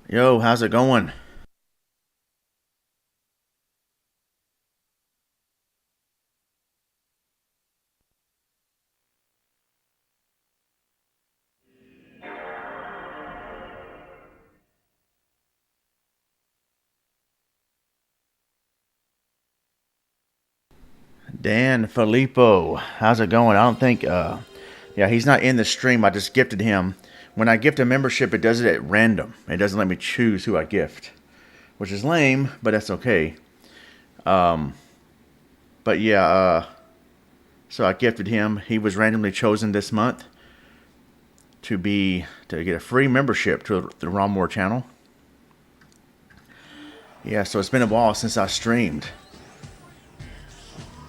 Yo, how's it going? Dan Filippo, how's it going? I don't think, yeah, he's not in the stream. I just gifted him. When I gift a membership, it does it at random. It doesn't let me choose who I gift, which is lame, but that's okay. Um, but yeah, so I gifted him. He was randomly chosen this month to get a free membership to the Ronmower channel. Yeah, so it's been a while since I streamed.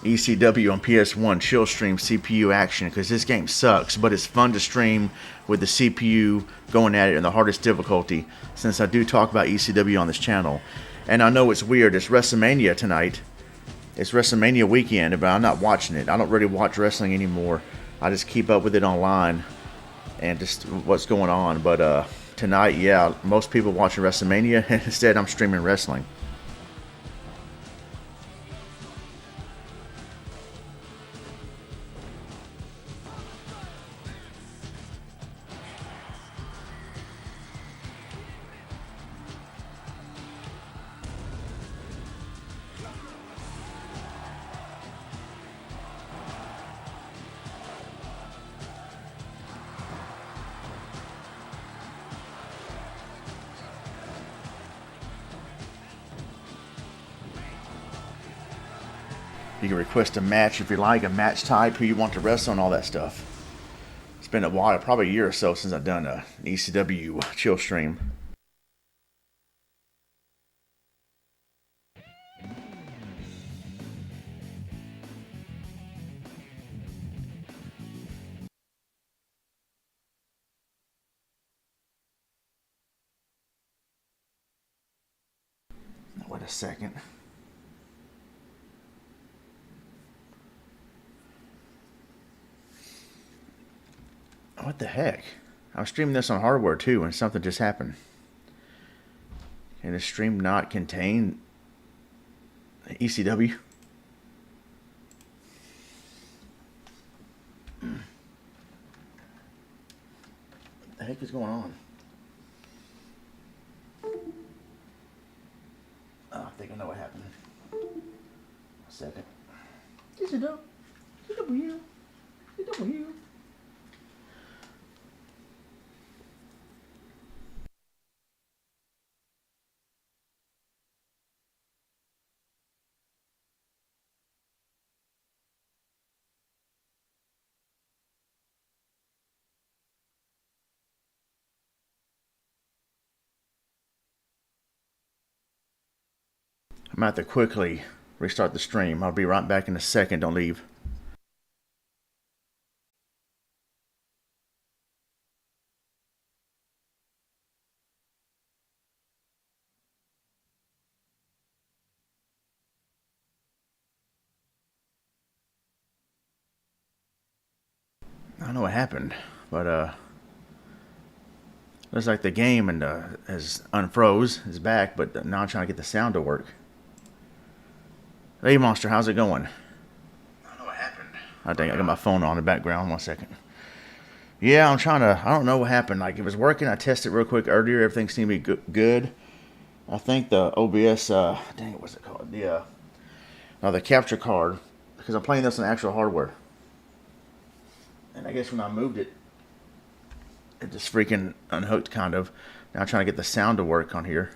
ECW on PS1 chill stream CPU action because this game sucks, but it's fun to stream with the CPU going at it in the hardest difficulty since I do talk about ECW on this channel. And I know it's weird, it's WrestleMania tonight. It's WrestleMania weekend, but I'm not watching it. I don't really watch wrestling anymore. I just keep up with it online and just what's going on. But tonight, yeah, most people watching WrestleMania, and instead I'm streaming wrestling. You can request a match if you like, a match type, who you want to wrestle, and all that stuff. It's been a while, probably a year or so since I've done an ECW chill stream. Wait a second. What the heck? I'm streaming this on hardware too, and something just happened. Can the stream not contain ECW? What the heck is going on? Oh, I think I know what happened. A second. ECW. ECW. I'm going to have to quickly restart the stream. I'll be right back in a second. Don't leave. I don't know what happened, but looks like the game has unfroze, is back, but now I'm trying to get the sound to work. Hey, Monster, how's it going? I don't know what happened. I think I got my phone on in the background. 1 second. Yeah, I'm trying to. I don't know what happened. Like, it was working. I tested real quick earlier. Everything seemed to be good. I think the OBS. Dang it, what's it called? The capture card. Because I'm playing this on actual hardware. And I guess when I moved it, it just freaking unhooked, kind of. Now I'm trying to get the sound to work on here.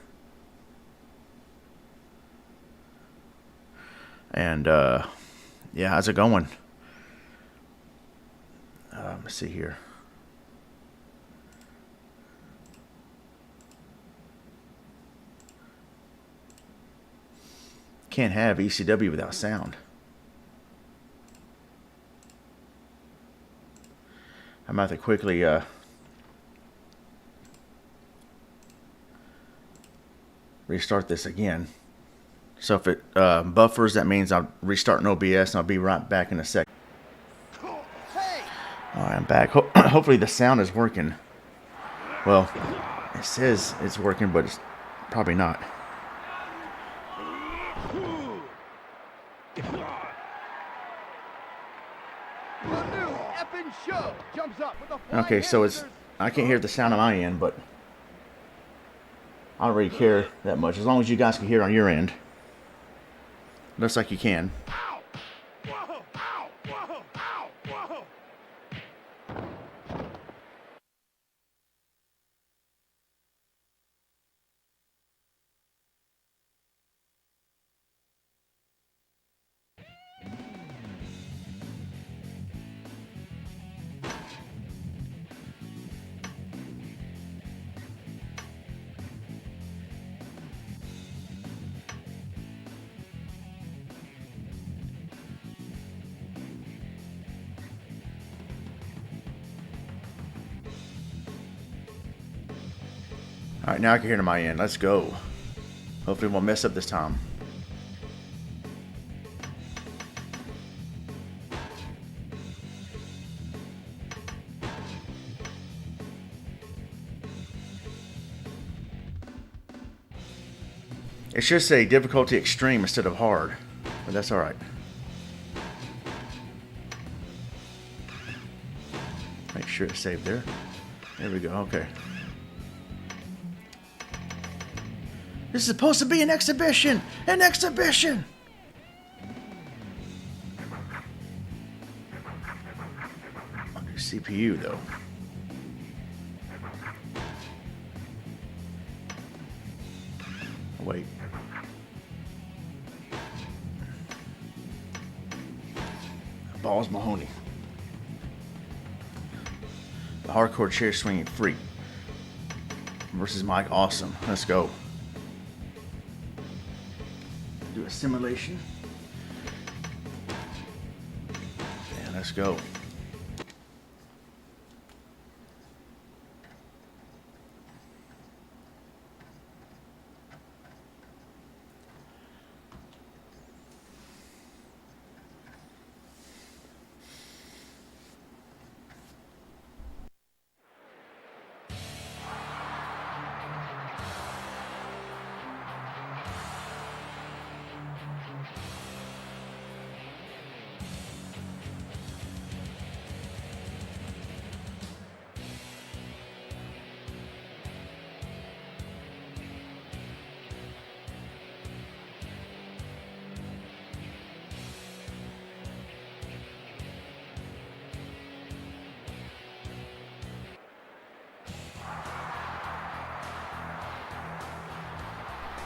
And yeah, how's it going? Let's see here. Can't have ECW without sound. I'm about to quickly restart this again. So if it buffers, that means I'll restart an OBS, and I'll be right back in a second. Alright, I'm back. Hopefully the sound is working. Well, It says it's working, but it's probably not. Okay, so it's, I can't hear the sound on my end, but I don't really care that much. As long as you guys can hear on your end. Looks like you can. Alright, now I can hear to my end. Let's go. Hopefully we won't mess up this time. It should say difficulty extreme instead of hard, but that's alright. Make sure it's saved there. There we go, okay. This is supposed to be an exhibition! An exhibition! CPU though. Wait. Balls Mahoney. The hardcore chair swinging freak versus Mike Awesome. Let's go. Do a simulation. And let's go.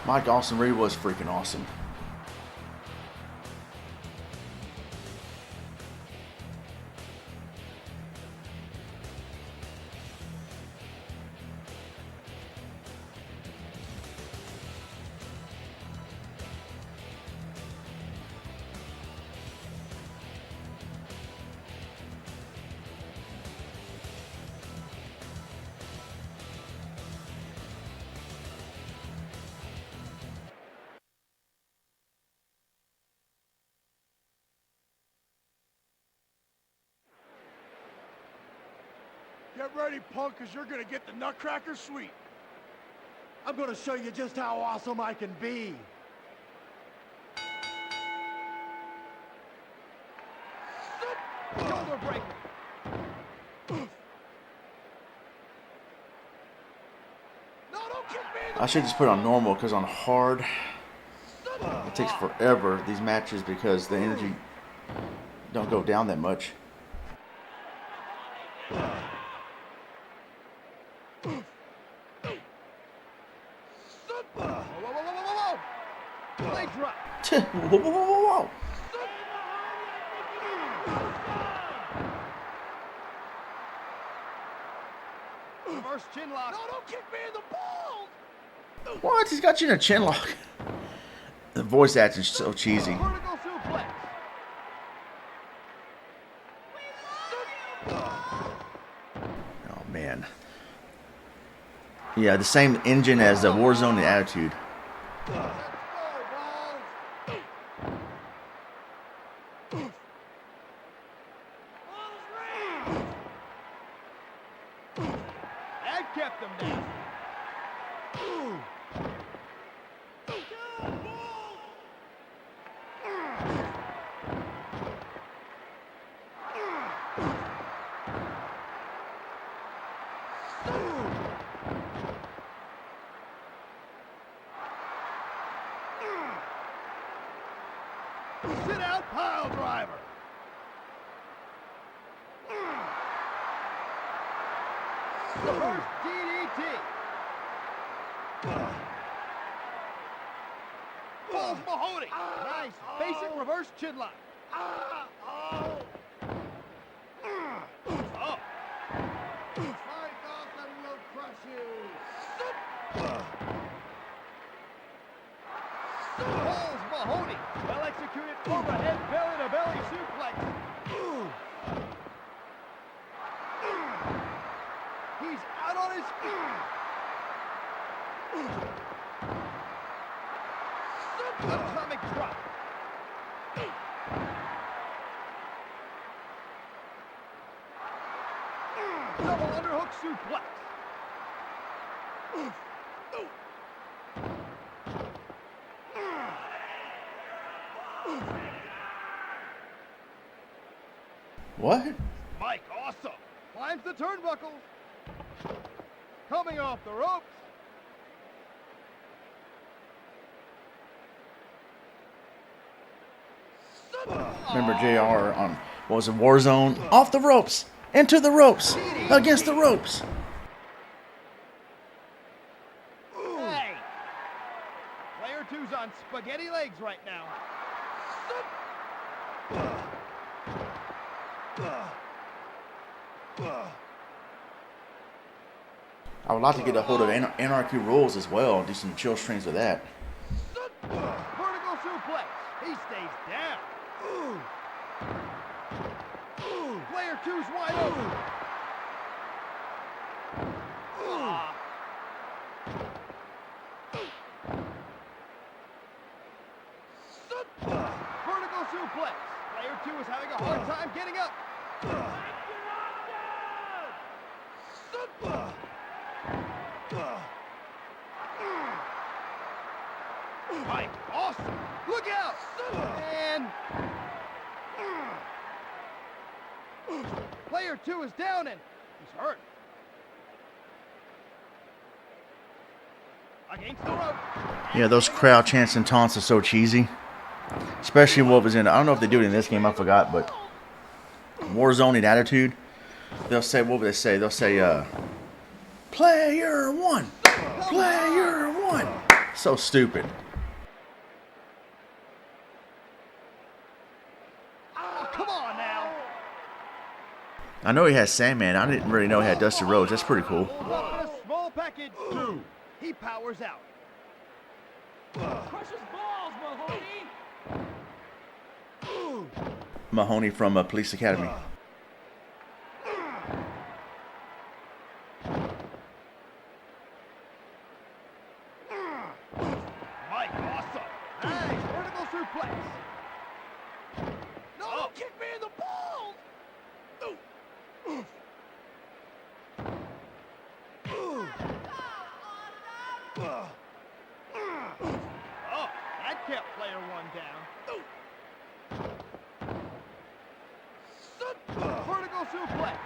Mike Awesome really was freaking awesome. Get ready, punk, because you're going to get the Nutcracker Suite. I'm going to show you just how awesome I can be. Shoulder breaker. No, don't kick me in the I should just put it on normal because on hard, it takes forever, these matches, because the energy don't go down that much. Whoa, whoa, whoa, whoa, whoa. Reverse chin lock. No, don't kick me in the balls. What? He's got you in a chin lock. The voice acting's so cheesy. Vertical suplex. Oh, man. Yeah, the same engine as the Warzone and Attitude. That kept him down. Sit out pile driver. Reverse DDT. Falls Mahoney. Nice basic reverse chin lock. Oh. Fight off and we'll crush you. Falls Mahoney. Well executed overhead belly to belly suplex. He's out on his feet. Atomic drop. Double underhook suplex. What? Mike Awesome climbs the turnbuckles. Coming off the ropes. Remember JR on, what was it, Warzone? Off the ropes! Into the ropes! Against the ropes! Hey! Player 2's on spaghetti legs right now. I would like to get a hold of Anarchy Rules as well. Do some chill streams with that. Vertical suplex. He stays down. Player 2's wide open. Vertical suplex. Player 2 is having a hard time getting up. Mike, awesome! Look out! And player 2 is down and he's hurt. Against the rope. Yeah, those crowd chants and taunts are so cheesy. Especially what was in, I don't know if they do it in this game, I forgot, but Warzone attitude. They'll say, what would they say? They'll say, Player 1! Player 1! So stupid. Come on now. I know he has Sandman. I didn't really know he had Dusty Rhodes. That's pretty cool. Up in a small package. He powers out. Crushes balls, Mahoney! Mahoney from Police Academy. Mike, awesome. Nice vertical suplex. No, don't kick me in the balls. Oh, that kept player 1 down. Vertical suplex.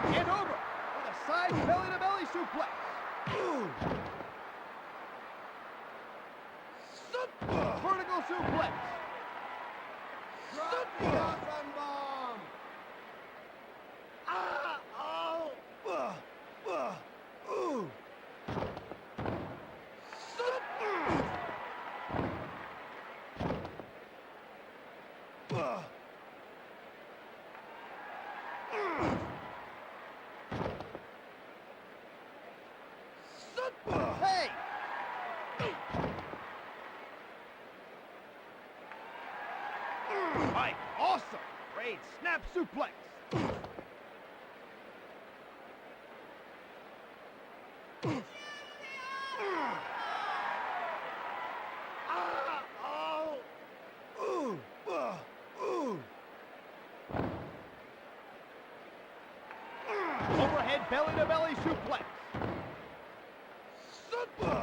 And over with a side belly-to-belly suplex. Vertical suplex. Drop the awesome bomb. Hey! Mike, awesome! Great snap suplex. Overhead belly-to-belly suplex.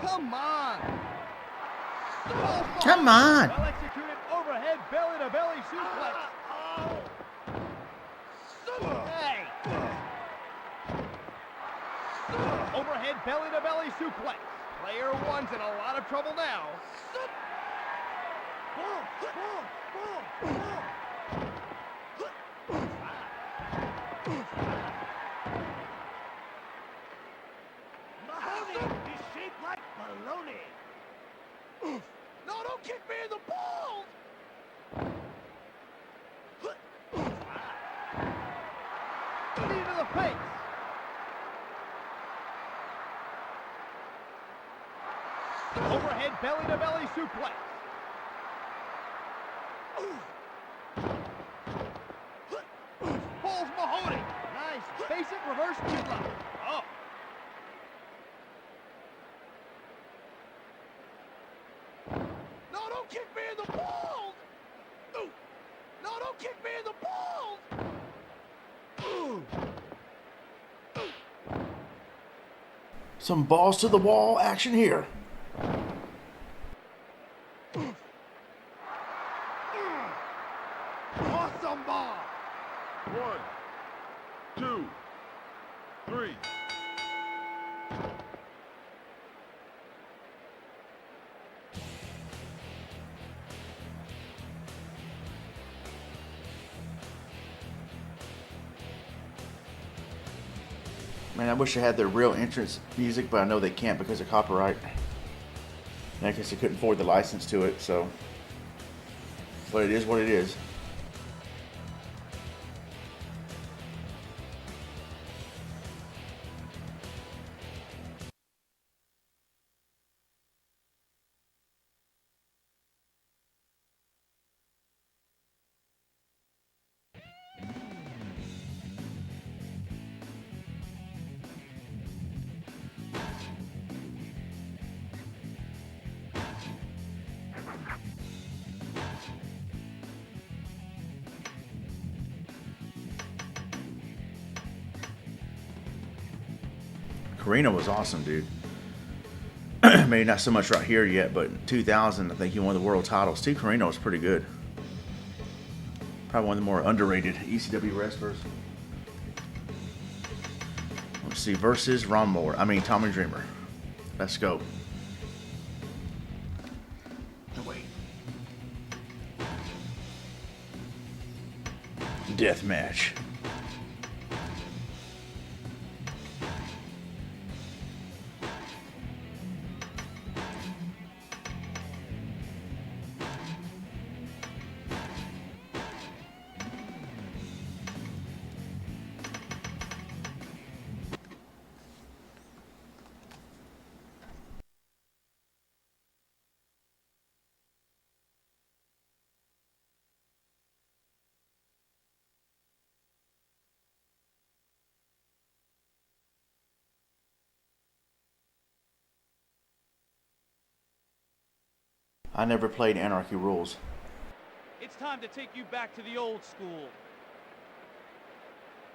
Come on. Come on. Well executed overhead belly-to-belly suplex. Hey. Overhead belly-to-belly suplex. Player one's in a lot of trouble now. Mahoney is shaped like baloney. No, don't kick me in the balls! Knee to the face. Overhead belly-to-belly suplex. Pulls Mahoney. Nice basic reverse chin lock. Oh. No, don't kick me in the balls! No, don't kick me in the balls! Some balls to the wall action here. Awesome ball! 1, 2, 3. Man, I wish I had their real entrance music, but I know they can't because of copyright. And I guess they couldn't afford the license to it, so. But it is what it is. Carino was awesome, dude. Maybe not so much right here yet, but in 2000, I think he won the world title. Steve Carino was pretty good. Probably one of the more underrated ECW wrestlers. Let's see, versus Ronmower. I mean, Tommy Dreamer. Let's go. Oh, wait. Death match. I never played Anarchy Rules. It's time to take you back to the old school.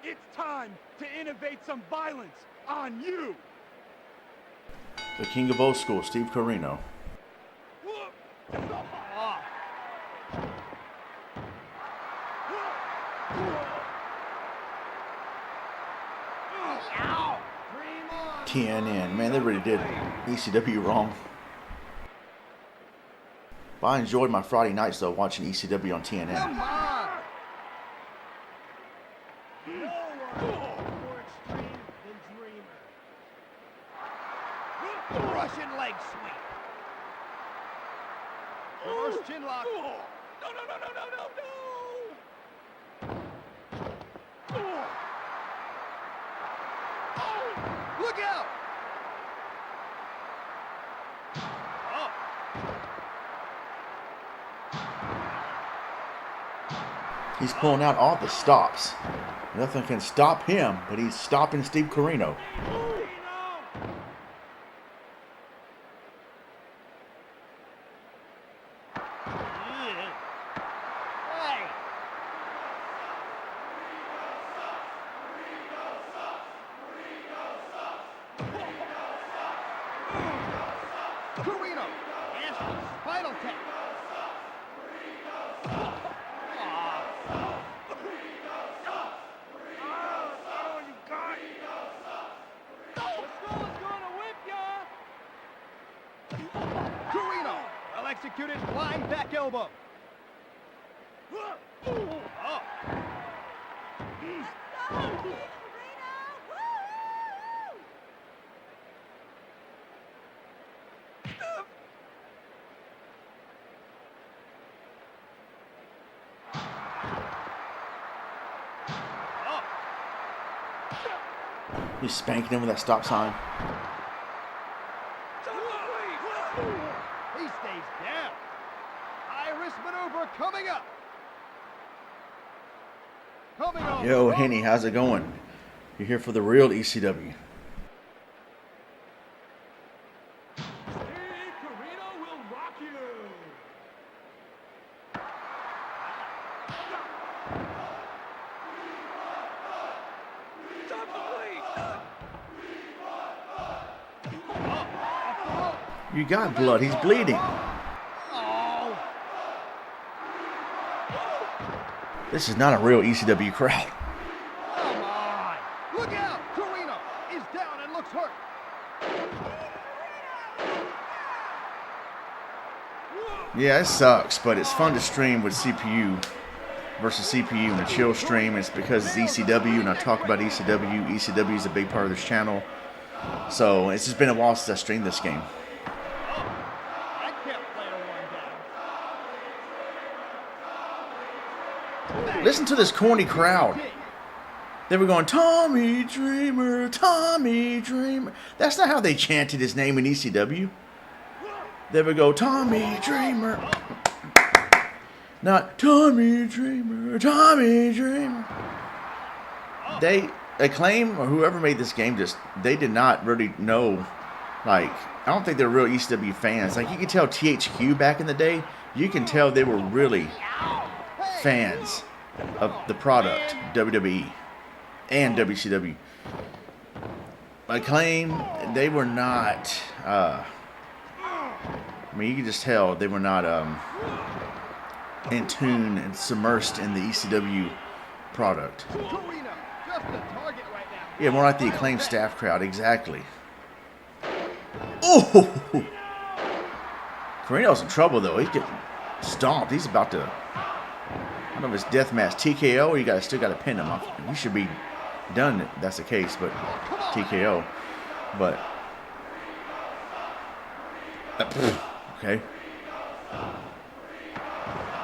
It's time to innovate some violence on you! The king of old school, Steve Carino. Oh. Ow. TNN. Man, they really did ECW wrong. But I enjoyed my Friday nights, though, watching ECW on TNN. Come on. No one more extreme than Dreamer. Russian leg sweep. Reverse chin lock. No, no, no, no, no, no, no! Look out. Oh. He's pulling out all the stops. Nothing can stop him, but he's stopping Steve Carino. Hey. title tap. Carino, well executed flying back elbow. Oh. He's spanking him with that stop sign. He stays down. High-risk maneuver coming up. Coming on. Yo, Henny, how's it going? You're here for the real ECW. Carino will rock you. You got blood. He's bleeding. Oh. This is not a real ECW crowd. Come on. Look out. Carino is down and looks hurt. Yeah, it sucks, but it's fun to stream with CPU versus CPU and a chill stream. It's because it's ECW, and I talk about ECW. ECW is a big part of this channel. So it's just been a while since I streamed this game. That kept player one down. Listen to this corny crowd. They were going, Tommy Dreamer, Tommy Dreamer. That's not how they chanted his name in ECW. They would go, Tommy Dreamer. Not Tommy Dreamer, Tommy Dreamer. They Acclaim or whoever made this game they did not really know. Like, I don't think they're real ECW fans. Like, you can tell THQ back in the day, you can tell they were really fans of the product, WWE and WCW. Acclaim, they were not, I mean, you can just tell they were not in tune and submersed in the ECW product. Carino, just the target right now. Yeah, more like the Acclaim staff crowd, exactly. Oh! Carino's in trouble, though. He's getting stomped. He's about to, I don't know if it's deathmatch TKO or you still got to pin him off. He should be done if that's the case, but TKO. But, okay.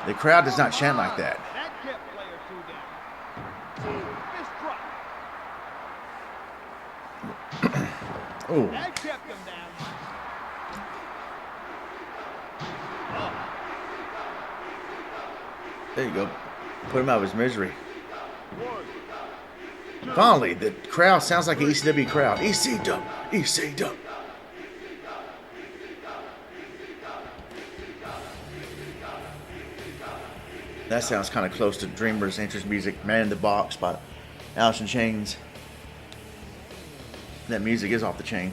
The crowd does not chant like that. That kept player two down. Fist drop. Oh, That kept him down. there you go. Put him out of his misery. 1, 2, Finally, the crowd sounds like an ECW crowd. ECW, ECW. That sounds kind of close to Dreamer's entrance music, Man in the Box by Alice in Chains. That music is off the chain.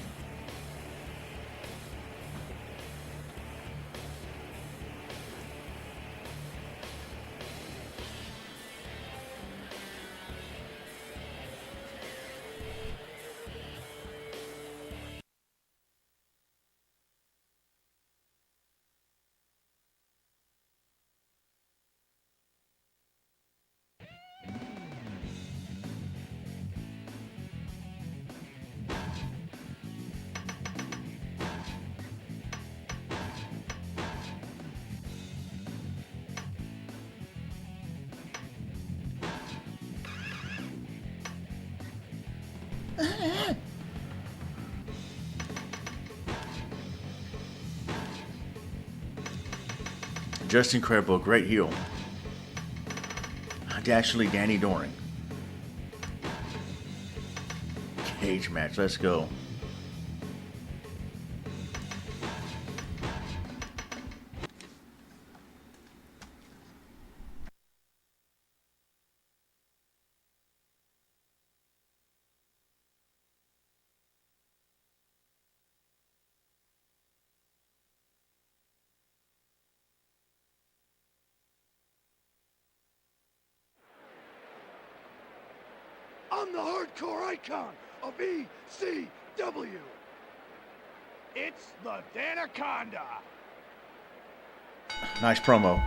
Just incredible, great heel. Dashley Danny Doring. Cage match, let's go. I'm the hardcore icon of ECW. It's the Danaconda. Nice promo.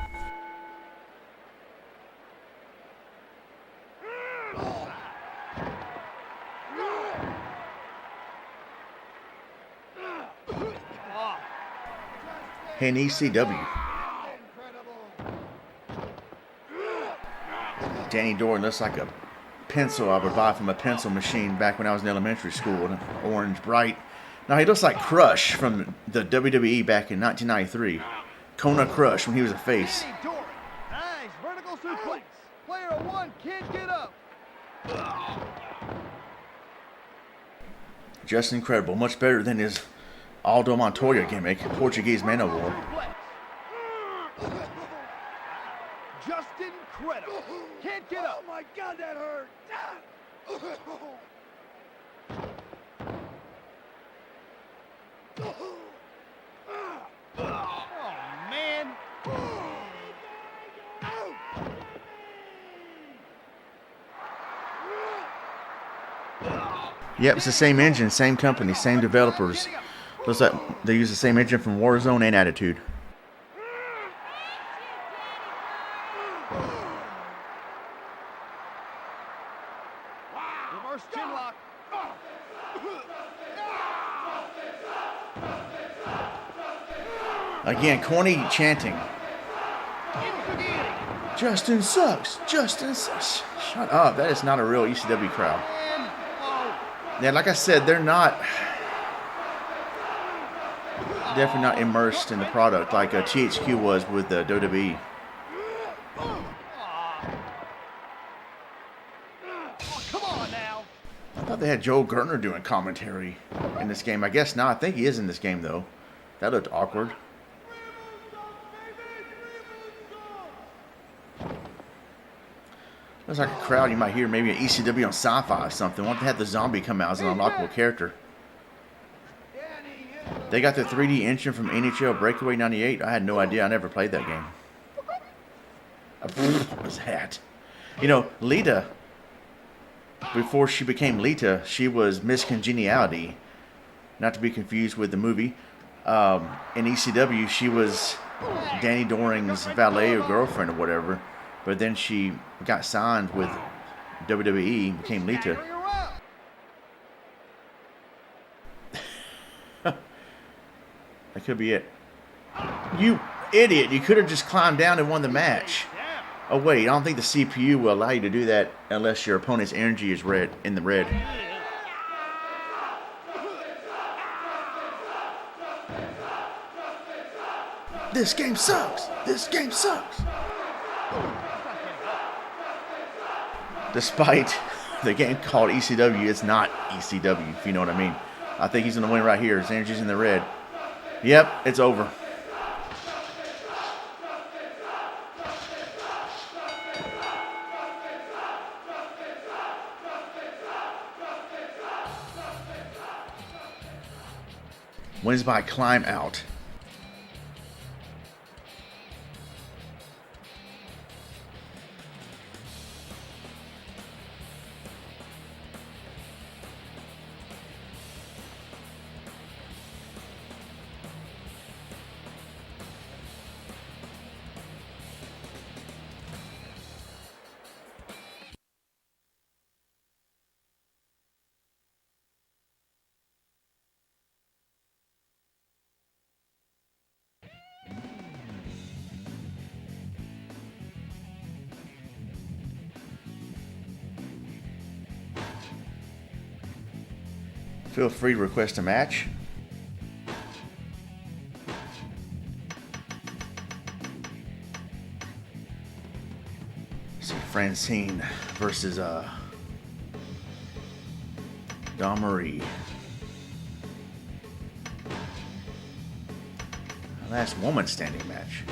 In ECW, Danny Doran looks like a pencil I would buy from a pencil machine back when I was in elementary school. Orange, bright. Now he looks like Crush from the WWE back in 1993. Kona Crush when he was a face. Danny Doran. Nice vertical suplex. Player one can't get up. Just incredible. Much better than his Aldo Montoya gimmick, Portuguese Manowar. Just incredible. Can't get up. Oh my God, that hurt. Oh, man. Yep, it's the same engine, same company, same developers. Looks like they use the same engine from Warzone and Attitude. Reverse chin lock. Again, corny chanting. Instigating. Justin sucks. Justin sucks. Shut up. That is not a real ECW crowd. And oh. Yeah, like I said, they're not. Definitely not immersed in the product like THQ was with the WWE. Oh, come on now. I thought they had Joel Gertner doing commentary in this game. I guess not. I think he is in this game, though. That looked awkward. Looks like a crowd you might hear maybe an ECW on Sci-Fi or something. Why don't they have the zombie come out as an unlockable character? They got the 3D engine from NHL Breakaway 98. I had no idea. I never played that game. What was that? You know, Lita, before she became Lita, she was Miss Congeniality. Not to be confused with the movie. In ECW, she was Danny Doring's valet or girlfriend or whatever. But then she got signed with WWE and became Lita. That could be it. You idiot. You could have just climbed down and won the match. Oh, wait. I don't think the CPU will allow you to do that unless your opponent's energy is red in the red. This game sucks. This game sucks. Despite the game called ECW, it's not ECW, if you know what I mean. I think he's going to win right here. His energy's in the red. Yep, it's over. Wins by climb out. Feel free to request a match. See Francine versus Dawn Marie. Last woman standing match.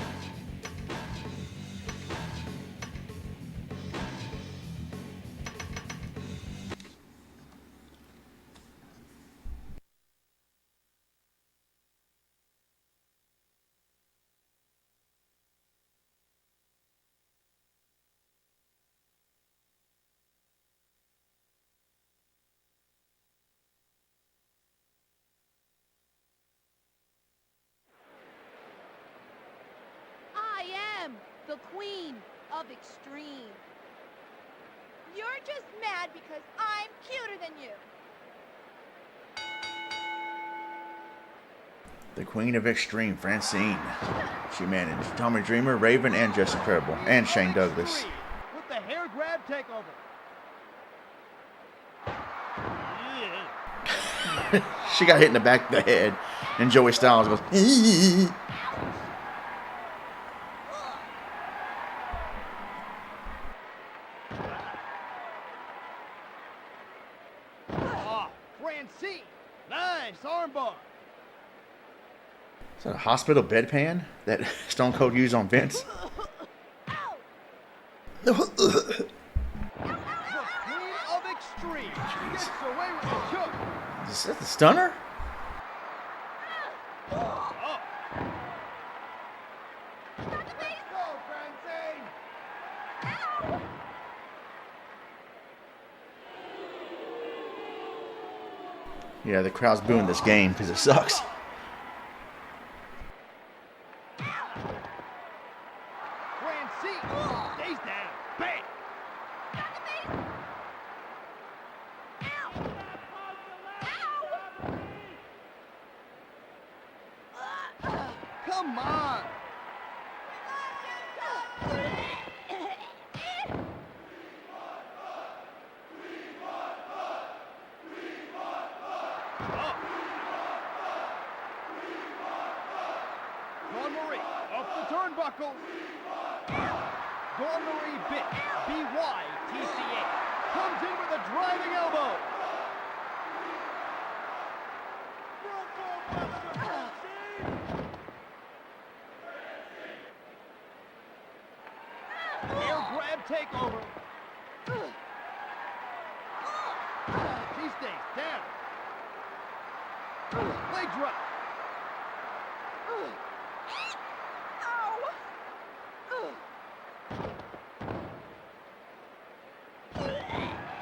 the queen of extreme. You're just mad because I'm cuter than you. The Queen of Extreme, Francine. She managed Tommy Dreamer, Raven, and Jess Incredible, and Shane Douglas. With the hair grab takeover. She got hit in the back of the head, and Joey Styles goes, Oh, Francine. Nice armbar. Is that a hospital bedpan that Stone Cold used on Vince? The Queen of Extreme gets away with the choke. Is that the stunner? Oh. Let's go, Francine. Yeah, the crowd's booing this game because it sucks. Francine stays down. Bang. Come on. Ronmower up the turnbuckle. Ronmower bit. BYTCA comes in with a driving elbow. Air grab takeover. She stays down. Leg drop.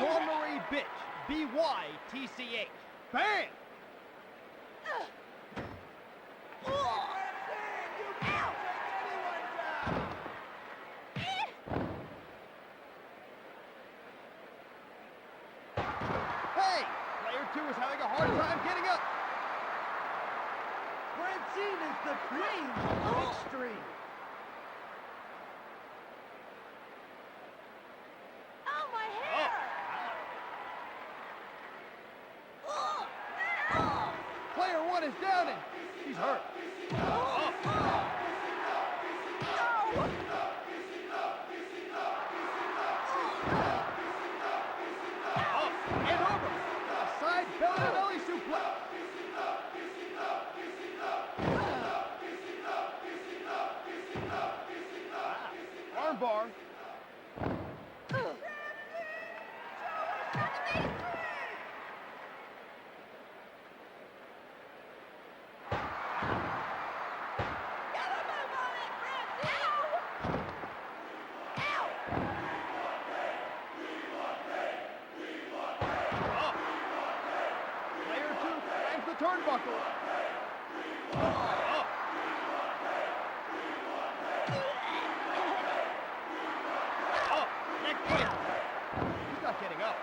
Ronmower bitch. BYTCH. Bam! Hey! Player 2 is having a hard time getting up. Francine is the queen of extreme. Oh, my hair! Player 1 is down and she's hurt. Up and over. A side belly-to-belly suplex. Armbar. Up. Player 2 finds the turnbuckle. Up. Up. Neck breaker. He's not getting up.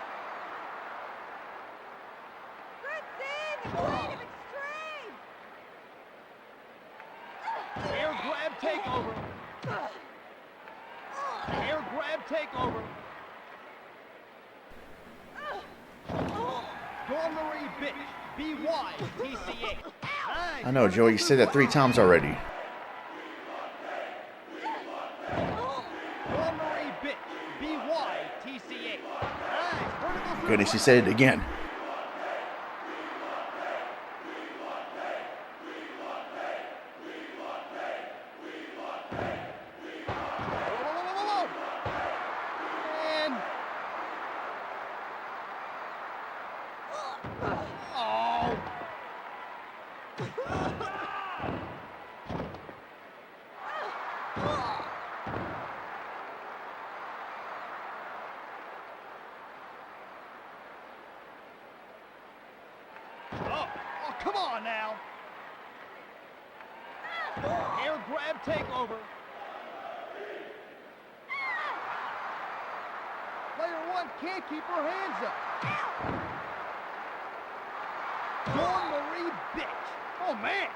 Francine, the queen of extreme! Air grab takeover. Air grab takeover. Ronmower bitch. BYTCA. Nice. I know, Joey, you said that 3 times already. Ronmower bitch. BYTCA. Nice. Vertical Goodness, you said it again. And oh. Oh, come on now. Air grab takeover. one can't keep her hands up. Dawn Marie, bitch. Oh, man.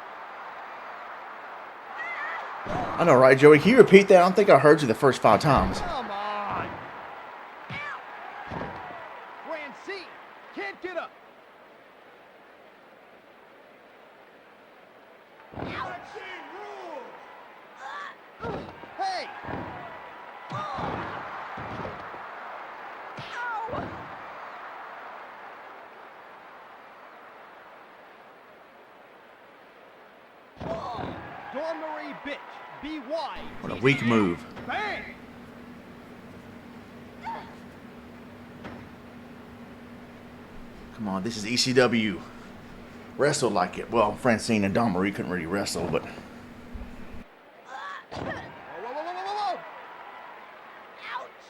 I know, right, Joey? Can you repeat that? I don't think I heard you the first 5 times. Come on. Francine can't get up. Hey. Dawn Marie, bitch. Be wise. What a weak move. Bang. Come on, this is ECW. Wrestle like it. Well, Francine and Dawn Marie couldn't really wrestle, but... Whoa, whoa, whoa, whoa, whoa, whoa. Ouch!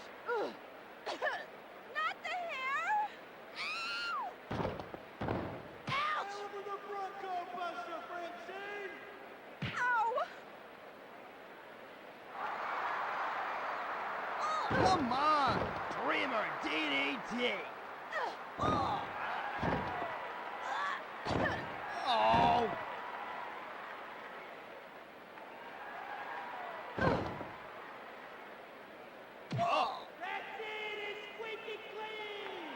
Not the hair! Ow! Ouch! Over the Bronco Buster, Francine! Ow! Come on. Dreamer DDT. Oh. That's it! It's squeaky clean!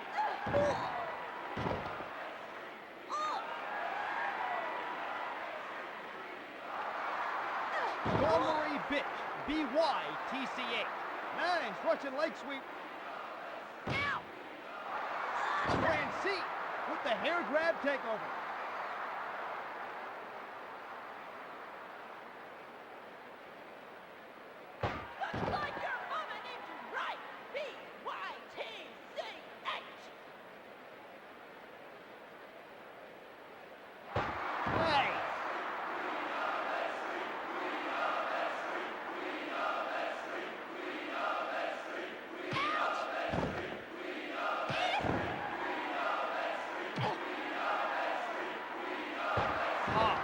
Dawn Marie, bitch. BYTCH. Nice Russian leg sweep. Ow! Francine with the hair grab takeover. Looks like your mama named you right! B-Y-T-C-H! Hey. Ah.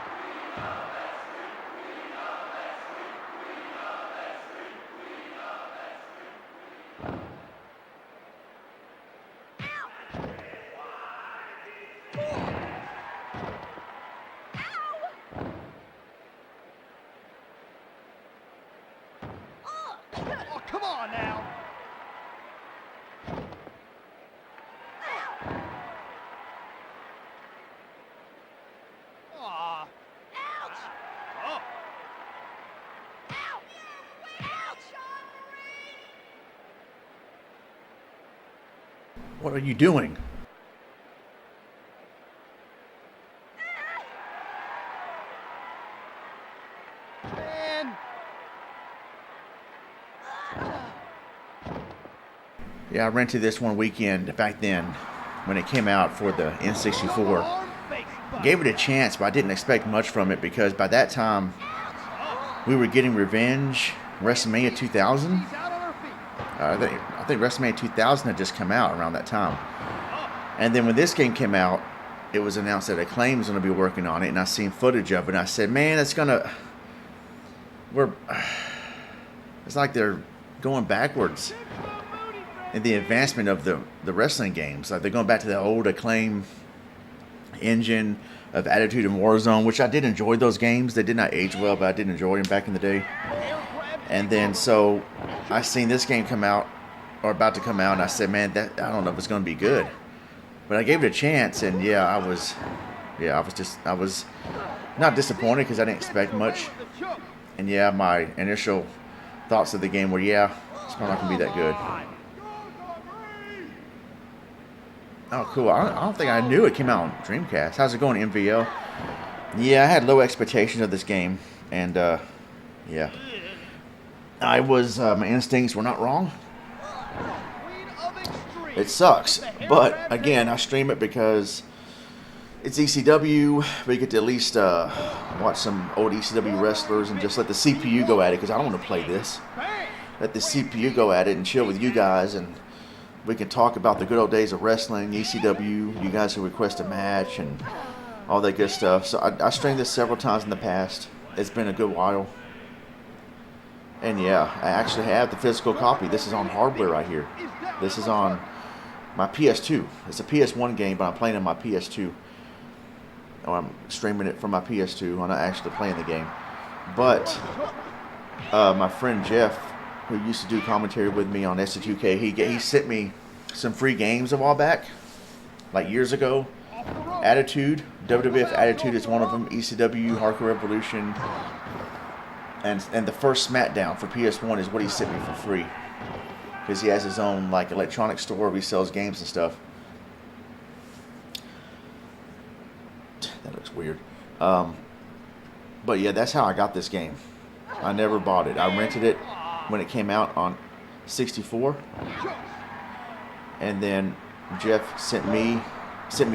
Oh, come on now. Aw. Ouch! Oh. Ow! Ouch! Dawn Marie! What are you doing? Man. Yeah, I rented this one weekend back then when it came out for the N64. Arm face butt. Gave it a chance, but I didn't expect much from it because by that time we were getting Revenge, WrestleMania 2000. She's out on her feet. I think WrestleMania 2000 had just come out around that time. And then when this game came out, it was announced that Acclaim was going to be working on it, and I seen footage of it, and I said, man, it's like they're going backwards in the advancement of the wrestling games. Like they're going back to the old Acclaim engine of Attitude and Warzone, which I did enjoy those games. They did not age well, but I did enjoy them back in the day. And then so I seen this game come out, or about to come out, and I said, man, I don't know if it's going to be good. But I gave it a chance, and I was not disappointed because I didn't expect much. And my initial thoughts of the game were, it's probably not going to be that good. Oh, cool. I don't think I knew it came out on Dreamcast. How's it going, MVL? Yeah, I had low expectations of this game, and I was my instincts were not wrong. It sucks, but again, I stream it because it's ECW. We get to at least watch some old ECW wrestlers and just let the CPU go at it because I don't want to play this. Let the CPU go at it and chill with you guys, and we can talk about the good old days of wrestling, ECW, you guys who request a match, and all that good stuff. So I streamed this several times in the past. It's been a good while. And I actually have the physical copy. This is on hardware right here. This is on my PS2. It's a PS1 game, but I'm playing on my PS2. Or I'm streaming it from my PS2. I'm not actually playing the game. But my friend Jeff, who used to do commentary with me on SC2K, he sent me some free games a while back, like years ago. Attitude, WWF Attitude is one of them. ECW, Hardcore Revolution, and the first SmackDown for PS1 is what he sent me for free, because he has his own like electronic store where he sells games and stuff. That looks weird. But yeah, that's how I got this game. I never bought it. I rented it when it came out on 64, and then Jeff sent me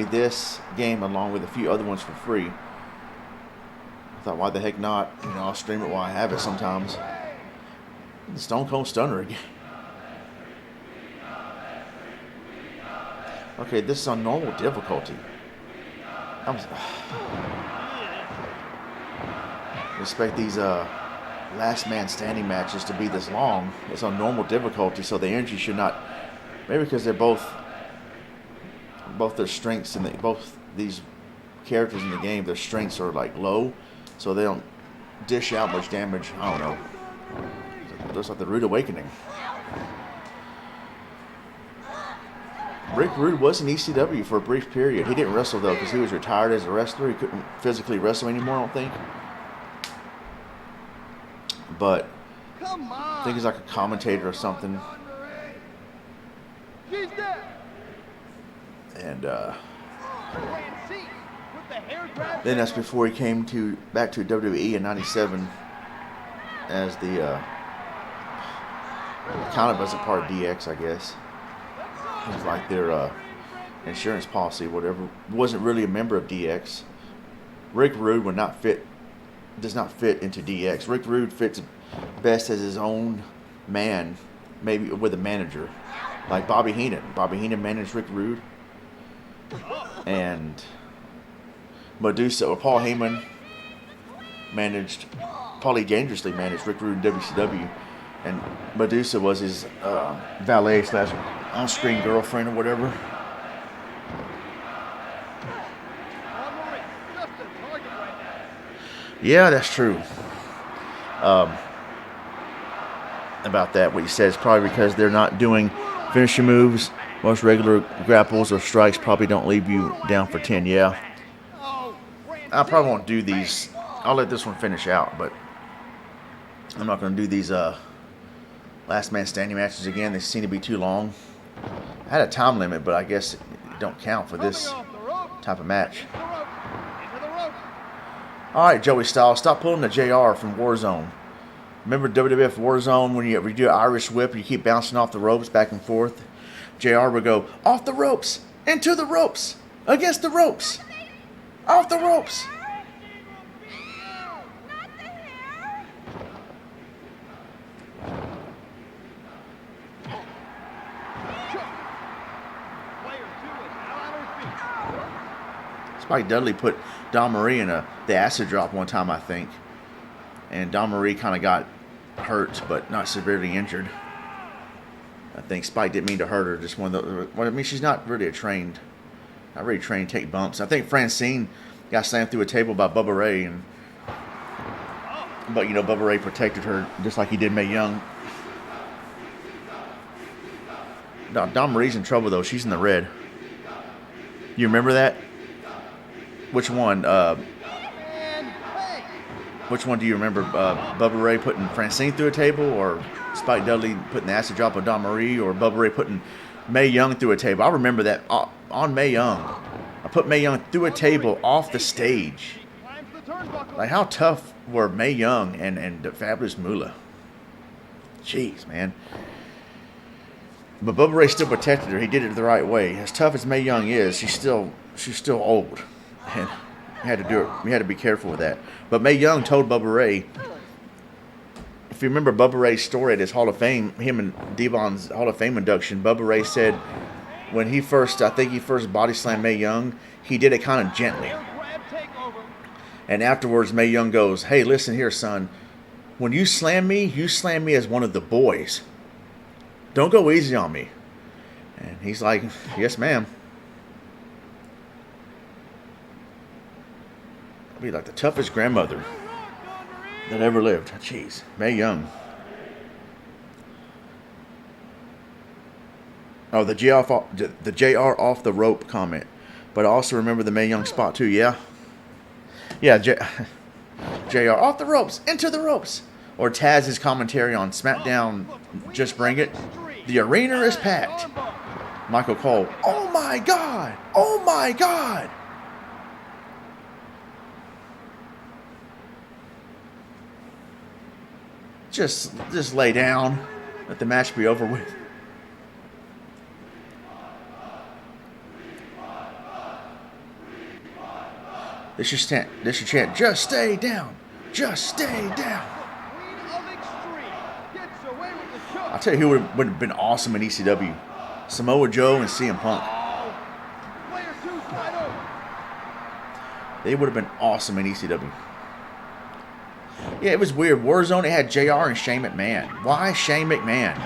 this game along with a few other ones for free. I thought, why the heck not? You know, I'll stream it while I have it sometimes. The Stone Cold Stunner again. Okay, this is on normal difficulty. Expect these last man standing matches to be this long. It's on normal difficulty, so the energy should not. Maybe because they're both their strengths and both these characters in the game, their strengths are like low, so they don't dish out much damage. I don't know. It looks like the Rude Awakening. Rick Rude was in ECW for a brief period. He didn't wrestle though because he was retired as a wrestler. He couldn't physically wrestle anymore, I don't think. But I think he's like a commentator or something. And then that's before he came back to WWE in '97 as the kind of as a part of DX, I guess. It was like their insurance policy, whatever. Wasn't really a member of DX. Rick Rude does not fit into DX. Rick Rude fits best as his own man, maybe with a manager, like Bobby Heenan. Bobby Heenan managed Rick Rude, and Medusa or Paul Heyman Paulie Dangerously managed Rick Rude in WCW, and Medusa was his valet / on-screen girlfriend or whatever. Yeah, that's true. About that, what he says, probably because they're not doing finishing moves. Most regular grapples or strikes probably don't leave you down for 10. Yeah. I probably won't do these. I'll let this one finish out, but I'm not going to do these last man standing matches again. They seem to be too long. I had a time limit, but I guess it don't count for this type of match. Alright, Joey Styles, stop pulling the JR from Warzone. Remember WWF Warzone when you do an Irish whip, you keep bouncing off the ropes back and forth? JR would go, off the ropes, into the ropes, against the ropes, off the ropes. Spike Dudley put Don Marie in the acid drop one time, I think. And Don Marie kind of got hurt, but not severely injured. I think Spike didn't mean to hurt her. Just one of the. Well, I mean, she's not really trained to take bumps. I think Francine got slammed through a table by Bubba Ray, but you know, Bubba Ray protected her just like he did Mae Young. Don Marie's in trouble though. She's in the red. You remember that? Which one? Which one do you remember? Bubba Ray putting Francine through a table, or Spike Dudley putting the acid drop on Don Marie, or Bubba Ray putting Mae Young through a table? I remember that on Mae Young. I put Mae Young through a table off the stage. Like, how tough were Mae Young and the Fabulous Moolah? Jeez, man. But Bubba Ray still protected her. He did it the right way. As tough as Mae Young is, she's still old. And you had to do it. You had to be careful with that. But Mae Young told Bubba Ray, if you remember Bubba Ray's story at his Hall of Fame, him and Devon's Hall of Fame induction, Bubba Ray said when he first body slammed Mae Young, he did it kind of gently. And afterwards, Mae Young goes, hey, listen here, son. When you slam me as one of the boys. Don't go easy on me. And he's like, yes, ma'am. I'll be like the toughest grandmother that ever lived. Jeez, Mae Young. Oh, the JR off the rope comment. But I also remember the Mae Young spot too, yeah? Yeah, JR off the ropes, into the ropes. Or Taz's commentary on SmackDown, Just Bring It. The arena is packed. Michael Cole, oh my God, oh my God. Just lay down. Let the match be over with. They should chant, just stay down. Just stay down. I'll tell you who would have been awesome in ECW. Samoa Joe and CM Punk. They would have been awesome in ECW. Yeah, it was weird. Warzone, it had JR and Shane McMahon. Why Shane McMahon?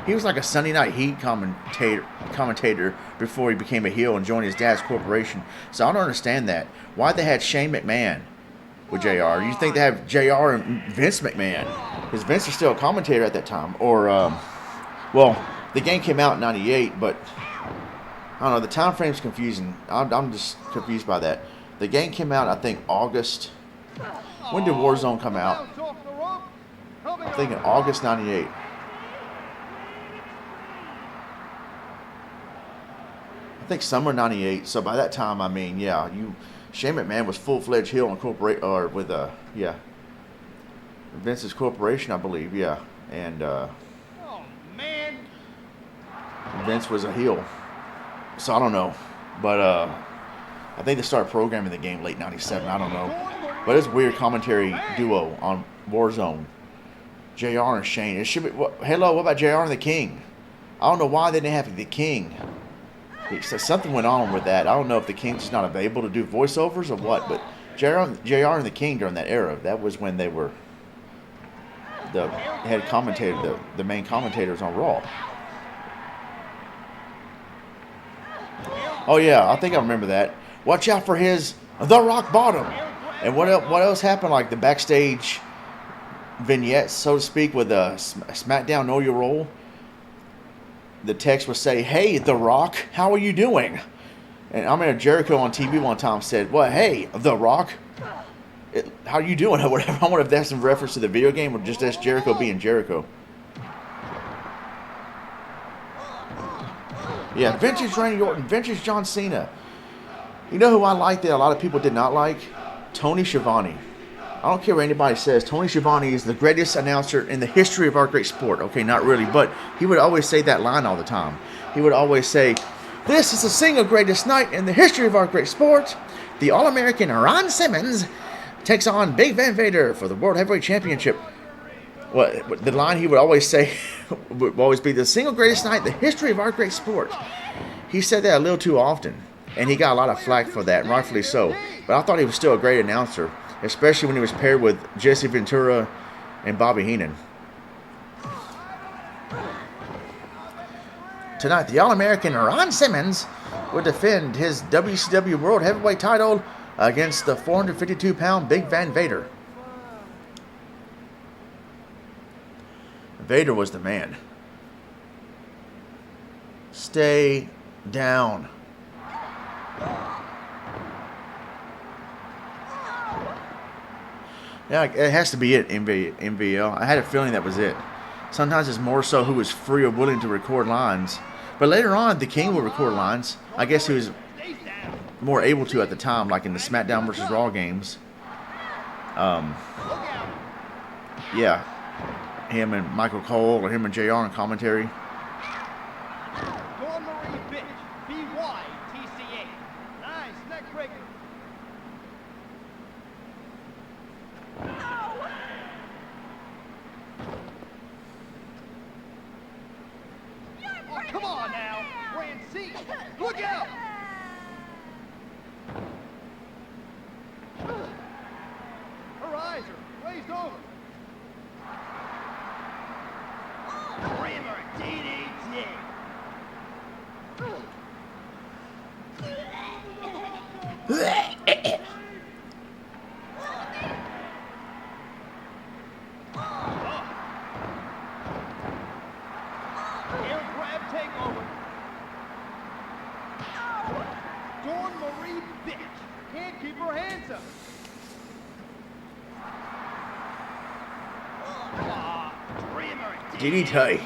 He was like a Sunday Night Heat commentator before he became a heel and joined his dad's corporation. So I don't understand that. Why they had Shane McMahon with JR? You think they have JR and Vince McMahon? Because Vince is still a commentator at that time. Or, well, the game came out in 98, but I don't know. The time frame's confusing. I'm just confused by that. The game came out, I think, August. When did Warzone come out? I'm thinking August 98. I think summer 98. So by that time, I mean, yeah, Shane McMahon was full-fledged heel and with Vince's corporation, I believe, yeah. And Vince was a heel. So I don't know. But I think they started programming the game late 97. I don't know. But it's a weird commentary duo on Warzone. JR and Shane. It should be. Hello, what about JR and the King? I don't know why they didn't have the King. Something went on with that. I don't know if the King's just not available to do voiceovers or what. But JR and the King during that era, that was when they were the head commentator, the main commentators on Raw. Oh yeah, I think I remember that. Watch out for the rock bottom. And what else happened? Like the backstage vignettes, so to speak, with a SmackDown Know Your Role. The text would say, "Hey, The Rock, how are you doing?" And I remember Jericho on TV one time said, "Well, hey, The Rock, how are you doing?" Or whatever. I wonder if that's in reference to the video game or just that's Jericho being Jericho. Yeah, vintage Randy Orton, vintage John Cena. You know who I like that a lot of people did not like? Tony Schiavone. I don't care what anybody says. Tony Schiavone is the greatest announcer in the history of our great sport. Okay, not really, but he would always say that line all the time. He would always say, "This is the single greatest night in the history of our great sport. The All-American Ron Simmons takes on Big Van Vader for the World Heavyweight Championship." What the line he would always say would always be, "The single greatest night in the history of our great sport." He said that a little too often, and he got a lot of flack for that, and rightfully so. But I thought he was still a great announcer, especially when he was paired with Jesse Ventura and Bobby Heenan. Tonight, the All-American Ron Simmons will defend his WCW World Heavyweight title against the 452-pound Big Van Vader. Vader was the man. Stay down. Yeah, it has to be it, MVL. I had a feeling that was it. Sometimes it's more so who was free or willing to record lines. But later on, the King would record lines. I guess he was more able to at the time, like in the SmackDown vs. Raw games. Yeah. Him and Michael Cole, or him and JR in commentary. Come on now, Francine, look out! Her eyes are glazed over. Rammer DDT. Air grab takeover. Dawn Marie bitch. Can't keep her hands up. Dreamer. DDT.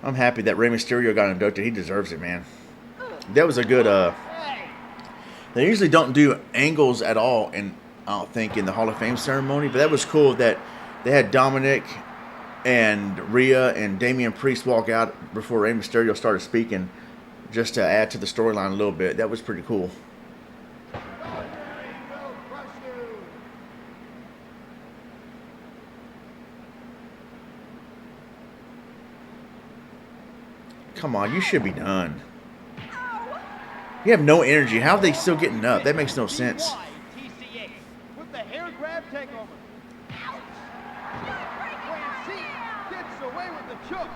I'm happy that Rey Mysterio got inducted. He deserves it, man. That was a good, Hey. they usually don't do angles at all, and I don't think in the Hall of Fame ceremony, but that was cool that they had Dominic and Rhea and Damian Priest walk out before Rey Mysterio started speaking, just to add to the storyline a little bit. That was pretty cool. Come on, you should be done. You have no energy. How are they still getting up? That makes no sense. TCA with the hair grab takeover. Francine gets away with the choke.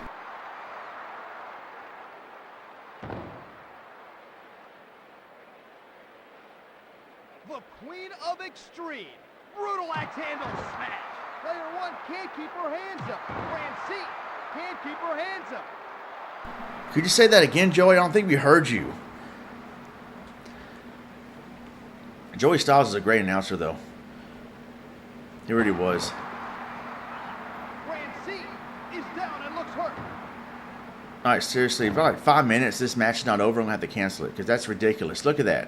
The Queen of Extreme. Brutal axe handle smash. Player one can't keep her hands up. Francine can't keep her hands up. Could you say that again, Joey? I don't think we heard you. Joey Styles is a great announcer, though. He really was. Francine is down and looks hurt. All right, seriously, for like 5 minutes, this match is not over. I'm going to have to cancel it because that's ridiculous. Look at that.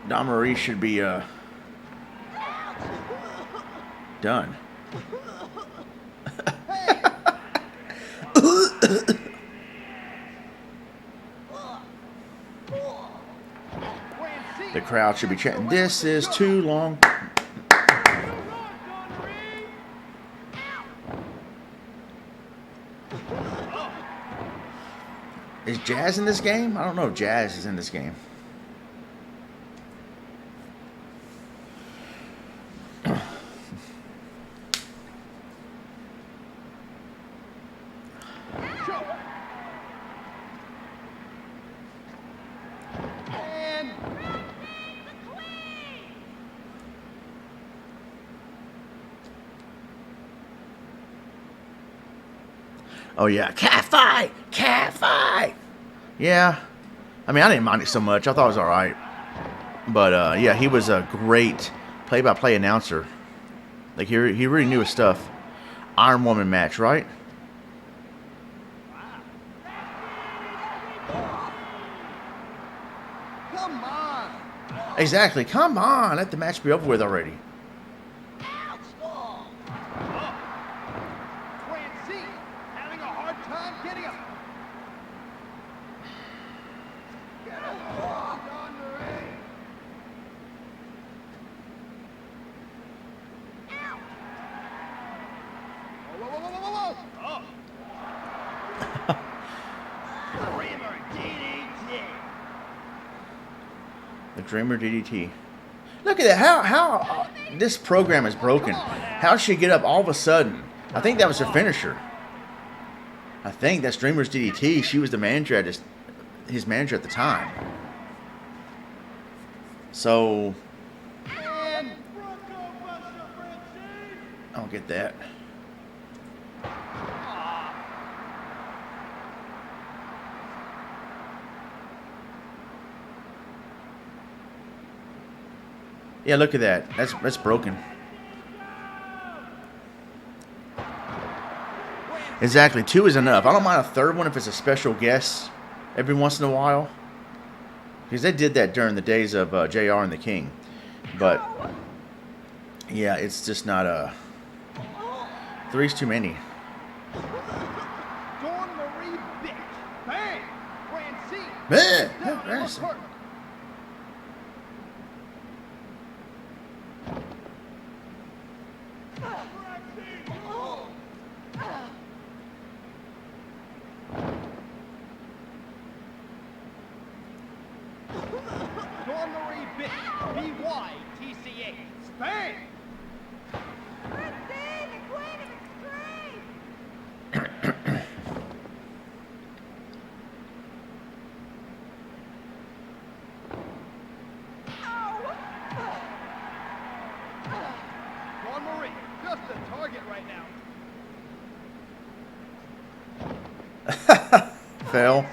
Dawn Marie should be done. The crowd should be chanting, "This is too long." Is Jazz in this game? I don't know if Jazz is in this game. Oh yeah, cat fight! Cat fight! Yeah. I mean, I didn't mind it so much. I thought it was alright. But yeah, he was a great play-by-play announcer. Like, he really knew his stuff. Iron Woman match, right? Come on! Exactly. Come on, let the match be over with already. Francine having a hard time getting up. Get up, Dawn Marie. Whoa. Oh. Dreamer DDT. The Dreamer DDT. Look at that. How this program is broken. How did she get up all of a sudden? I think that was her finisher. I think that's Dreamer's DDT. She was the manager at his manager at the time. So And I don't get that. Yeah, look at that. That's broken. Exactly. 2 is enough. I don't mind a third one if it's a special guest every once in a while. Because they did that during the days of JR and the King. But yeah, it's just not 3's too many. Dawn Marie bitch. Bang! Francine. Man, Down and looks Francine. hurt. Dawn Marie bitch. BYTCA. Bang! Fell.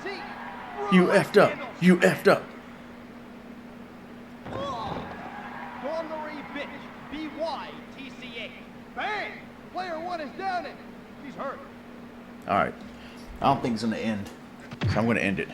You effed up. You effed up. Dormery bitch. B-Y-T-C-H. Bang! Player 1 is down it. She's hurt. All right. I don't think it's going to end. So I'm going to end it.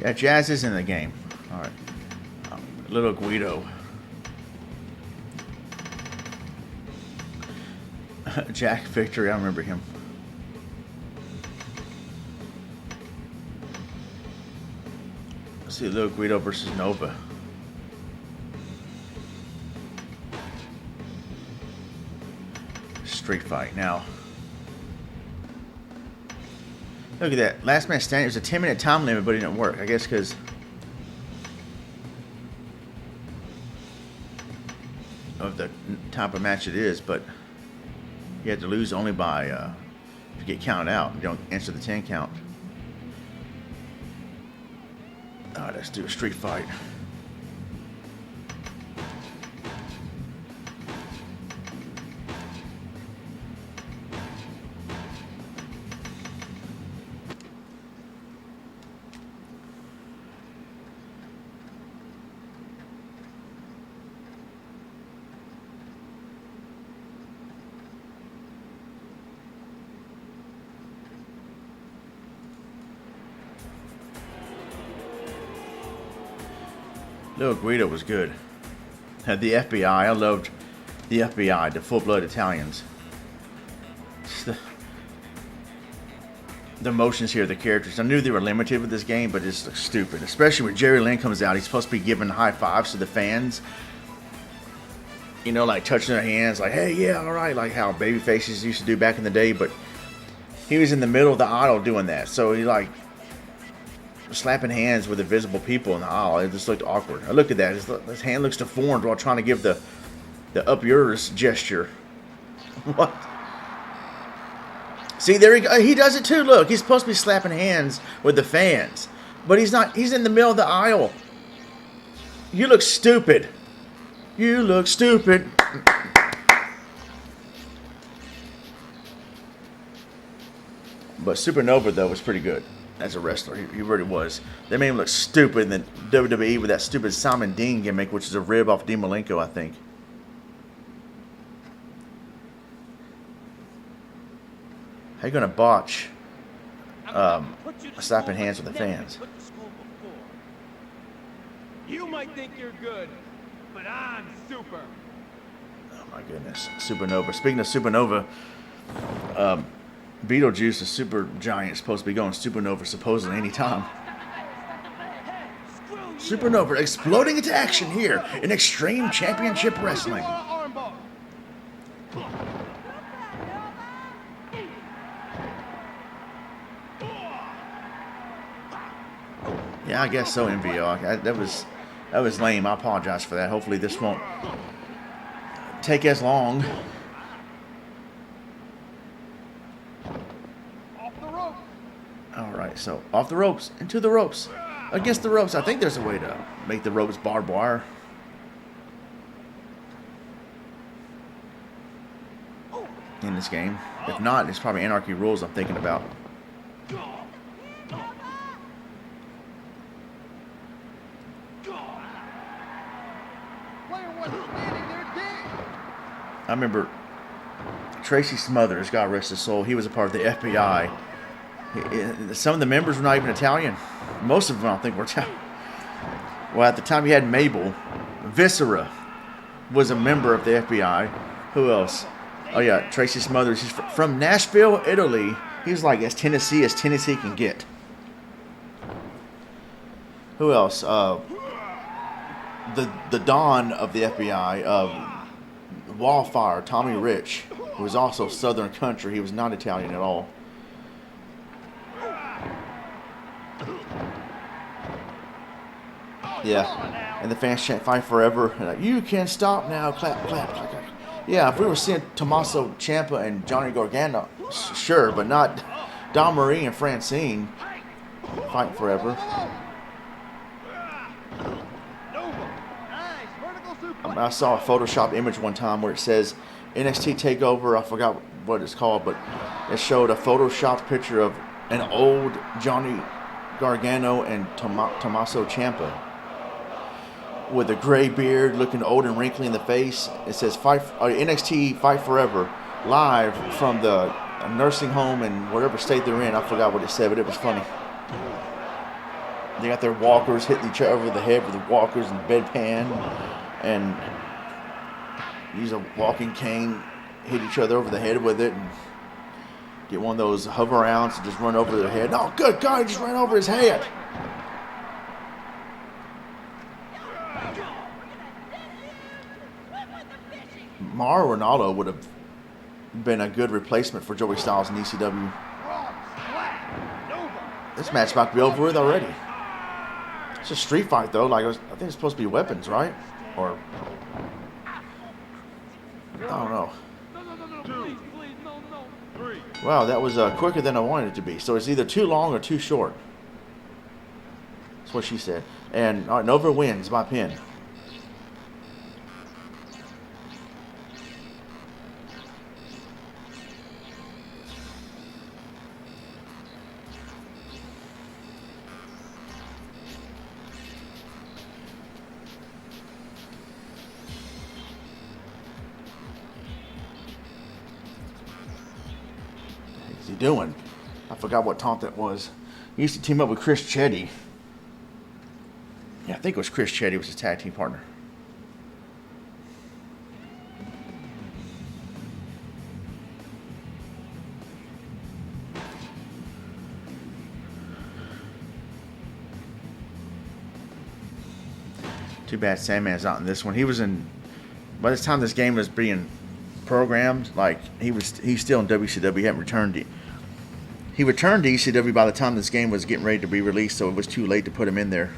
Yeah, Jazz is in the game. All right. Little Guido. Jack Victory, I remember him. Let's see, Little Guido versus Nova. Street fight. Now, look at that. Last man standing. There's a 10-minute time limit, but it didn't work. I guess because of the type of match it is, but you have to lose only by if you get counted out. You don't answer the 10 count. All right, let's do a street fight. Little Guido was good. Had the FBI. I loved the FBI, the full-blood Italians. Just the motions here, the characters. I knew they were limited with this game, but it just looks stupid. Especially when Jerry Lynn comes out. He's supposed to be giving high fives to the fans. You know, like touching their hands, like, hey, yeah, all right. Like how baby faces used to do back in the day. But he was in the middle of the aisle doing that. So he like slapping hands with invisible people in the aisle. It just looked awkward. I look at that. His hand looks deformed while trying to give the up yours gesture. What? See, there he go. He does it too. Look, he's supposed to be slapping hands with the fans, but he's not. He's in the middle of the aisle. You look stupid. You look stupid. But Supernova though was pretty good. As a wrestler, he really was. They made him look stupid in the WWE with that stupid Simon Dean gimmick, which is a rib off Dean Malenko, I think. How you gonna botch slapping hands with the fans? You might think you're good, but I'm super. Oh my goodness, Supernova. Speaking of Supernova, Beetlejuice, the super giant, is supposed to be going Supernova supposedly anytime. Supernova exploding into action here in Extreme Championship Wrestling. Yeah, I guess so, MVO. That was lame. I apologize for that. Hopefully this won't take as long. All right, so off the ropes, into the ropes, against the ropes. I think there's a way to make the ropes barbed wire. In this game. If not, it's probably Anarchy Rules I'm thinking about. I remember Tracy Smothers, God rest his soul, he was a part of the FBI. Some of the members were not even Italian. Most of them, I don't think, were Italian. Well, at the time you had Mabel. Viscera was a member of the FBI. Who else? Oh, yeah, Tracy Smothers. He's from Nashville, Italy. He's like as Tennessee can get. Who else? The Don of the FBI, Wildfire, Tommy Rich, who was also Southern Country. He was not Italian at all. Yeah, and the fans chant "Fight Forever." And like, you can't stop now. Clap, clap, clap, clap. Yeah, if we were seeing Tommaso Ciampa and Johnny Gargano, sure, but not Don Marie and Francine fighting forever. I saw a Photoshop image one time where it says NXT Takeover. I forgot what it's called, but it showed a Photoshopped picture of an old Johnny Gargano and Tommaso Ciampa with a gray beard, looking old and wrinkly in the face. It says NXT Fight Forever, live from the nursing home in whatever state they're in. I forgot what it said, but it was funny. They got their walkers hitting each other over the head with the walkers and bedpan, and use a walking cane, hit each other over the head with it, and get one of those hover arounds and just run over their head. Oh, good God, he just ran over his head. Mauro Ronaldo would have been a good replacement for Joey Styles in ECW. This match about to be over with already. It's a street fight though. Like I think it's supposed to be weapons, right? Or I don't know. 2, 3. Wow, that was quicker than I wanted it to be. So it's either too long or too short. That's what she said. And all right, Nova wins by pin. What's he doing? I forgot what taunt that was. He used to team up with Chris Chetty. Yeah, I think it was Chris Chetty was his tag team partner. Too bad Sandman's not in this one. He was in, by the time this game was being programmed, like he's still in WCW. He hadn't returned. He returned to ECW by the time this game was getting ready to be released, so it was too late to put him in there.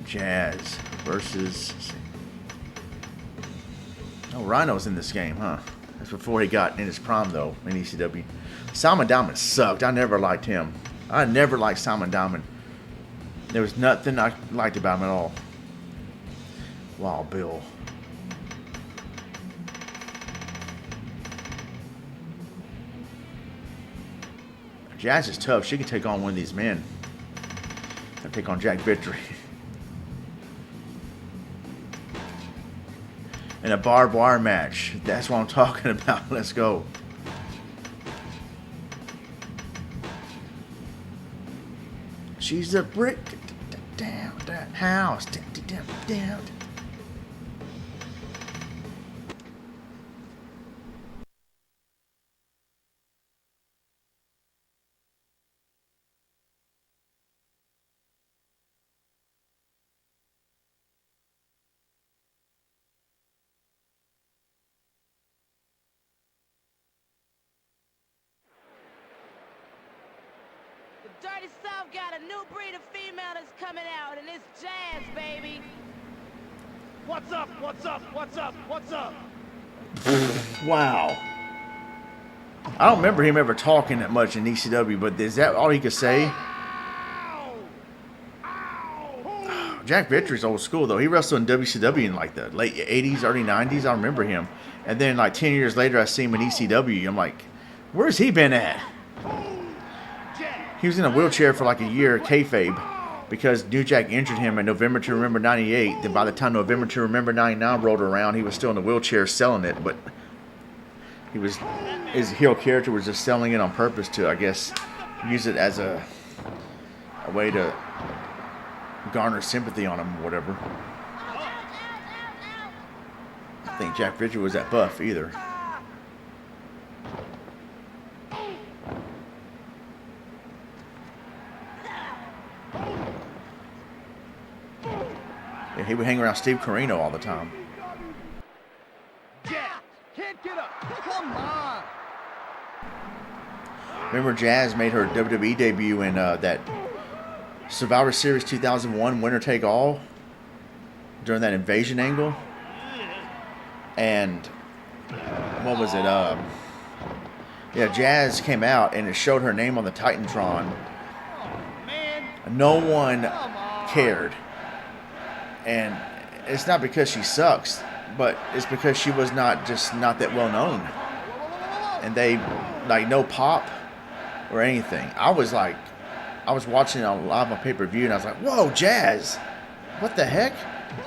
Jazz versus. Oh, Rhino's in this game, huh? That's before he got in his prime, though, in ECW. Simon Diamond sucked. I never liked him. I never liked Simon Diamond. There was nothing I liked about him at all. Wild Bill. Jazz is tough. She can take on one of these men. I'll take on Jack Victory. In a barbed wire match. That's what I'm talking about. Let's go. She's a brick down that house. Down. Dirty South got a new breed of female that's coming out, and it's Jazz, baby. What's up? What's up? What's up? What's up? Wow. I don't remember him ever talking that much in ECW, but is that all he could say? Jack Victory's old school, though. He wrestled in WCW in like the late 80s, early 90s. I remember him. And then like 10 years later, I see him in ECW. I'm like, where's he been at? He was in a wheelchair for like a year, kayfabe, because New Jack injured him in November to Remember 98. Then by the time November to Remember 99 rolled around, he was still in the wheelchair selling it, but his heel character was just selling it on purpose to, I guess, use it as a way to garner sympathy on him or whatever. I think Jack Victory was that buff either. Yeah, he would hang around Steve Corino all the time. Jazz can't get up. Come on. Remember Jazz made her WWE debut in that Survivor Series 2001 Winner Take All during that invasion angle. And what was it? Yeah, Jazz came out and it showed her name on the Titantron. No one cared. And it's not because she sucks, but it's because she was not that well known. And they, like, no pop or anything. I was watching it live on pay-per-view and I was like, whoa, Jazz, what the heck?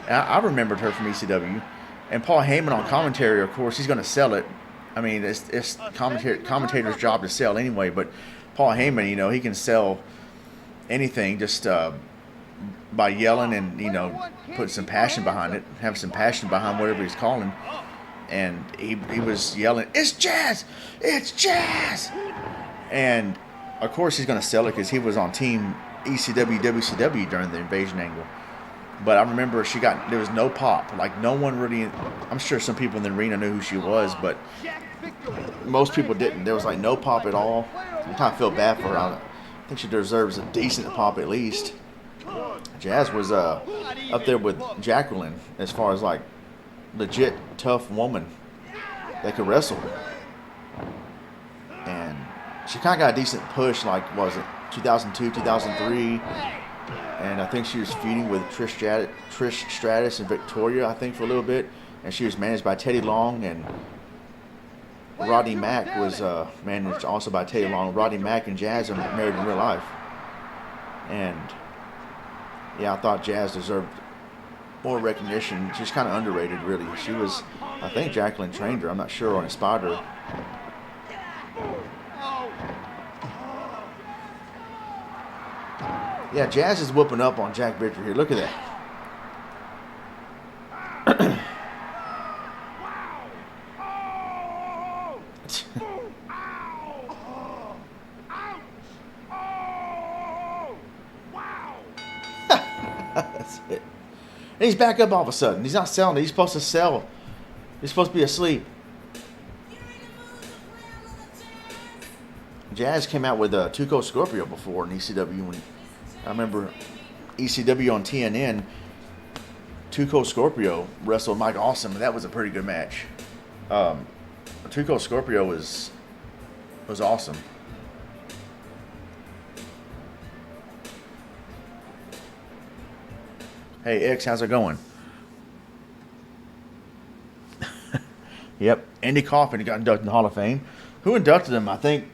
And I remembered her from ECW. And Paul Heyman on commentary, of course, he's going to sell it. I mean, it's commentator's job to sell anyway, but Paul Heyman, you know, he can sell anything just by yelling and, you know, put some passion behind it, have some passion behind whatever he's calling. And he was yelling, "It's Jazz! It's Jazz!" And of course he's going to sell it because he was on team ECW, WCW during the invasion angle. But I remember there was no pop. Like, no one really, I'm sure some people in the arena knew who she was, but most people didn't. There was like no pop at all. I kind of feel bad for her. I think she deserves a decent pop at least. Jazz was up there with Jacqueline as far as like legit tough woman that could wrestle. And she kind of got a decent push, like, what was it, 2002, 2003. And I think she was feuding with Trish Stratus and Victoria, I think, for a little bit. And she was managed by Teddy Long, and Rodney Mack was managed also by Teddy Long. Rodney Mack and Jazz are married in real life. And yeah, I thought Jazz deserved more recognition. She's kind of underrated, really. She was, I think Jacqueline trained her, I'm not sure, or inspired her. Yeah, Jazz is whooping up on Jack Bridger here. Look at that. That's it. And he's back up all of a sudden. He's not selling it. He's supposed to sell. He's supposed to be asleep. Jazz came out with Tuco Scorpio before in ECW. When I remember ECW on TNN, Tuco Scorpio wrestled Mike Awesome, and that was a pretty good match. Tuco Scorpio was awesome. Hey X, how's it going? Yep, Andy Kaufman got inducted in the Hall of Fame. Who inducted him? I think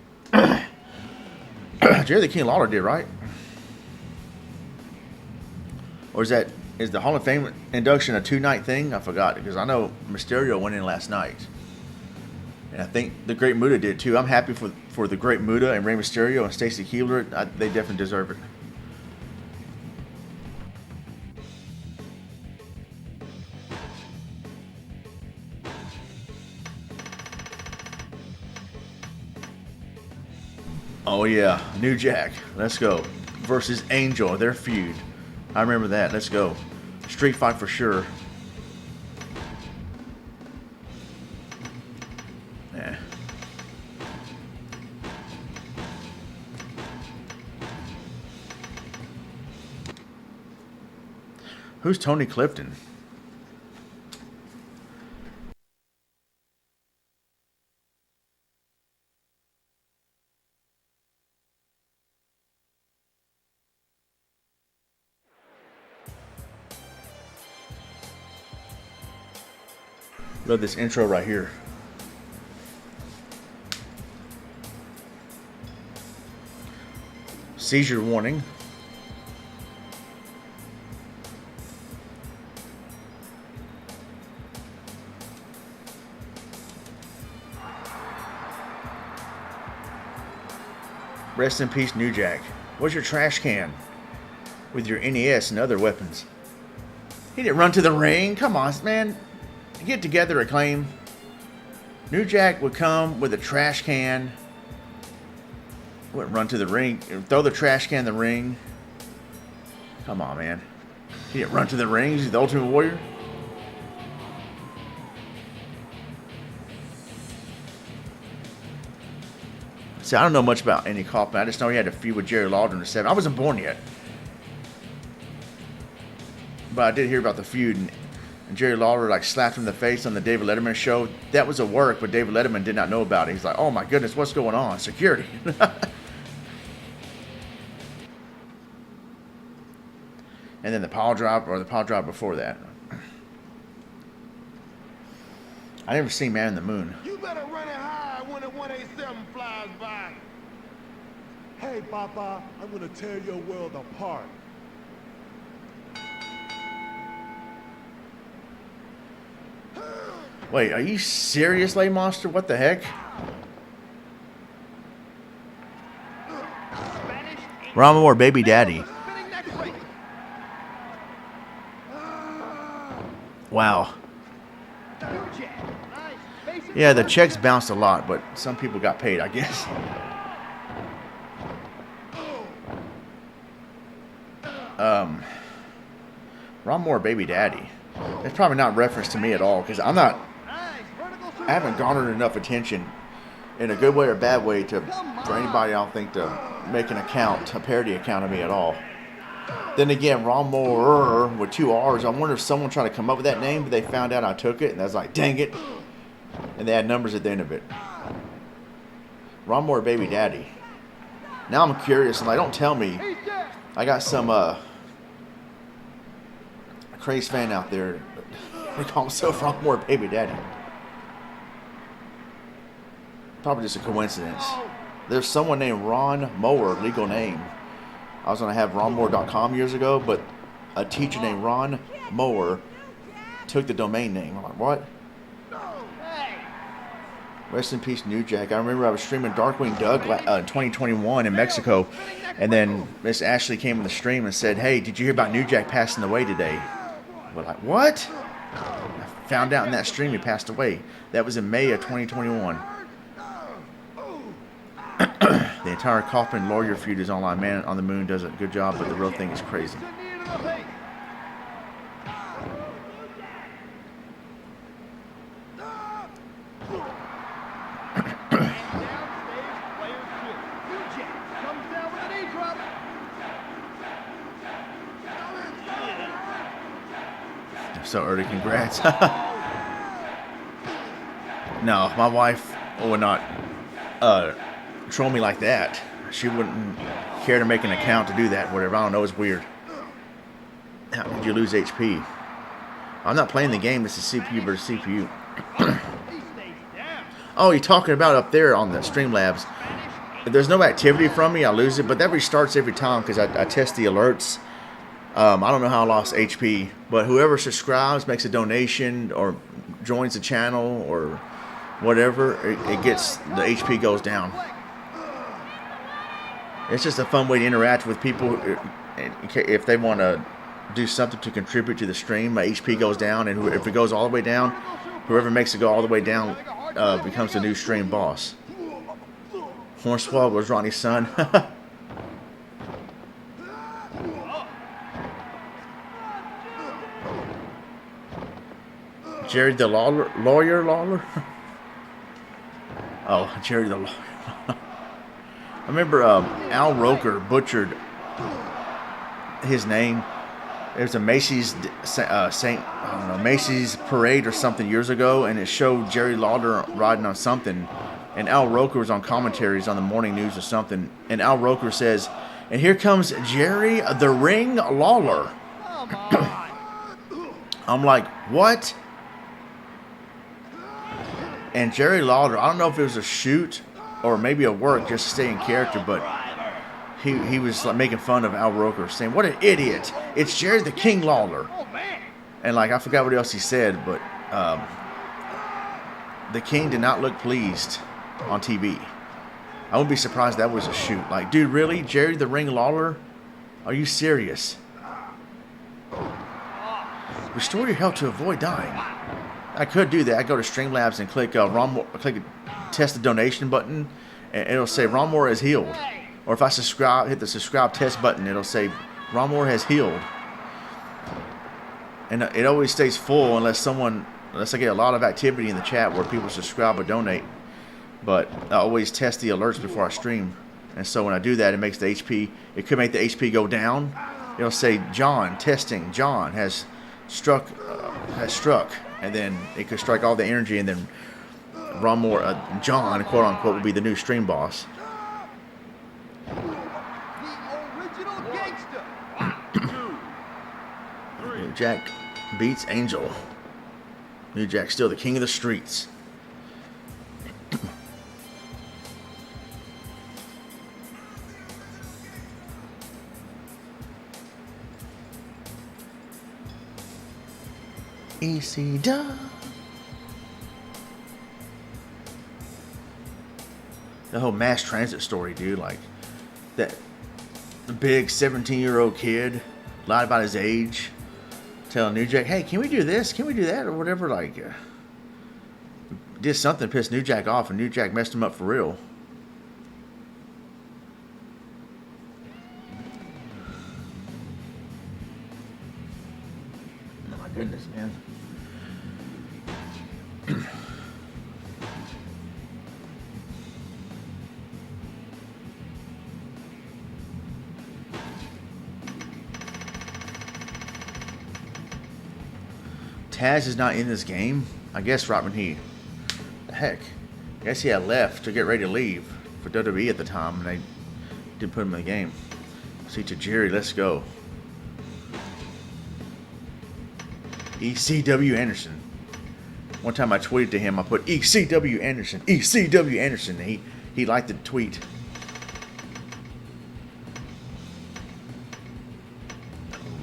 Jerry the King Lawler did, right? Or is the Hall of Fame induction a 2-night thing? I forgot, because I know Mysterio went in last night. And I think the Great Muta did too. I'm happy for the Great Muta and Rey Mysterio and Stacy Keibler. They definitely deserve it. Oh yeah, New Jack. Let's go. Versus Angel, their feud. I remember that. Let's go. Street fight for sure. Yeah. Who's Tony Clifton? Love this intro right here. Seizure warning. Rest in peace, New Jack. Where's your trash can with your NES and other weapons? He didn't run to the ring. Come on, man. Get together, Acclaim. New Jack would come with a trash can. Wouldn't run to the ring. Throw the trash can in the ring. Come on, man. He didn't run to the ring. He's the Ultimate Warrior. See, I don't know much about Andy Kaufman. I just know he had a feud with Jerry Lawler in the 70s. I wasn't born yet. But I did hear about the feud, and Jerry Lawler like slapped him in the face on the David Letterman show. That was a work, but David Letterman did not know about it. He's like, oh my goodness, what's going on? Security. And then the pile drive, or the pile drive before that. I never seen Man in the Moon. You better run it high when a 187 flies by. Hey, Papa, I'm gonna tear your world apart. Wait, are you serious, Lay Monster? What the heck? Ronmower Baby Daddy. Wow. Yeah, the checks bounced a lot, but some people got paid, I guess. Ronmower Baby Daddy. It's probably not referenced to me at all, because I haven't garnered enough attention in a good way or bad way for anybody, I don't think, to make an account, a parody account of me at all. Then again, Ronmower with 2 R's. I wonder if someone tried to come up with that name, but they found out I took it, and I was like, dang it. And they had numbers at the end of it. Ronmower Baby Daddy. Now I'm curious, and like, don't tell me. I got some crazy fan out there. They call himself Ronmower Baby Daddy. Probably just a coincidence. There's someone named Ron Mower, legal name. I was going to have ronmower.com years ago, but a teacher named Ron Mower took the domain name. I'm like, what? Rest in peace, New Jack. I remember I was streaming Darkwing Doug in 2021 in Mexico, and then Miss Ashley came in the stream and said, hey, did you hear about New Jack passing away today? We're like, what? I found out in that stream he passed away. That was in May of 2021. The entire Kaufman lawyer feud is online. Man on the Moon does a good job, but the real thing is crazy. So early, congrats. No, my wife would not troll me like that. She wouldn't care to make an account to do that, whatever. I don't know, it's weird. How did you lose HP? I'm not playing the game, this is CPU versus CPU. Oh, you're talking about up there on the Streamlabs. If there's no activity from me, I lose it, but that restarts every time because I test the alerts. I don't know how I lost HP, but whoever subscribes, makes a donation, or joins the channel, or whatever, it gets, the HP goes down. It's just a fun way to interact with people. If they want to do something to contribute to the stream, my HP goes down, and if it goes all the way down, whoever makes it go all the way down becomes the new stream boss. Hornswoggle was Ronnie's son. Jerry the lawyer? Oh, Jerry the lawyer. I remember Al Roker butchered his name. It was a Macy's Macy's parade or something years ago, and it showed Jerry Lawler riding on something, and Al Roker was on commentaries on the morning news or something, and Al Roker says, "And here comes Jerry the Ring Lawler." I'm like, what? And Jerry Lawler, I don't know if it was a shoot or maybe a work just to stay in character, but he was like making fun of Al Roker, saying, "What an idiot! It's Jerry the King Lawler." And like, I forgot what else he said, but the King did not look pleased on TV. I wouldn't be surprised that was a shoot. Like, dude, really? Jerry the Ring Lawler? Are you serious? Restore your health to avoid dying. I could do that. I go to Streamlabs and click test the donation button, and it'll say Ronmower has healed. Or if I hit the subscribe test button, it'll say Ronmower has healed. And it always stays full unless I get a lot of activity in the chat where people subscribe or donate. but I always test the alerts before I stream. And so when I do that, it makes the HP, it could make the HP go down. It'll say, John, testing, John has struck, and then it could strike all the energy, and then Ronmower, John, quote unquote, will be the new stream boss. The original gangster. New Jack beats Angel. New Jack's still the king of the streets. ECW. The whole mass transit story, dude. Like that big 17-year-old kid lied about his age, telling New Jack, "Hey, can we do this? Can we do that?" or whatever. Like, did something pissed New Jack off, and New Jack messed him up for real. Oh my goodness, man. Taz is not in this game. I guess right when the heck, I guess he had left to get ready to leave for WWE at the time, and they didn't put him in the game. See, to Jerry, let's go. ECW Anderson. One time I tweeted to him, I put ECW Anderson, ECW Anderson, and he liked the tweet.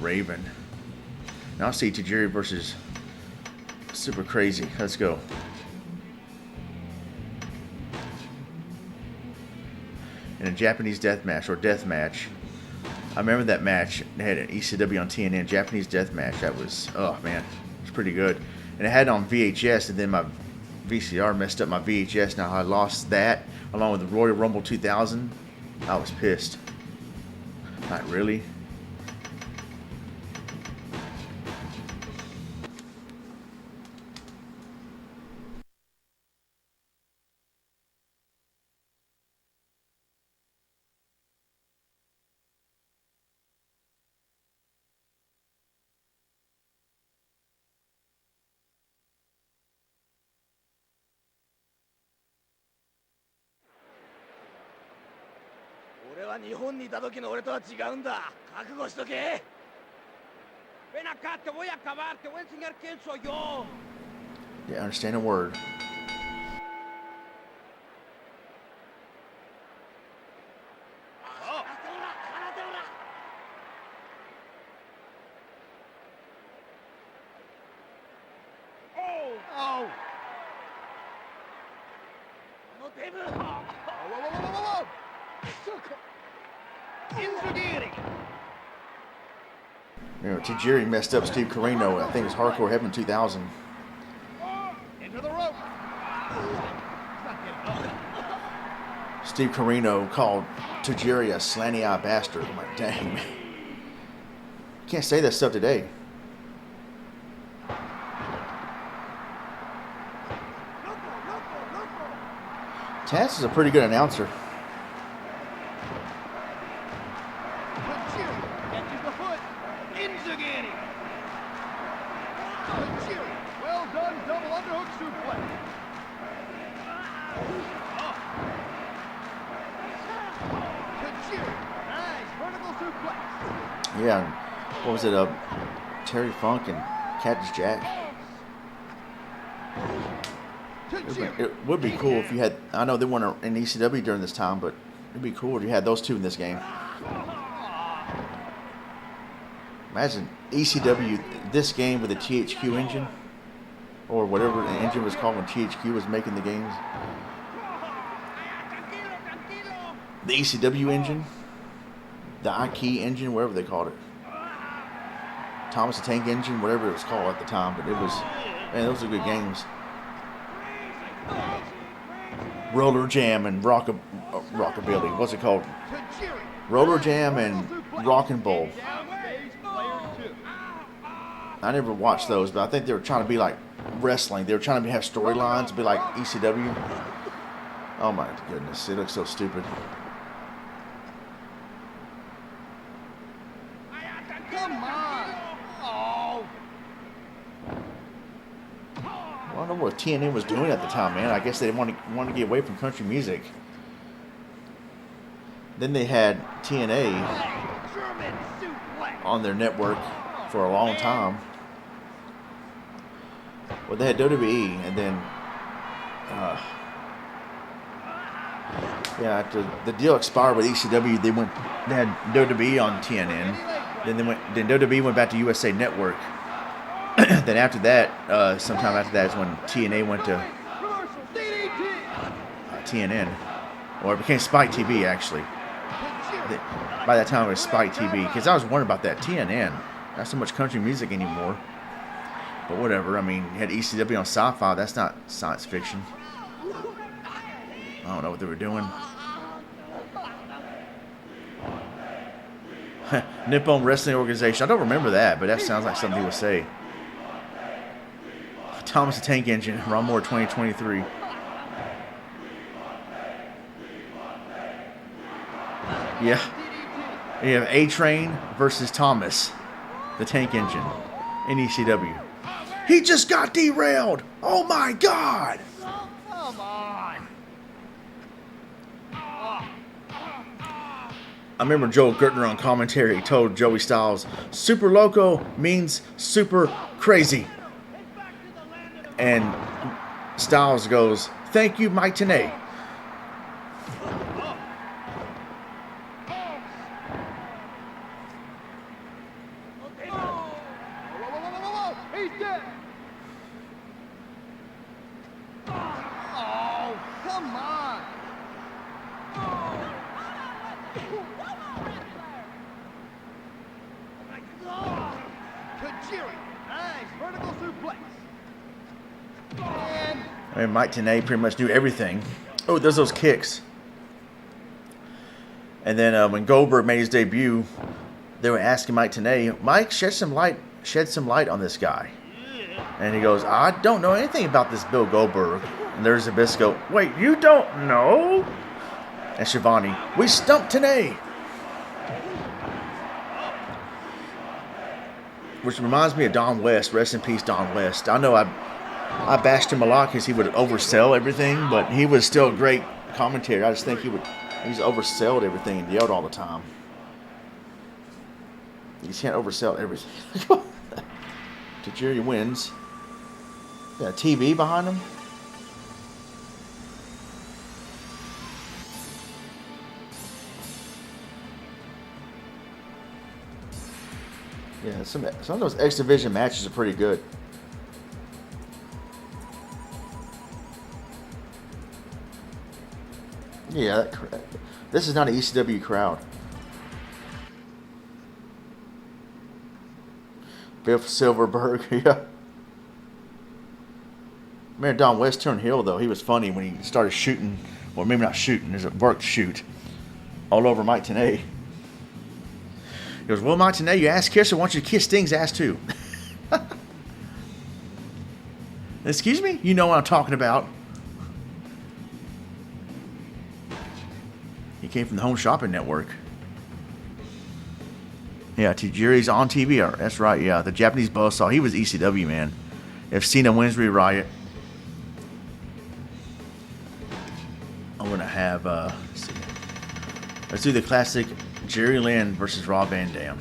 Raven. Now see Tajiri versus Super Crazy. Let's go. In a Japanese death match or death match. I remember that match. They had an ECW on TNN, Japanese death match. That was, oh man, it was pretty good. And I had it on VHS, and then my VCR messed up my VHS. Now I lost that along with the Royal Rumble 2000. I was pissed. Not really. Yeah, understand a word. Oh! Whoa! Inzagiri. You know, Tajiri messed up Steve Corino. I think it was Hardcore Heaven 2000. Into the rope. Steve Corino called Tajiri a slanty-eye bastard. I'm like, dang, man. You can't say that stuff today. Taz is a pretty good announcer. Catches the foot. Inzagiri. Well done, double underhook suplex. Nice vertical suplex. Yeah, what was it? Terry Funk and Cactus Jack. It would be cool if you had. I know they weren't in ECW during this time, but it'd be cool if you had those two in this game. Imagine ECW, this game with the THQ engine, or whatever the engine was called when THQ was making the games. The ECW engine, the iKey engine, whatever they called it. Thomas the Tank engine, whatever it was called at the time, but it was, man, those are good games. Roller Jam and Rockabilly. What's it called? Roller Jam and Rockin' Bull. I never watched those, but I think they were trying to be like wrestling. They were trying to have storylines, be like ECW. Oh my goodness, it looks so stupid. Come on. Oh. I don't know what TNN was doing at the time, man. I guess they wanted to get away from country music. Then they had TNA German suplex. on their network for a long time. Well, they had WWE, and then yeah, after the deal expired with ECW, they had WWE on TNN. Then WWE went back to USA Network. Then after that, sometime after that is when TNA went to Reversal DDT. TNN, or it became Spike TV actually. By that time it was Spike TV, because I was wondering about that TNN. Not so much country music anymore, but whatever. I mean, you had ECW on Sci-Fi. That's not science fiction. I don't know what they were doing. Nippon Wrestling Organization. I don't remember that, but that sounds like something he would say. Thomas the Tank Engine, Ronmower 2023. Yeah. You have A-Train versus Thomas the Tank Engine in ECW. He just got derailed! Oh my God! Come on. I remember Joel Gertner on commentary told Joey Styles, "Super Loco means super crazy." And Styles goes, "Thank you, Mike Tenay." Whoa. He's dead. Oh, come on. Tajiri. Nice vertical suplex. And I mean, Mike Tenay pretty much knew everything. Oh, there's those kicks. And then when Goldberg made his debut, they were asking Mike Tenay, "Mike, shed some light on this guy." And he goes, "I don't know anything about this Bill Goldberg." And there's Zbyszko, "Wait, you don't know?" And Shivani, "We stumped Tenay." Which reminds me of Don West. Rest in peace, Don West. I know I bashed him a lot because he would oversell everything, but he was still a great commentator. I just think he's oversold everything and yelled all the time. You just can't oversell everything. Tajiri wins. Got a TV behind him. Yeah, some of those X Division matches are pretty good. Yeah, this is not an ECW crowd. Biff Silverberg, yeah. Man, Don West turned heel, though. He was funny when he started shooting, or maybe not shooting, there's a worked shoot, all over Mike Tenay. He goes, "Well, Mike Tenay, you ass kisser, why don't you kiss Sting's ass, too?" Excuse me? You know what I'm talking about. He came from the Home Shopping Network. Yeah, Tajiri's on TV. That's right, yeah. The Japanese buzzsaw. He was ECW, man. If Cena wins Riot, I'm going to have, let's see. Let's do the classic Jerry Lynn versus Rob Van Dam.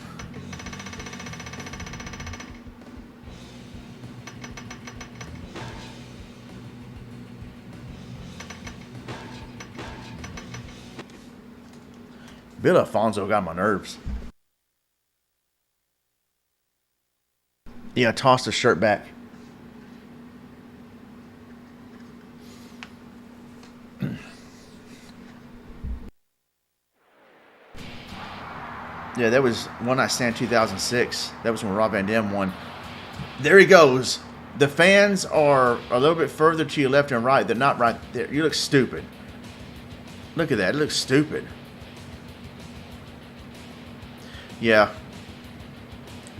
Bill Alfonso got my nerves. Yeah, tossed the shirt back. Yeah, that was One Night Stand 2006. That was when Rob Van Dam won. There he goes. The fans are a little bit further to your left and right. They're not right there. You look stupid. Look at that. It looks stupid. Yeah.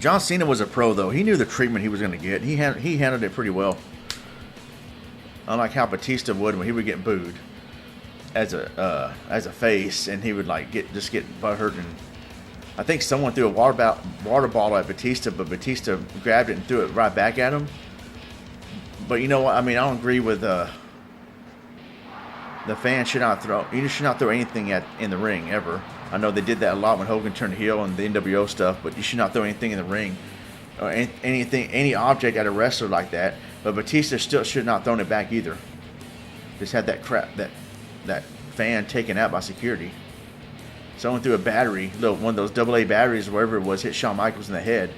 John Cena was a pro, though. He knew the treatment he was going to get. He handled it pretty well. Unlike how Batista would when he would get booed. as a face, and he would like get butthurt, and I think someone threw a water bottle at Batista, but Batista grabbed it and threw it right back at him. But you know what? I mean, I don't agree with the fans should not throw anything in the ring ever. I know they did that a lot when Hogan turned heel and the NWO stuff, but you should not throw anything in the ring or any object at a wrestler like that. But Batista still should not thrown it back either. Just had that fan taken out by security. Someone threw a battery, one of those AA batteries, or whatever it was, hit Shawn Michaels in the head.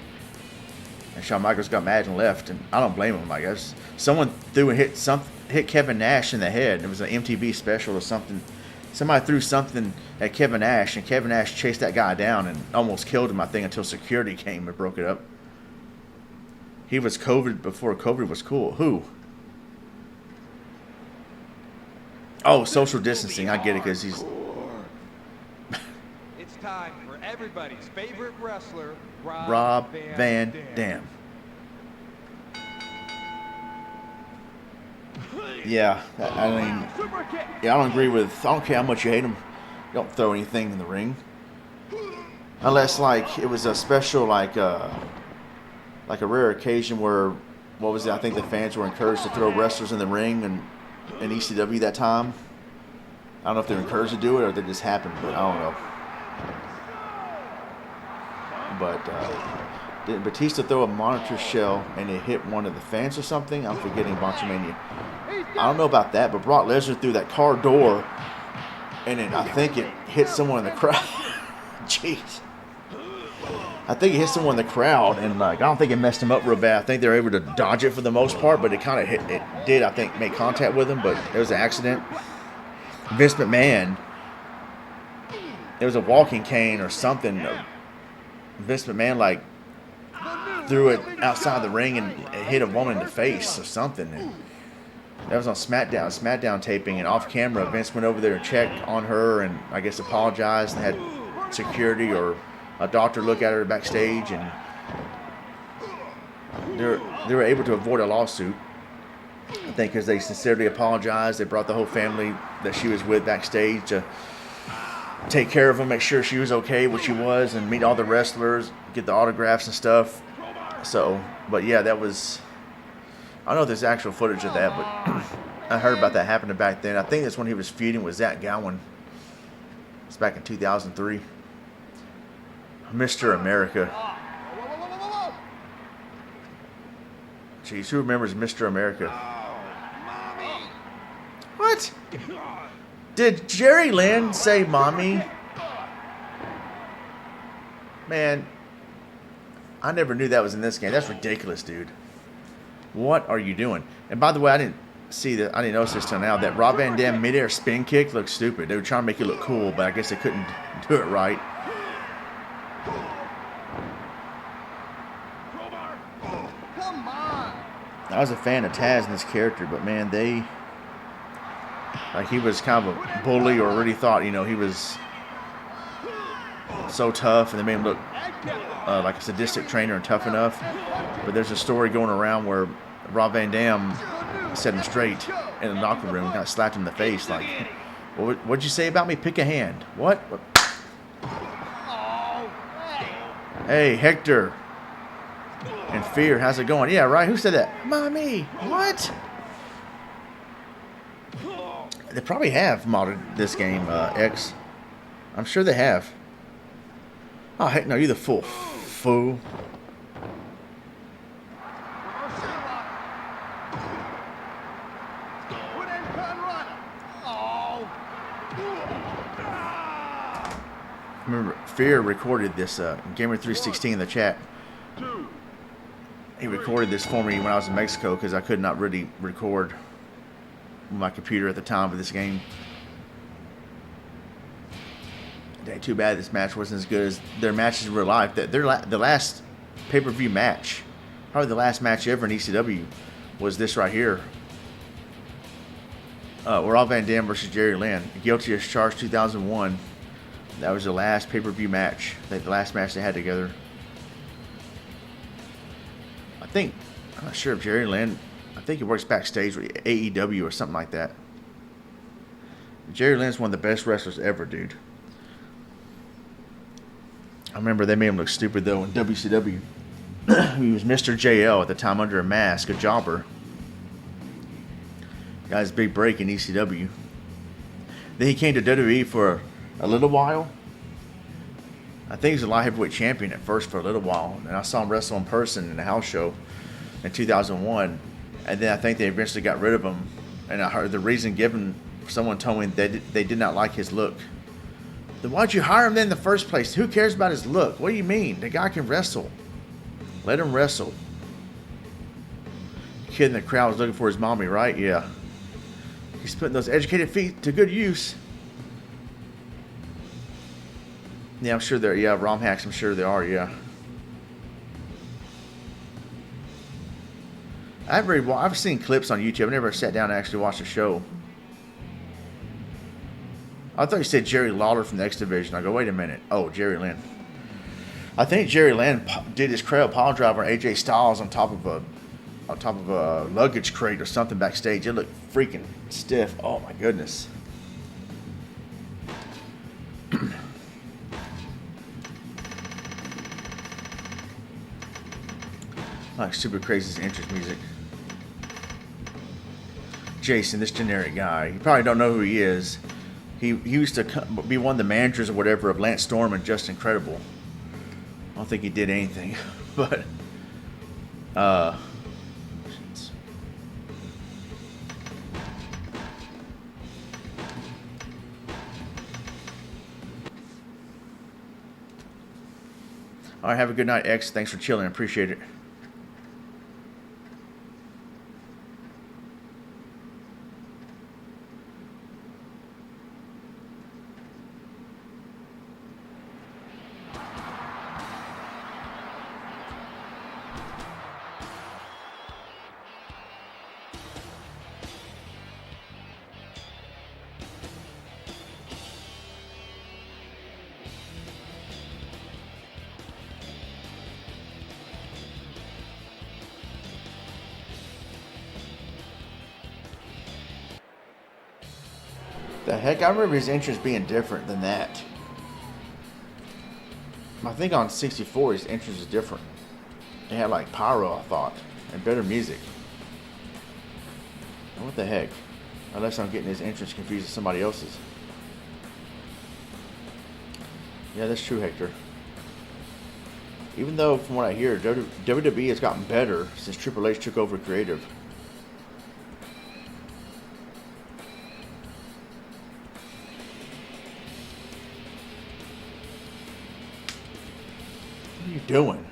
And Shawn Michaels got mad and left, and I don't blame him, I guess. Someone hit Kevin Nash in the head. It was an MTV special or something. Somebody threw something at Kevin Nash, and Kevin Nash chased that guy down and almost killed him, I think, until security came and broke it up. He was COVID before COVID was cool. Who? Oh, social distancing. I get it, because he's... It's time for everybody's favorite wrestler, Rob Van Dam. Yeah, I mean, I don't agree with. I don't care how much you hate him. You don't throw anything in the ring, unless like it was a special, like a rare occasion where, what was it? I think the fans were encouraged to throw wrestlers in the ring and in ECW that time. I don't know if they're encouraged to do it or that just happened, but I don't know. But did Batista throw a monitor shell and it hit one of the fans or something? I'm forgetting Bonchamania. I don't know about that, but Brock Lesnar threw that car door, and then I think it hit someone in the crowd. Jeez. I think it hit someone in the crowd, and like I don't think it messed him up real bad. I think they were able to dodge it for the most part, but it kind of hit. It did, I think, make contact with him, but it was an accident. Vince McMahon, there was a walking cane or something. Vince McMahon like threw it outside the ring and it hit a woman in the face or something. And that was on SmackDown taping, and off camera, Vince went over there and checked on her and I guess apologized and had security or a doctor look at her backstage, and they were able to avoid a lawsuit. I think because they sincerely apologized. They brought the whole family that she was with backstage to take care of her, make sure she was okay, what she was, and meet all the wrestlers, get the autographs and stuff. So, but yeah, that was... I don't know if there's actual footage of that, but I heard about that happening back then. I think that's when he was feuding with Zach Gowen. It's back in 2003. Mr. America. Jeez, who remembers Mr. America? What? Did Jerry Lynn say mommy? Man, I never knew that was in this game. That's ridiculous, dude. What are you doing? And by the way, I didn't notice this till now. That Rob Van Dam midair spin kick looks stupid. They were trying to make it look cool, but I guess they couldn't do it right. Come on. I was a fan of Taz and his character, but man, he was kind of a bully, or really thought, he was so tough, and they made him look like a sadistic trainer and tough enough. But there's a story going around where Rob Van Dam set him straight in the locker room, kind of slapped him in the face, like, what'd you say about me? Pick a hand. What? Hey, Hector and Fear, how's it going? Yeah, right. Who said that? Mommy. What? They probably have modded this game, X. I'm sure they have. Oh, heck no, you the fool. Fool. Remember, Fear recorded this, Gamer 316 in the chat. He recorded this for me when I was in Mexico because I could not really record my computer at the time for this game. Dang, too bad this match wasn't as good as their matches in real life. The last pay-per-view match, probably the last match ever in ECW, was this right here. Rob Van Dam versus Jerry Lynn. Guilty as Charged 2001. That was the last pay-per-view match. The last match they had together. I'm not sure if Jerry Lynn, I think he works backstage with AEW or something like that. Jerry Lynn's one of the best wrestlers ever, dude. I remember they made him look stupid though in WCW. He was Mr. JL at the time under a mask, a jobber. Got his big break in ECW. Then he came to WWE for a little while. I think he was a light heavyweight champion at first for a little while. And I saw him wrestle in person in a house show in 2001. And then I think they eventually got rid of him. And I heard the reason given, someone told me they did not like his look. Then why'd you hire him then in the first place? Who cares about his look? What do you mean? The guy can wrestle. Let him wrestle. The kid in the crowd was looking for his mommy, right? Yeah. He's putting those educated feet to good use. Yeah, I'm sure they're, yeah, ROM hacks, I'm sure they are, yeah. I've seen clips on YouTube. I've never sat down and actually watched the show. I thought you said Jerry Lawler from the X Division. I go, wait a minute. Oh, Jerry Lynn. I think Jerry Lynn did his cradle pile driver on AJ Styles on top of a luggage crate or something backstage. It looked freaking stiff. Oh my goodness. Like Super Crazy's entrance music. Jason, this generic guy. You probably don't know who he is. He used to be one of the managers or whatever of Lance Storm and Just Incredible. I don't think he did anything, but all right, have a good night, X. Thanks for chilling. Appreciate it. The heck? I remember his entrance being different than that. I think on 64 his entrance is different. It had like pyro, I thought, and better music. What the heck? Unless I'm getting his entrance confused with somebody else's. Yeah, that's true, Hector. Even though, from what I hear, WWE has gotten better since Triple H took over creative. What are you doing?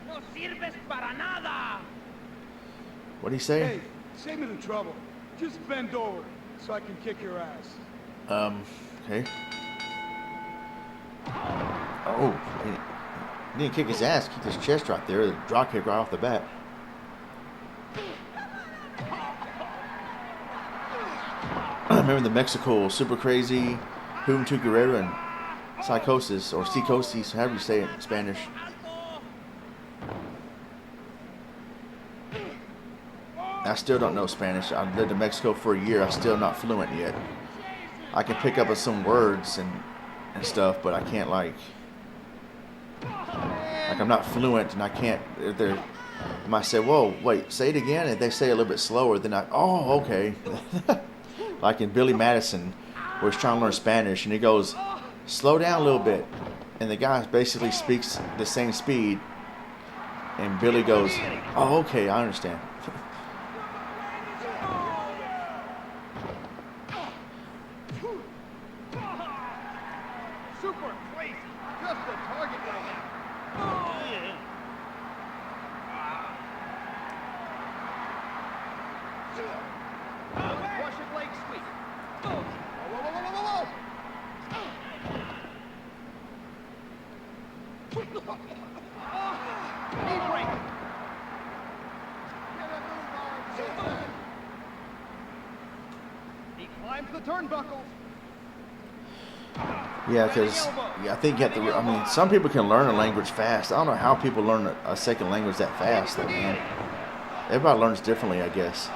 No sirves para nada. What did he say? Hey, save me the trouble. Just bend over so I can kick your ass. Okay. Oh, he didn't kick his ass, kicked his chest right there. The drop kick right off the bat. I remember the Mexico Super Crazy, Juventud Guerrero, and Psychosis, or Psicosis, however you say it in Spanish. I still don't know Spanish. I've lived in Mexico for a year. I'm still not fluent yet. I can pick up on some words and stuff, but I can't like I'm not fluent, and I can't. They might say, "Whoa, wait, say it again," and they say it a little bit slower. Then oh, okay. Like in Billy Madison, where he's trying to learn Spanish, and he goes, "Slow down a little bit," and the guy basically speaks the same speed, and Billy goes, "Oh, okay, I understand." Super crazy. Just a target right now. Russian leg sweep. Whoa, whoa, whoa, whoa, whoa, whoa. Knee break. He climbs the turnbuckles. Yeah, because I think you have to. I mean, some people can learn a language fast. I don't know how people learn a second language that fast, though, man. Everybody learns differently, I guess.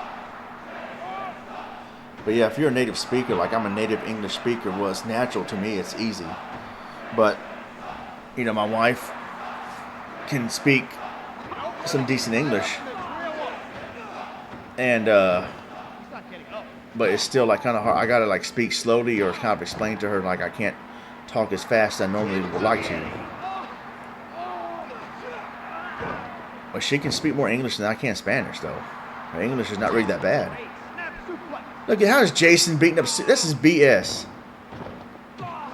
But yeah, if you're a native speaker, like I'm a native English speaker, well, it's natural to me. It's easy. But you know, my wife can speak some decent English, and but it's still like kind of hard. I gotta like speak slowly or kind of explain to her like I can't talk as fast as I normally would like to. But she can speak more English than I can Spanish, though. Her English is not really that bad. Look at how is Jason beating up. This is BS.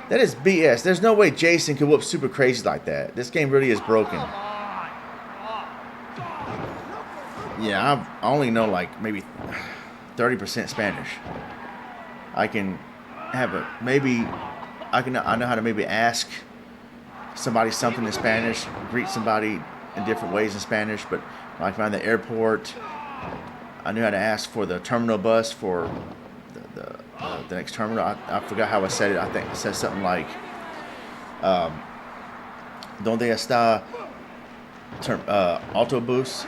That is BS. There's no way Jason could whoop Super Crazy like that. This game really is broken. Yeah, I only know like maybe 30% Spanish. I can have a maybe. I know how to maybe ask somebody something in Spanish, greet somebody in different ways in Spanish. But like around the airport, I knew how to ask for the terminal bus for the next terminal. I forgot how I said it. I think I said something like, "Donde está autobús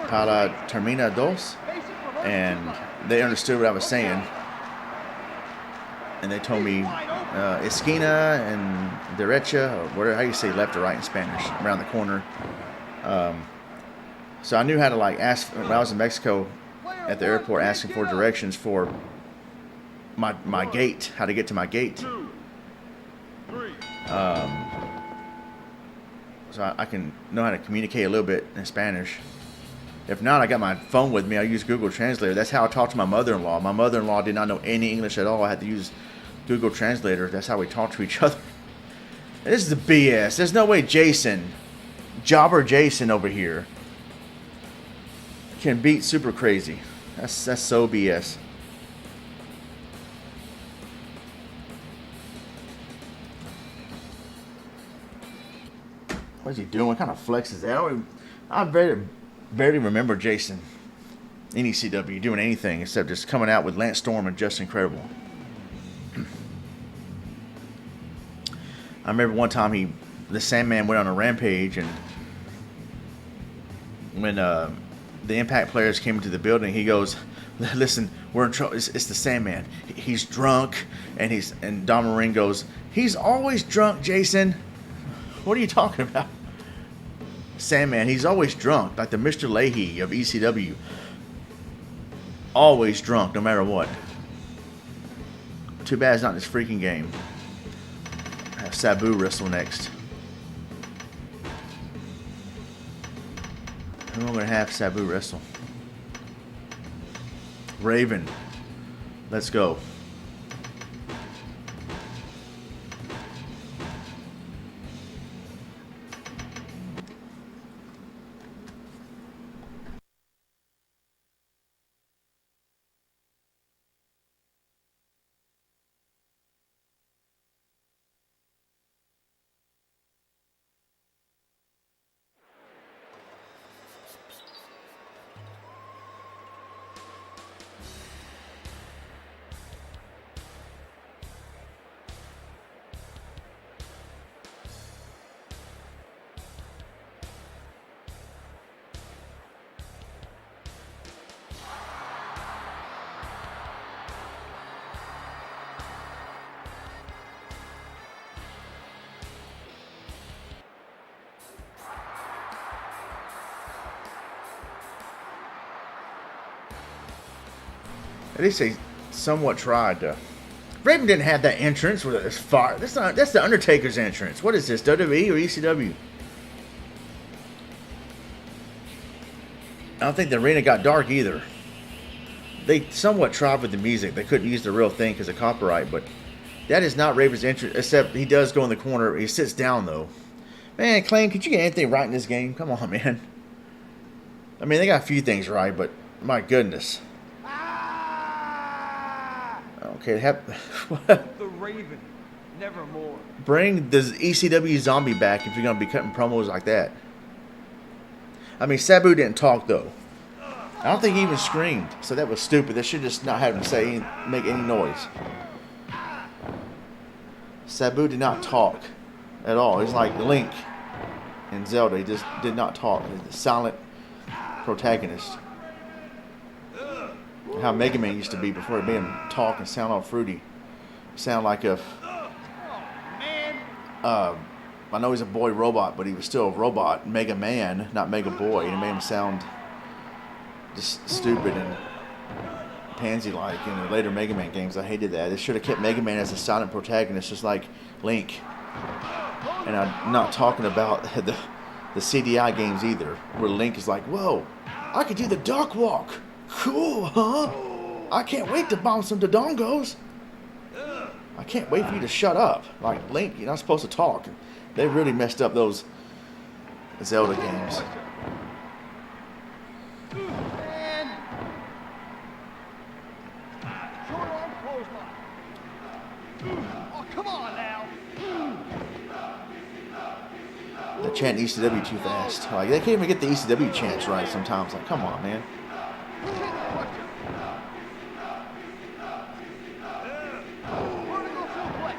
para termina dos?" And they understood what I was saying. And they told me esquina and derecha, or whatever, how you say left or right in Spanish, around the corner. So I knew how to like ask when I was in Mexico at the airport, asking for directions for my gate, how to get to my gate. So I can know how to communicate a little bit in Spanish. If not, I got my phone with me. I use Google Translator. That's how I talked to my mother-in-law. My mother-in-law did not know any English at all. I had to use Google Translator. That's how we talk to each other. And this is the BS. There's no way Jason, Jobber Jason over here, can beat Super Crazy. That's so BS. What is he doing? What kind of flex is that? I barely remember Jason in ECW doing anything except just coming out with Lance Storm and Just Incredible. I remember one time the Sandman went on a rampage, and when the Impact players came into the building, he goes, "Listen, we're in trouble. It's the Sandman. He's drunk," and Don Marin goes, "He's always drunk, Jason." What are you talking about? Sandman, he's always drunk, like the Mr. Leahy of ECW. Always drunk, no matter what. Too bad it's not in this freaking game. Have Sabu wrestle next. Who am I going to have Sabu wrestle? Raven. Let's go. At least they somewhat tried to. Raven didn't have that entrance with this fire. That's the Undertaker's entrance. What is this, WWE or ECW? I don't think the arena got dark either. They somewhat tried with the music. They couldn't use the real thing because of copyright, but that is not Raven's entrance, except he does go in the corner. He sits down, though. Man, Claim, could you get anything right in this game? Come on, man. I mean, they got a few things right, but my goodness. Okay, The Raven, nevermore. Bring the ECW zombie back if you're going to be cutting promos like that. I mean, Sabu didn't talk, though. I don't think he even screamed, so that was stupid. They should just not have him make any noise. Sabu did not talk at all. It's like Link in Zelda. He just did not talk. He's the silent protagonist. How Mega Man used to be before he made him talk and sound all fruity. Sound like a... I know he's a boy robot, but he was still a robot. Mega Man, not Mega Boy. And it made him sound just stupid and pansy-like in the later Mega Man games. I hated that. They should have kept Mega Man as a silent protagonist, just like Link. And I'm not talking about the CDI games either, where Link is like, whoa, I could do the Dark Walk. Cool, huh? I can't wait to bomb some Dodongos. I can't wait for you to shut up. Like, Link, you're not supposed to talk. They really messed up those Zelda games. And short arm clothesline. Oh, come on now. They're chanting ECW too fast. Like, they can't even get the ECW chants right sometimes. Like, come on, man. Vertical suplex.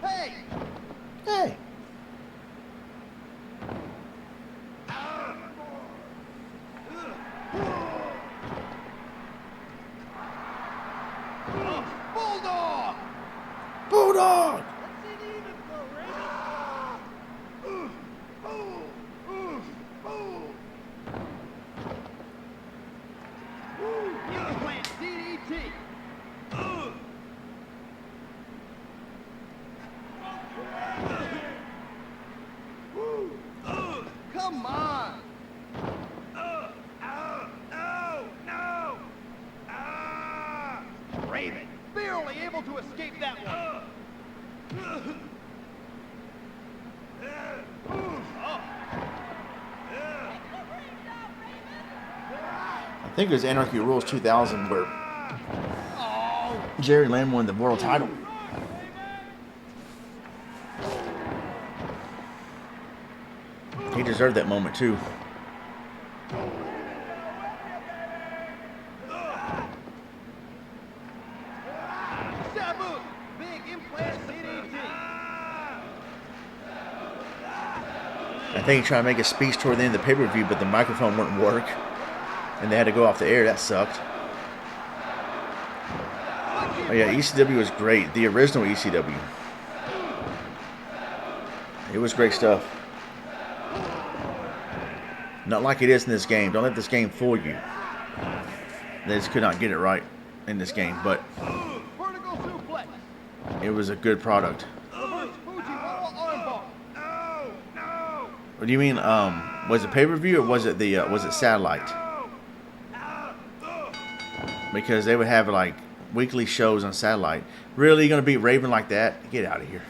Hey! Hey. Bulldog! Bulldog! Implant DDT. Come on! Raven, barely able to escape that one. I think it was Anarchy Rules 2000 where Jerry Lynn won the world title. He deserved that moment too. Sabu, big implant DDT. I think he tried to make a speech toward the end of the pay-per-view, but the microphone wouldn't work. And they had to go off the air. That sucked. Oh yeah, ECW was great. The original ECW. It was great stuff. Not like it is in this game. Don't let this game fool you. They just could not get it right in this game, but Vertical suplex. it was a good product. Reverse Fujiwara armbar. What do you mean? Was it pay-per-view or was it the was it satellite? Because they would have like weekly shows on satellite. Really, gonna beat Raven like that? Get out of here!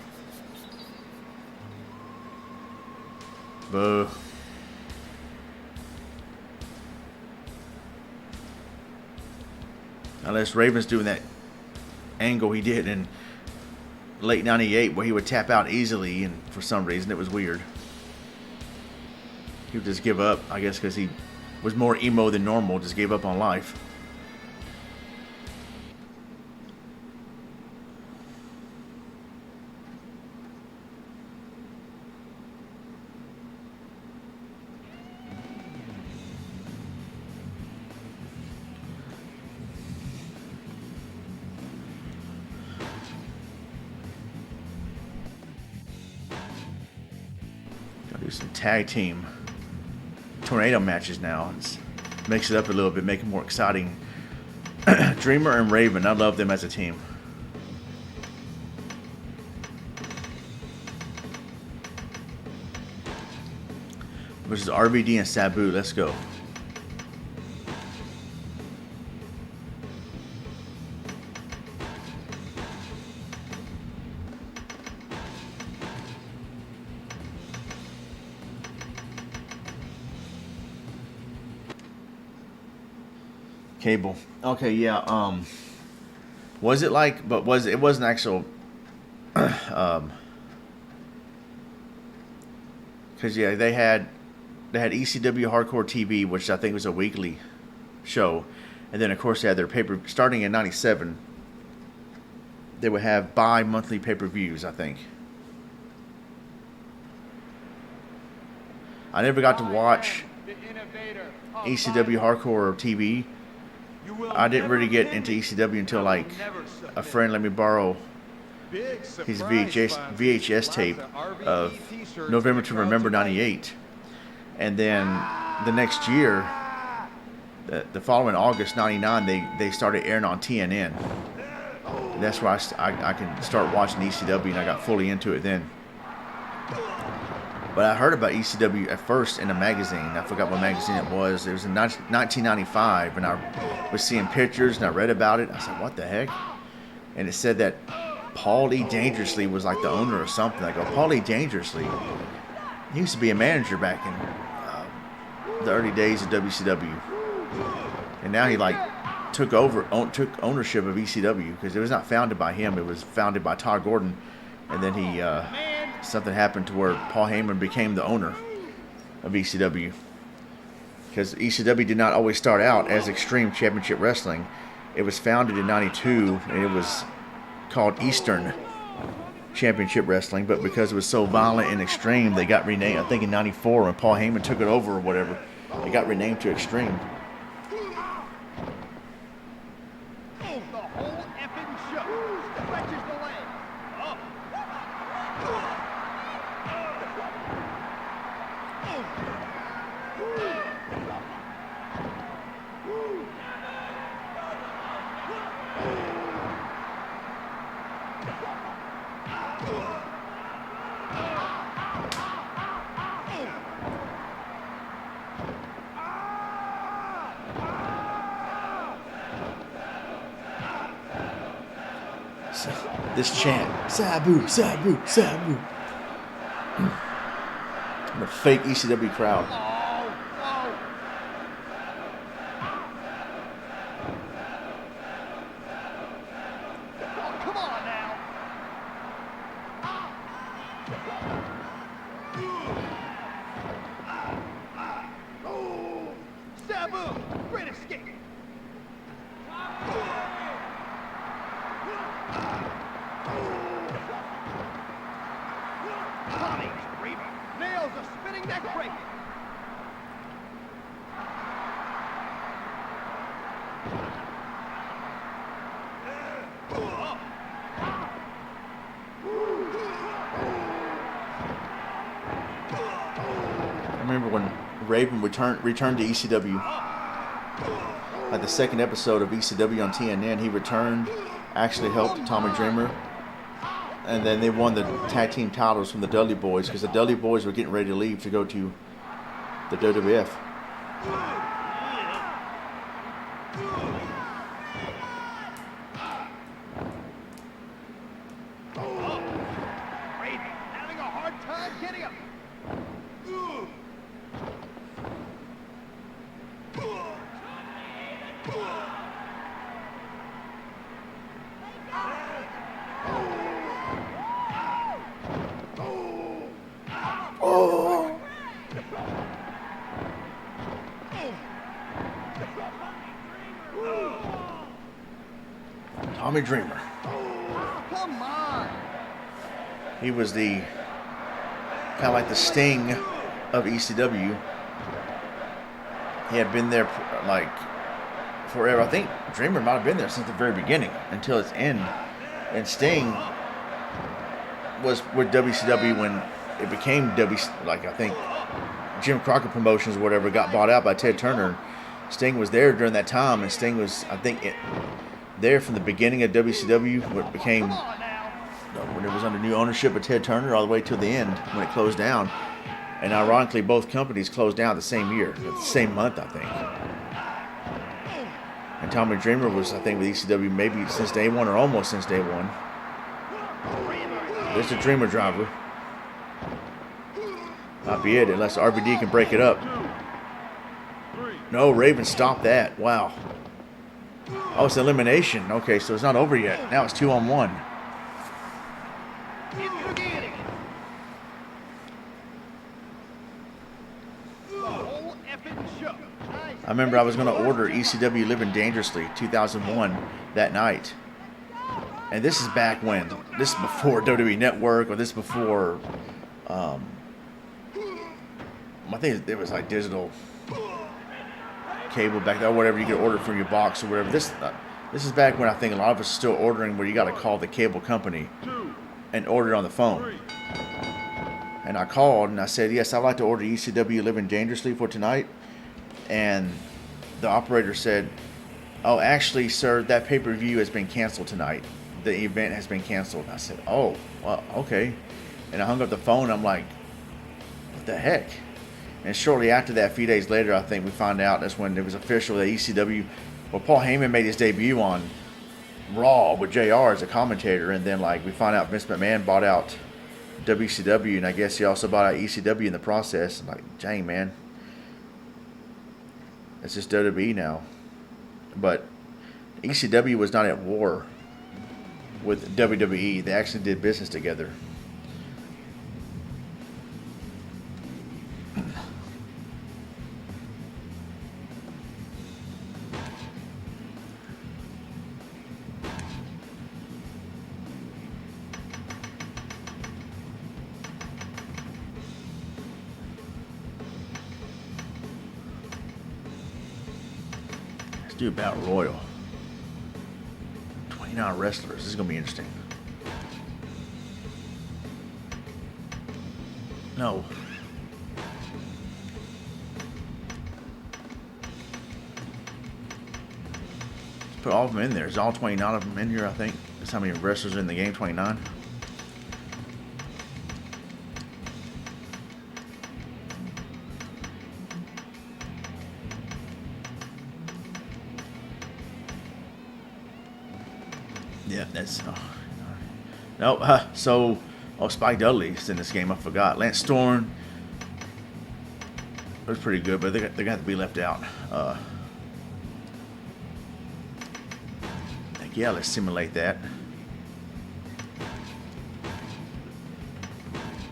Boo! Unless Raven's doing that angle he did in late '98 where he would tap out easily, and for some reason it was weird. He would just give up, I guess, because he was more emo than normal. Just gave up on life. Gotta do some tag team tornado matches now. Mix it up a little bit, make it more exciting. Dreamer and Raven, I love them as a team. Versus RVD and Sabu, let's go. Cable. Okay, yeah. Was it like? But it wasn't actual. Because yeah, they had ECW Hardcore TV, which I think was a weekly show, And then, of course, they had their paper starting in '97. They would have bi-monthly pay-per-views, I think. I never got to watch ECW Hardcore TV. I didn't really get into ECW until like a friend let me borrow his VHS tape of November to Remember '98. And then the next year, the following August '99, they started airing on TNN. And that's where I can start watching ECW, and I got fully into it then. But I heard about ECW at first in a magazine. I forgot what magazine it was. It was in 1995, and I was seeing pictures, and I read about it. I said, what the heck? And it said that Paul E. Dangerously was like the owner or something. I go, Paul E. Dangerously? He used to be a manager back in the early days of WCW. And now he like took ownership of ECW, because it was not founded by him. It was founded by Todd Gordon. And then he something happened to where Paul Heyman became the owner of ECW. Because ECW did not always start out as Extreme Championship Wrestling. It was founded in '92, and it was called Eastern Championship Wrestling. But because it was so violent and extreme, they got renamed. I think in '94, when Paul Heyman took it over or whatever, it got renamed to Extreme. This chant, Sabu, Sabu, Sabu. The fake ECW crowd. Come on now. Sabu, great escape. Tommy Dreamer nails a spinning neck breaker. I remember when Raven returned to ECW. At the second episode of ECW on TNN, he returned, actually helped Tommy Dreamer. And then they won the tag team titles from the Dudley Boys, because the Dudley Boys were getting ready to leave to go to the WWF. Raven having a hard time getting up. Tommy Dreamer. Come on. He was the kind of like the Sting of ECW. He had been there like forever. I think Dreamer might have been there since the very beginning until its end. And Sting was with WCW when it became like I think Jim Crockett Promotions or whatever got bought out by Ted Turner. Sting was there during that time, and Sting was, I think, there from the beginning of WCW when it became, when it was under new ownership of Ted Turner, all the way to the end when it closed down. And ironically, both companies closed down the same year, the same month, I think. And Tommy Dreamer was, I think, with ECW maybe since day one or almost since day one. There's the Dreamer driver. Not be it, unless RVD can break it up. No, Raven stopped that. Wow. Oh, it's elimination. Okay, so it's not over yet. Now it's 2-on-1. I remember I was going to order ECW Living Dangerously 2001 that night. And this is back when, this is before WWE Network, or this is before, I think it was like digital cable back there, or whatever you could order from your box or whatever. This is back when I think a lot of us are still ordering where you got to call the cable company and order it on the phone. And I called and I said, yes, I'd like to order ECW Living Dangerously for tonight. And the operator said, oh, actually, sir, that pay-per-view has been canceled tonight. The event has been canceled. And I said, oh, well, okay. And I hung up the phone. I'm like, what the heck? And shortly after that, a few days later, I think we found out that's when it was official that ECW, well, Paul Heyman made his debut on Raw with JR as a commentator. And then, like, we found out Vince McMahon bought out WCW, and I guess he also bought out ECW in the process. I'm like, dang, man. It's just WWE now. But ECW was not at war with WWE. They actually did business together. Let's do Battle Royal. 29 wrestlers. This is going to be interesting. No. Let's put all of them in there. There's all 29 of them in here, I think. That's how many wrestlers are in the game, 29. Yeah, that's... no, Spike Dudley's in this game. I forgot. Lance Storm was pretty good, but they got to be left out. Yeah, let's simulate that.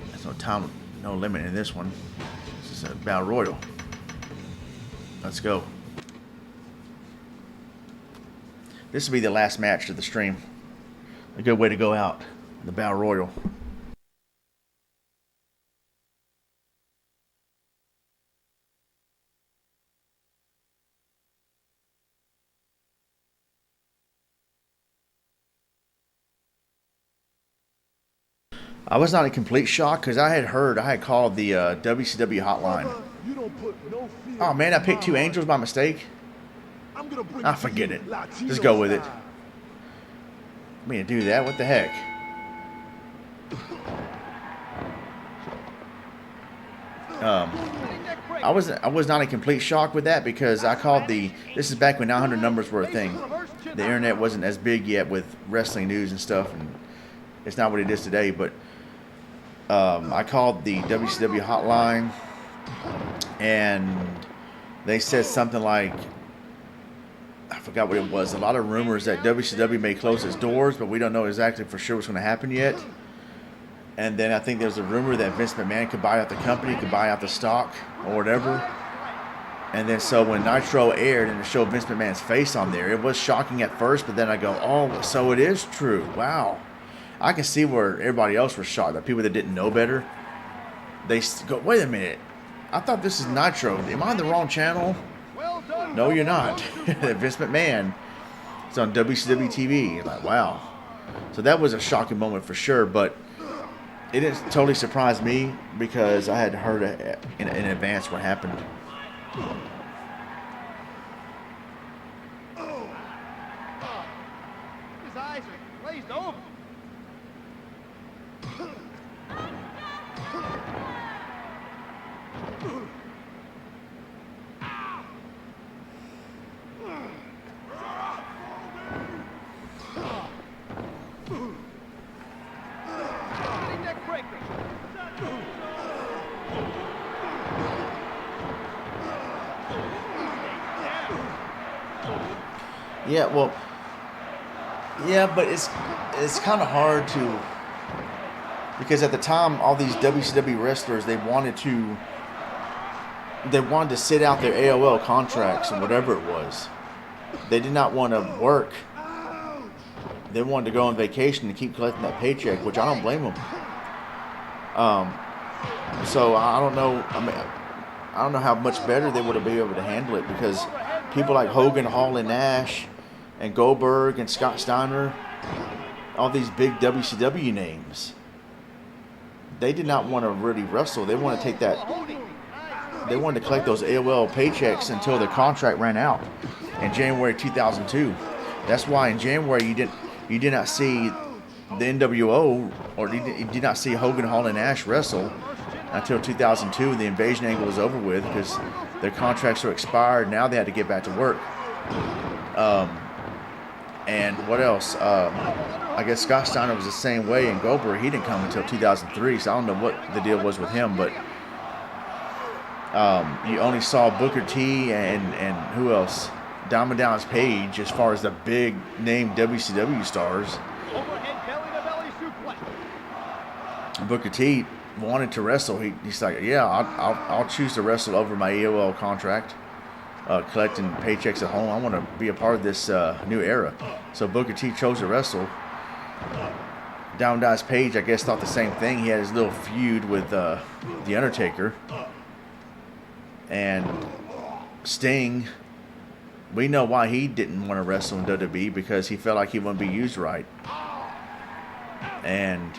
There's no time, no limit in this one. This is a Battle Royal. Let's go. This will be the last match of the stream. A good way to go out. The Battle Royal. I was not in complete shock because I had called the WCW hotline. Oh man, I picked two angels by mistake. I forget it. Just go with it. I'm gonna do that. What the heck? I was not in complete shock with that because I called the. This is back when 900 numbers were a thing. The internet wasn't as big yet with wrestling news and stuff, and it's not what it is today. But I called the WCW hotline, and they said something like, I forgot what it was. A lot of rumors that WCW may close its doors, but we don't know exactly for sure what's going to happen yet. And then I think there's a rumor that Vince McMahon could buy out the company, could buy out the stock or whatever. And then so when Nitro aired and it showed Vince McMahon's face on there, it was shocking at first, but then I go, oh, so it is true. Wow. I can see where everybody else was shocked. The people that didn't know better, they go, wait a minute. I thought this is Nitro. Am I on the wrong channel? No, you're not. Vince McMahon is on WCW TV. Like, wow. So that was a shocking moment for sure, but it didn't totally surprise me because I had heard in advance what happened. His eyes are glazed over. Yeah, well, yeah, but it's kind of hard to, because at the time all these WCW wrestlers, they wanted to they wanted to sit out their AOL contracts or whatever it was. They did not want to work. They wanted to go on vacation and keep collecting that paycheck, which I don't blame them. So I don't know. I mean, I don't know how much better they would have been able to handle it, because people like Hogan, Hall, and Nash, and Goldberg, and Scott Steiner, all these big WCW names, they did not want to really wrestle. They wanted to take that. They wanted to collect those AOL paychecks until their contract ran out in January 2002. That's why in January you did not see the NWO, or you did not see Hogan, Hall, and Nash wrestle until 2002. The Invasion angle was over with because their contracts were expired. Now they had to get back to work. And what else? I guess Scott Steiner was the same way, and Goldberg, he didn't come until 2003, so I don't know what the deal was with him, but you only saw Booker T and who else? Diamond Dallas Page as far as the big name WCW stars. Booker T wanted to wrestle. He's like, yeah, I'll choose to wrestle over my AOL contract, collecting paychecks at home. I want to be a part of this new era. So Booker T chose to wrestle. Diamond Dallas Page, I guess, thought the same thing. He had his little feud with The Undertaker. And Sting, we know why he didn't want to wrestle in WWE, because he felt like he wouldn't be used right. And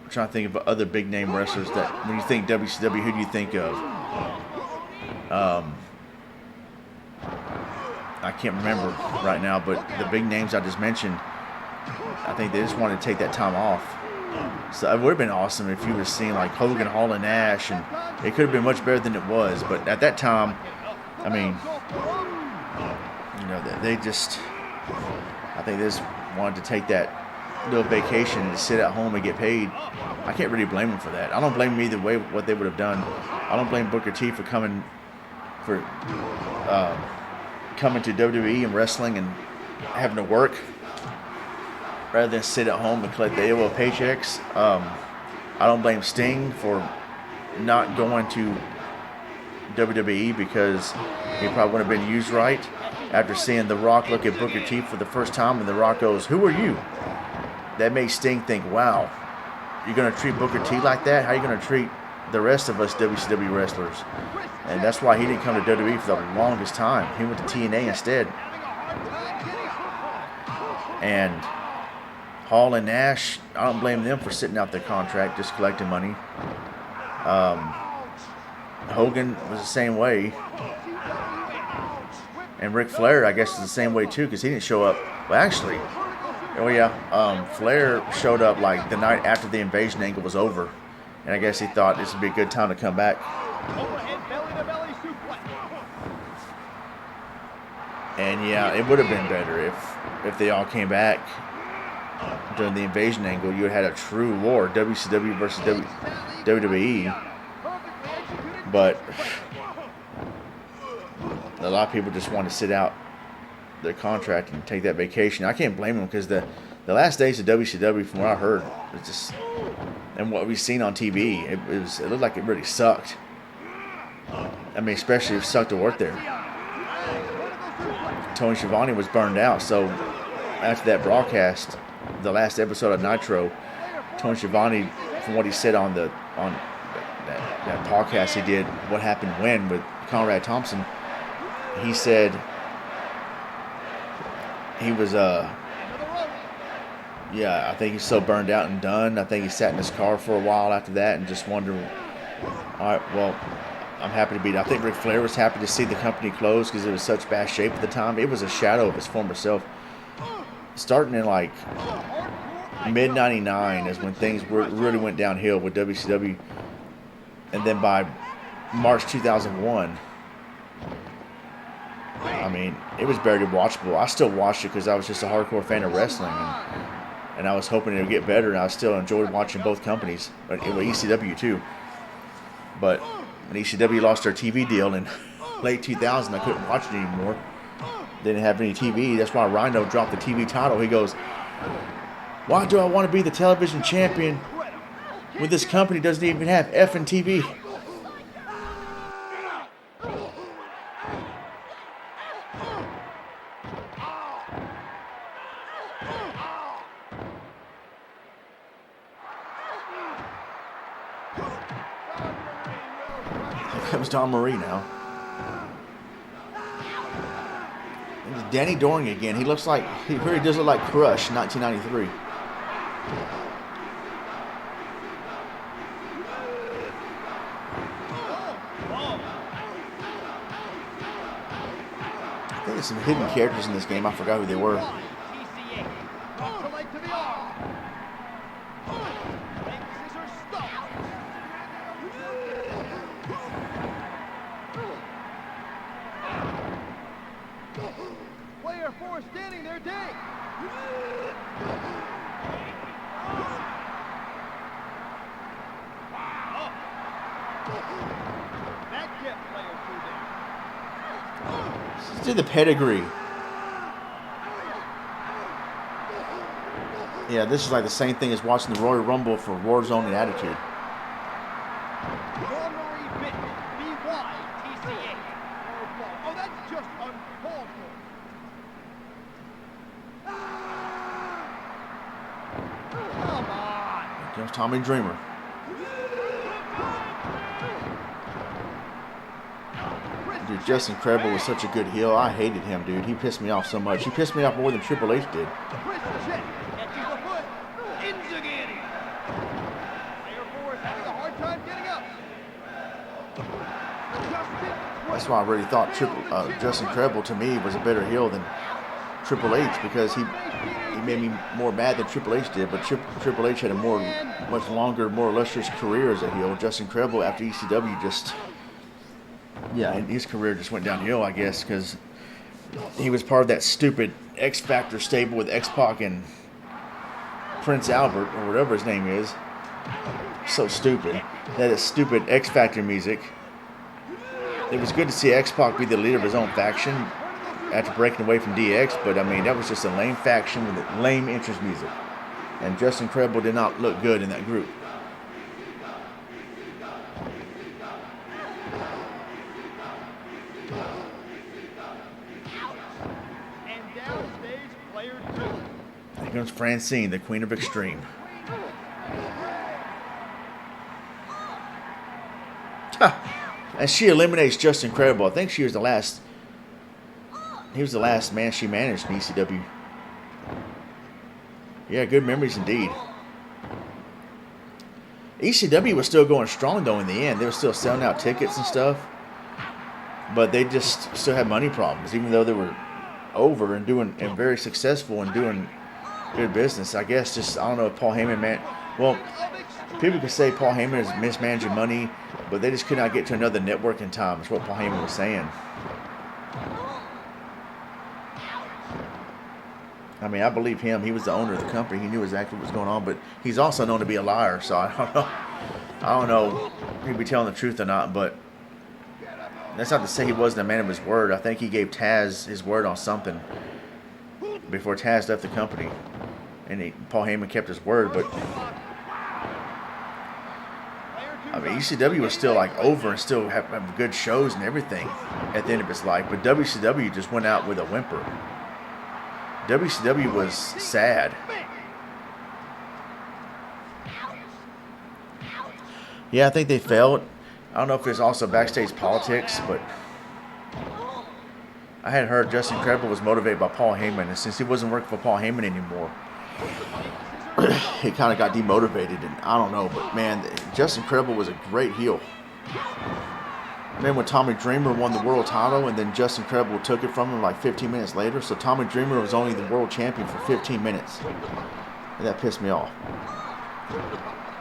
I'm trying to think of other big name wrestlers that, when you think WCW, who do you think of? I can't remember right now, but the big names I just mentioned, I think they just wanted to take that time off. So it would have been awesome if you would have seen like Hogan, Hall, and Nash, and it could have been much better than it was. But at that time, I mean, you know, they just, I think they just wanted to take that little vacation and just sit at home and get paid. I can't really blame them for that. I don't blame them either way what they would have done. I don't blame Booker T for coming to WWE and wrestling and having to work rather than sit at home and collect the AOL paychecks. I don't blame Sting for not going to WWE, because he probably wouldn't have been used right after seeing The Rock look at Booker T for the first time, and The Rock goes, "Who are you?" That made Sting think, wow, you're going to treat Booker T like that? How are you going to treat the rest of us WCW wrestlers? And that's why he didn't come to WWE for the longest time. He went to TNA instead. And Hall and Nash, I don't blame them for sitting out their contract, just collecting money. Hogan was the same way. And Ric Flair, I guess, is the same way too, because he didn't show up. Well, actually, Flair showed up like the night after the Invasion angle was over. And I guess he thought this would be a good time to come back. And yeah, it would have been better if they all came back during the Invasion angle. You would have had a true war, WCW versus WWE. But a lot of people just want to sit out their contract and take that vacation. I can't blame them, because the last days of WCW, from what I heard, it's just, and what we've seen on TV, it looked like it really sucked. I mean, especially it sucked to work there. Tony Schiavone was burned out, so after that broadcast, the last episode of Nitro, Tony Schiavone, from what he said on that podcast he did, What Happened When, with Conrad Thompson, he said he was I think he's so burned out and done. I think he sat in his car for a while after that and just wondered, all right, well, I'm happy to be there. I think Ric Flair was happy to see the company close because it was such bad shape at the time. It was a shadow of his former self. Starting in like mid-99 is when things really went downhill with WCW. And then by March 2001, I mean, it was barely watchable. I still watched it because I was just a hardcore fan of wrestling, and I was hoping it would get better, and I still enjoyed watching both companies, but it was ECW too. But when ECW lost their TV deal in late 2000, I couldn't watch it anymore. Didn't have any TV. That's why Rhino dropped the TV title. He goes, "Why do I want to be the television champion when this company doesn't even have effing TV?" comes Don Marie now. And it's Danny Doring again. He looks like, he really does look like Crush, 1993. I think there's some hidden characters in this game. I forgot who they were. Player 4 standing there, Dave. That kept player 2 down. Let's do the pedigree. Yeah, this is like the same thing as watching the Royal Rumble for Warzone and Attitude. Oh, that's just uncalled for. Come on. Here comes Tommy Dreamer. Dude, Justin Credible was such a good heel. I hated him, dude. He pissed me off so much. He pissed me off more than Triple H did. Chris check. Catches the foot. Inzaghi. Player 4 is having a hard time getting up. That's why I really thought Justin Credible to me was a better heel than Triple H, because he made me more mad than Triple H did. But Triple H had a much longer, more illustrious career as a heel. Justin Credible after ECW just, yeah, his career just went downhill, I guess, because he was part of that stupid X Factor stable with X-Pac and Prince Albert, or whatever his name is. So stupid. That is stupid X Factor music. It was good to see X-Pac be the leader of his own faction after breaking away from DX, but I mean, that was just a lame faction with lame entrance music. And Justin Credible did not look good in that group. And downstage, player 2. Here comes Francine, the Queen of Extreme. And she eliminates Justin Credible. I think she was the last. He was the last man she managed in ECW. Yeah, good memories indeed. ECW was still going strong though in the end. They were still selling out tickets and stuff. But they just still had money problems, even though they were over and very successful and doing good business. I guess just, I don't know if Paul Heyman people could say Paul Heyman is mismanaging money, but they just could not get to another network in time. That's what Paul Heyman was saying. I mean, I believe him. He was the owner of the company. He knew exactly what was going on, but he's also known to be a liar, so I don't know if he'd be telling the truth or not, but that's not to say he wasn't a man of his word. I think he gave Taz his word on something before Taz left the company, and Paul Heyman kept his word, but I mean, ECW was still like over and still having good shows and everything at the end of his life, but WCW just went out with a whimper. WCW was sad. Yeah, I think they failed. I don't know if there's also backstage politics, but I had heard Justin Credible was motivated by Paul Heyman, and since he wasn't working for Paul Heyman anymore, he kind of got demotivated, and I don't know, but man, Justin Credible was a great heel. Man, when Tommy Dreamer won the world title, and then Justin Credible took it from him like 15 minutes later, so Tommy Dreamer was only the world champion for 15 minutes. And that pissed me off.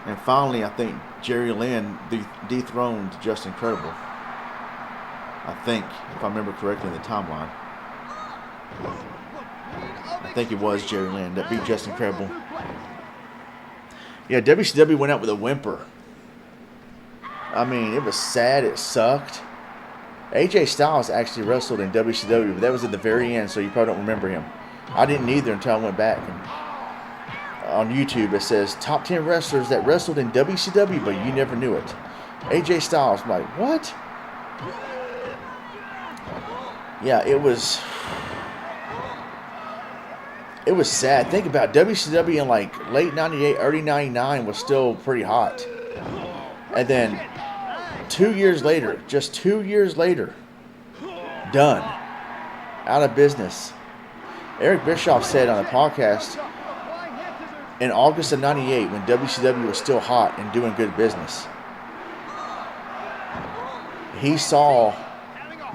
And finally, I think Jerry Lynn dethroned Justin Credible. I think, if I remember correctly in the timeline. I think it was Jerry Lynn that beat Justin Credible. Yeah, WCW went out with a whimper. I mean, it was sad. It sucked. AJ Styles actually wrestled in WCW, but that was at the very end, so you probably don't remember him. I didn't either until I went back. And on YouTube, it says, top 10 wrestlers that wrestled in WCW, but you never knew it. AJ Styles, I'm like, what? Yeah, it was sad. Think about it. WCW in like late 98, early 99 was still pretty hot. And then 2 years later, just 2 years later, done. Out of business. Eric Bischoff said on a podcast in August of '98, when WCW was still hot and doing good business, he saw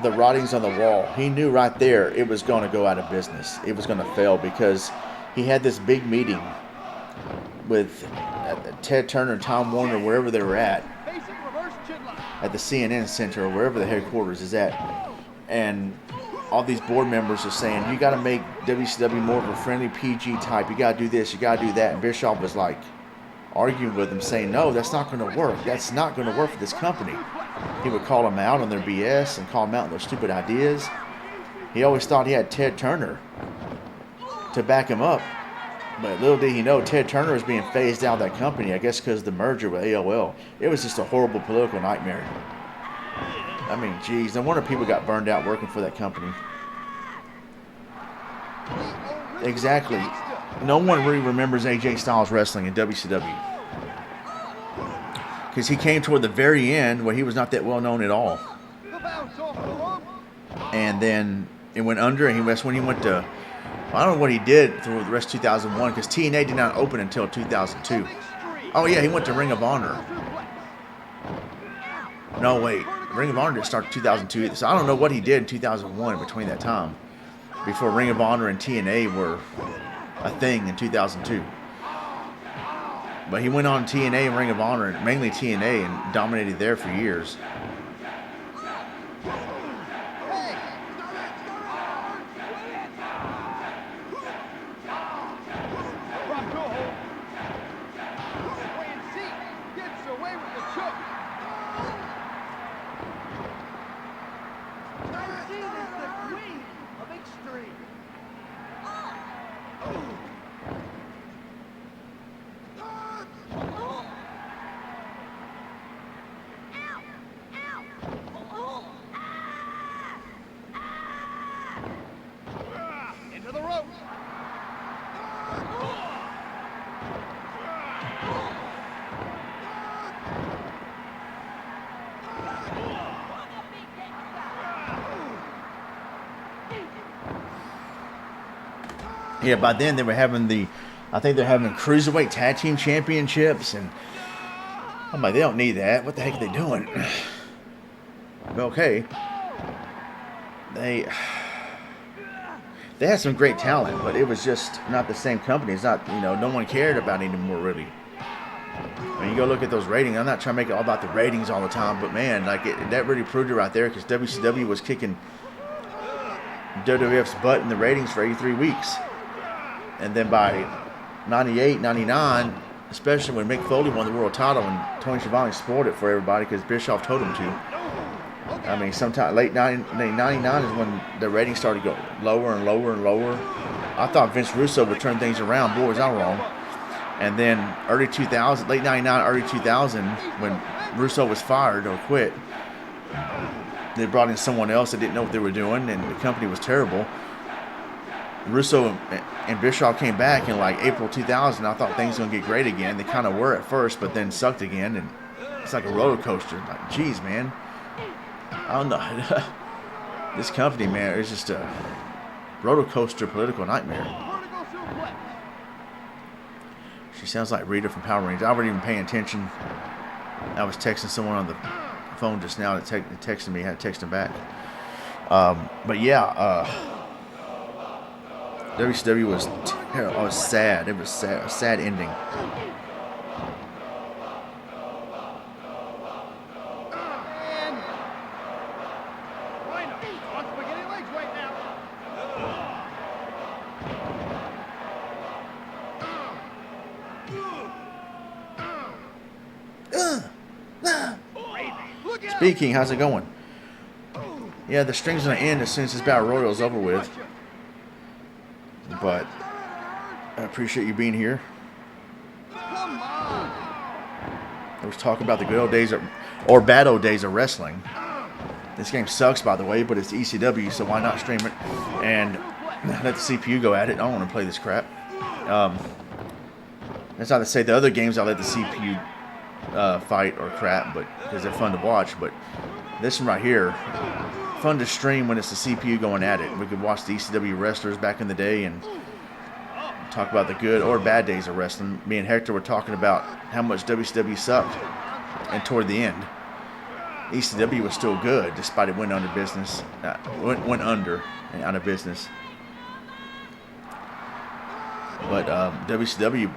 the writings on the wall. He knew right there it was going to go out of business. It was going to fail because he had this big meeting with Ted Turner and Tom Warner, wherever they were at the CNN Center or wherever the headquarters is at. And all these board members are saying, you got to make WCW more of a friendly PG type. You got to do this, you got to do that. And Bischoff was like arguing with them, saying, no, that's not going to work. That's not going to work for this company. He would call them out on their BS and call them out on their stupid ideas. He always thought he had Ted Turner to back him up. But little did he know, Ted Turner was being phased out of that company, I guess because of the merger with AOL. It was just a horrible political nightmare. I mean, geez, no wonder people got burned out working for that company. Exactly. No one really remembers AJ Styles wrestling in WCW. Because he came toward the very end where he was not that well known at all. And then it went under, and that's when he went to, I don't know what he did through the rest of 2001, because TNA did not open until 2002. Oh yeah, he went to Ring of Honor. No, wait. Ring of Honor didn't start in 2002. So I don't know what he did in 2001 between that time, before Ring of Honor and TNA were a thing in 2002. But he went on TNA and Ring of Honor, mainly TNA, and dominated there for years. Yeah, by then they were having I think they're having Cruiserweight Tag Team Championships, and I'm like, they don't need that. What the heck are they doing? But okay. They had some great talent, but it was just not the same company. It's not, no one cared about it anymore, really. I mean, you go look at those ratings. I'm not trying to make it all about the ratings all the time, but man, like that really proved it right there, because WCW was kicking WWF's butt in the ratings for 83 weeks. And then by 98, 99, especially when Mick Foley won the world title, and Tony Schiavone spoiled it for everybody because Bischoff told him to. I mean, sometime late 99 is when the ratings started to go lower and lower and lower. I thought Vince Russo would turn things around. Boy, was I wrong. And then early 2000, late 99, early 2000, when Russo was fired or quit, they brought in someone else that didn't know what they were doing, and the company was terrible. Russo and Bischoff came back in like April 2000. I thought things were going to get great again. They kind of were at first, but then sucked again. And it's like a roller coaster. Like, geez, man. I don't know. This company, man, is just a roller coaster political nightmare. She sounds like Rita from Power Rangers. I wasn't even paying attention. I was texting someone on the phone just now that texted me. I had to text him back. But yeah, WCW was terrible. It was sad. It was sad, a sad ending. Speaking, how's it going? Yeah, the string's gonna end as soon as this Battle Royal's over with. But I appreciate you being here. I was talking about the good old days or bad old days of wrestling. This game sucks, by the way, but it's ECW, so why not stream it and let the CPU go at it? I don't want to play this crap. That's not to say the other games I let the CPU fight or crap, but because they're fun to watch. But this one right here, fun to stream when it's the CPU going at it. We could watch the ECW wrestlers back in the day and talk about the good or bad days of wrestling. Me and Hector were talking about how much WCW sucked, and toward the end, ECW was still good despite it went under business, went under and out of business. But WCW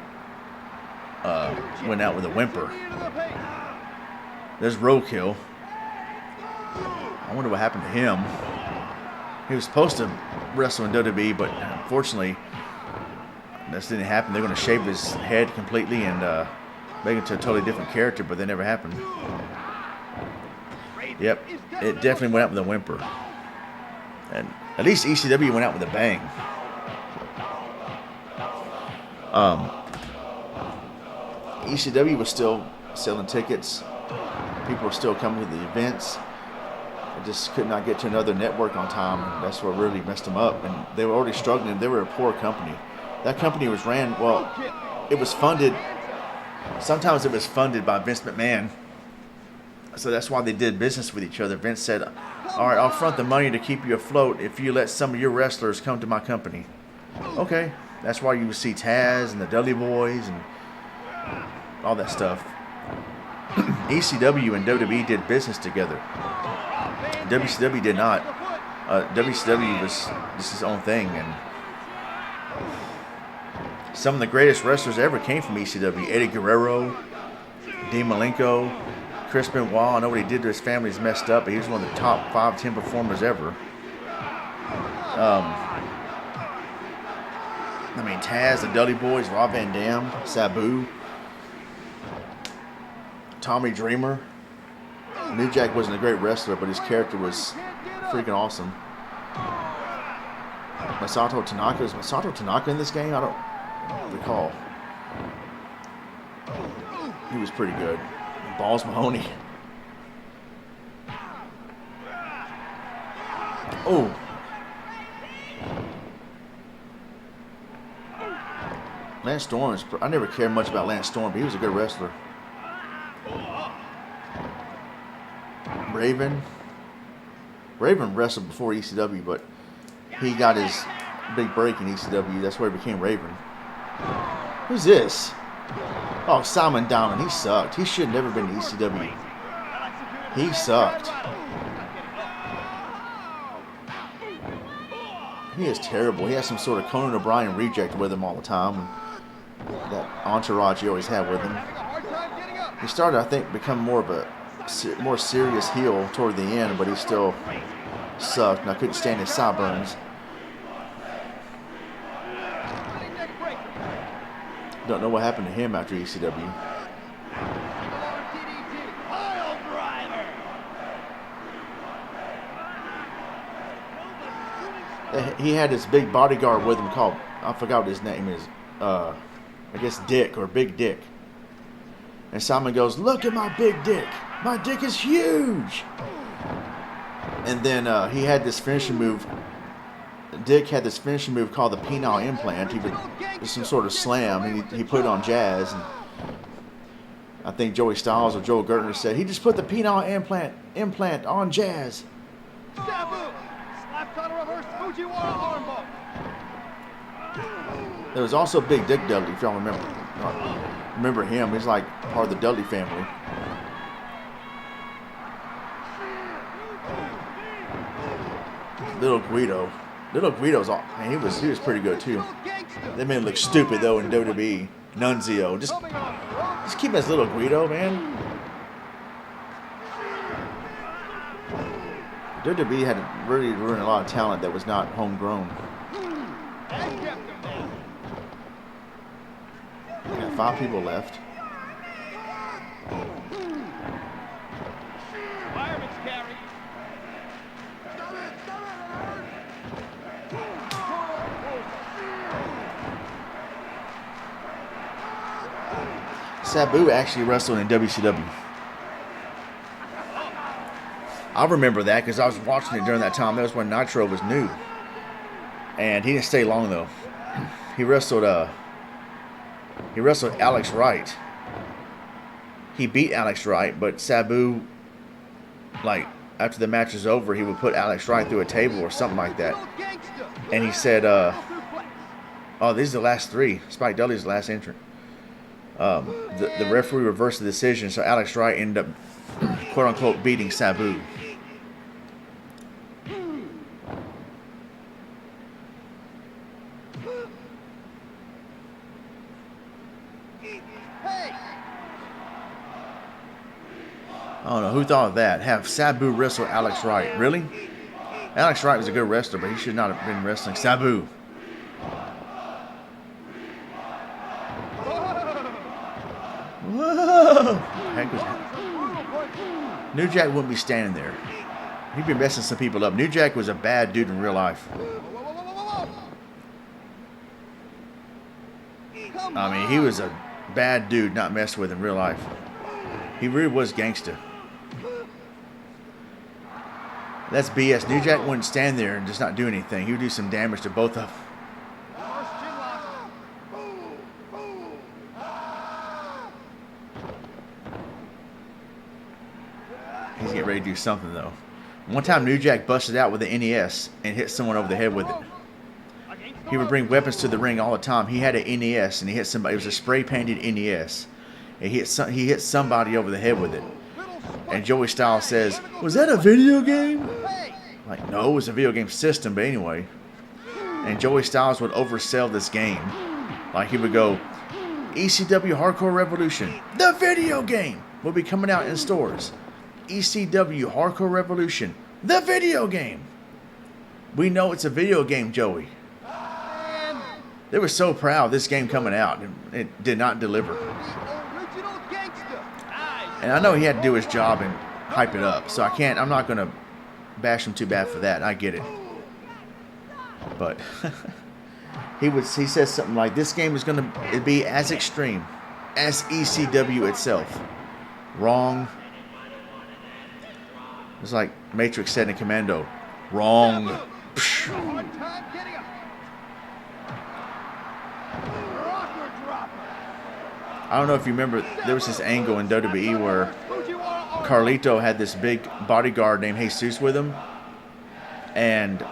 went out with a whimper. There's Roadkill. I wonder what happened to him. He was supposed to wrestle in WWE, but unfortunately, this didn't happen. They're going to shave his head completely and make him into a totally different character, but that never happened. Yep, it definitely went out with a whimper. And at least ECW went out with a bang. ECW was still selling tickets. People were still coming to the events. They just could not get to another network on time, and that's what really messed them up. And they were already struggling. They were a poor company. That company was ran, well, it was funded. Sometimes it was funded by Vince McMahon. So that's why they did business with each other. Vince said, all right, I'll front the money to keep you afloat if you let some of your wrestlers come to my company. Okay. That's why you would see Taz and the Dudley Boys and all that stuff. ECW and WWE did business together. WCW did not. WCW was just his own thing. And some of the greatest wrestlers ever came from ECW. Eddie Guerrero, Dean Malenko, Chris Benoit. I know what he did to his family is messed up, but he was one of the top 5-10 performers ever. I mean, Taz, the Dudley Boys, Rob Van Dam, Sabu, Tommy Dreamer. New Jack wasn't a great wrestler, but his character was freaking awesome. Masato Tanaka. Is Masato Tanaka in this game? I don't recall. He was pretty good. Balls Mahoney. Oh. Lance Storm, I never cared much about Lance Storm, but he was a good wrestler. Raven wrestled before ECW, but he got his big break in ECW. That's where he became Raven. Who's this? Oh, Simon Diamond. He sucked. He should have never been to ECW. He sucked. He is terrible. He has some sort of Conan O'Brien reject with him all the time. That entourage he always had with him. He started, I think, become more of a more serious heel toward the end, but he still sucked, and I couldn't stand his sideburns. Don't know what happened to him after ECW. He had this big bodyguard with him called, I forgot what his name is, I guess Dick or Big Dick. And Simon goes, look at my big dick. My dick is huge. And then he had this finishing move. Dick had this finishing move called the penile implant. He would do some sort of slam. And he put it on Jazz. And I think Joey Styles or Joel Gertner said, he just put the penile implant on Jazz. There was also Big Dick Dudley, if y'all remember him. He's like part of the Dudley family. Little Guido. Little Guido's, man, he was pretty good too. They made him look stupid though in WWE. Nunzio, just keep him as Little Guido, man. WWE had really ruined a lot of talent that was not homegrown. We got 5 people left. Sabu actually wrestled in WCW. I remember that because I was watching it during that time. That was when Nitro was new. And he didn't stay long though. He wrestled Alex Wright. he beat Alex Wright, but Sabu, like, after the match was over, he would put Alex Wright through a table or something like that. And he said, oh, these are the last three. Spike Dudley's the last entrant. The referee reversed the decision, so Alex Wright ended up, quote-unquote, beating Sabu. I don't know who thought of that. Have Sabu wrestle Alex Wright. Really? Alex Wright was a good wrestler, but he should not have been wrestling Sabu. Whoa! Heck was New Jack wouldn't be standing there. He'd be messing some people up. New Jack was a bad dude in real life. I mean, he was a bad dude not messed with in real life. He really was gangster. That's BS. New Jack wouldn't stand there and just not do anything. He would do some damage to both of them. He's getting ready to do something, though. One time, New Jack busted out with the NES and hit someone over the head with it. He would bring weapons to the ring all the time. He had an NES and he hit somebody. It was a spray-painted NES. And he hit somebody over the head with it. And Joey Styles says, "Was that a video game?" Like, no, it was a video game system, but anyway. And Joey Styles would oversell this game. Like, he would go, ECW Hardcore Revolution, the video game, will be coming out in stores. ECW Hardcore Revolution, the video game. We know it's a video game, Joey. They were so proud of this game coming out, and it did not deliver. And I know he had to do his job and hype it up, so I'm not going to bash him too bad for that. I get it. But he says something like, this game is going to be as extreme as ECW itself. Wrong. It's like Matrix said in Commando. Wrong. I don't know if you remember, there was this angle in WWE where Carlito had this big bodyguard named Jesus with him. And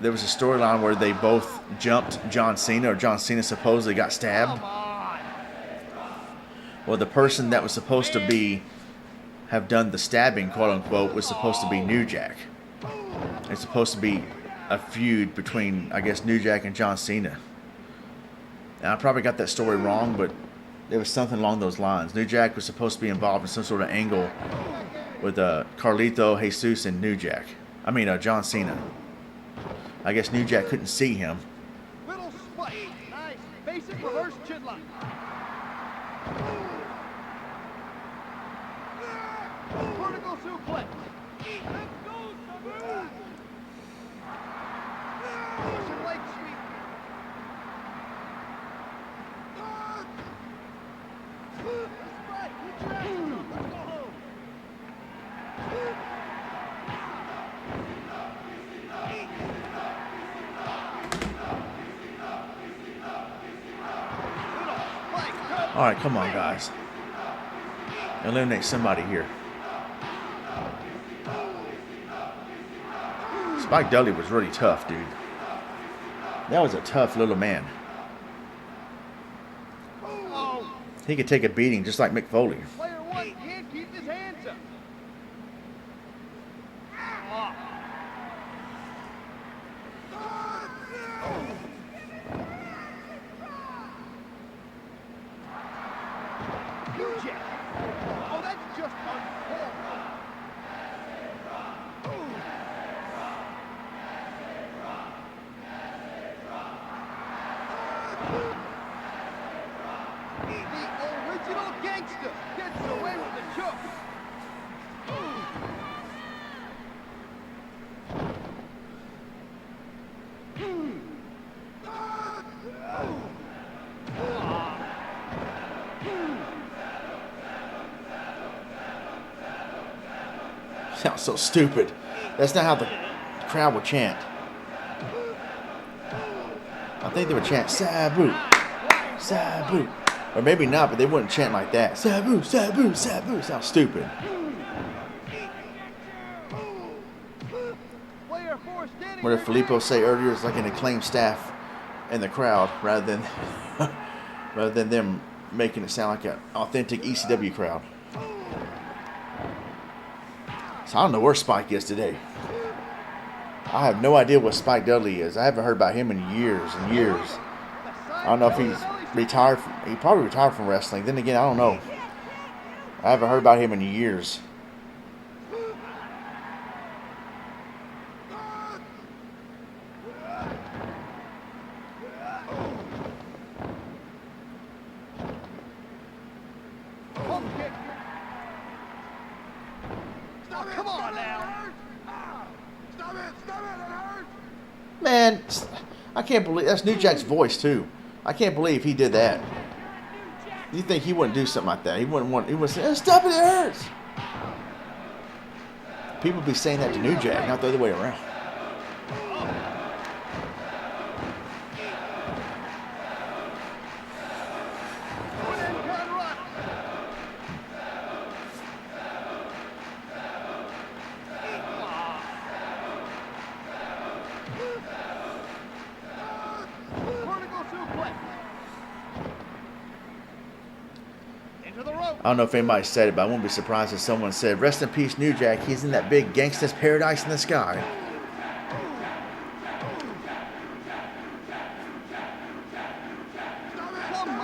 there was a storyline where they both jumped John Cena, or John Cena supposedly got stabbed. Well, the person that was supposed to have done the stabbing, quote unquote, was supposed to be New Jack. It's supposed to be a feud between, I guess, New Jack and John Cena. And I probably got that story wrong, but there was something along those lines. New Jack was supposed to be involved in some sort of angle with Carlito, Jesus, and John Cena. I guess New Jack couldn't see him. Little spike. Nice. Basic reverse chin lock. Vertical suplex. Let's go, Sabu. Russian leg sweep. All right, come on, guys. Eliminate somebody here. Spike Dudley was really tough, dude. That was a tough little man. He could take a beating just like Mick Foley. Player one can't keep his hands up. Oh, that's just unfair. The original gangster gets away with the choke. Sounds so stupid. That's not how the crowd would chant. I think they would chant, Sabu, Sabu. Or maybe not, but they wouldn't chant like that. Sabu, Sabu, Sabu. Sounds stupid. Player 4 standing What did Filippo say earlier? It's like an acclaimed staff in the crowd rather than rather than them making it sound like an authentic ECW crowd. So I don't know where Spike is today. I have no idea what Spike Dudley is. I haven't heard about him in years and years. I don't know if he's retired. He probably retired from wrestling. Then again, I don't know. I haven't heard about him in years. Come on now. Stop it, it hurts. Man, I can't believe that's New Jack's voice too. I can't believe he did that. You think he wouldn't do something like that? He wouldn't say, "Stop it, it hurts." People be saying that to New Jack, not the other way around. I don't know if anybody said it, but I won't be surprised if someone said, "Rest in peace, New Jack. He's in that big gangsta's paradise in the sky." Come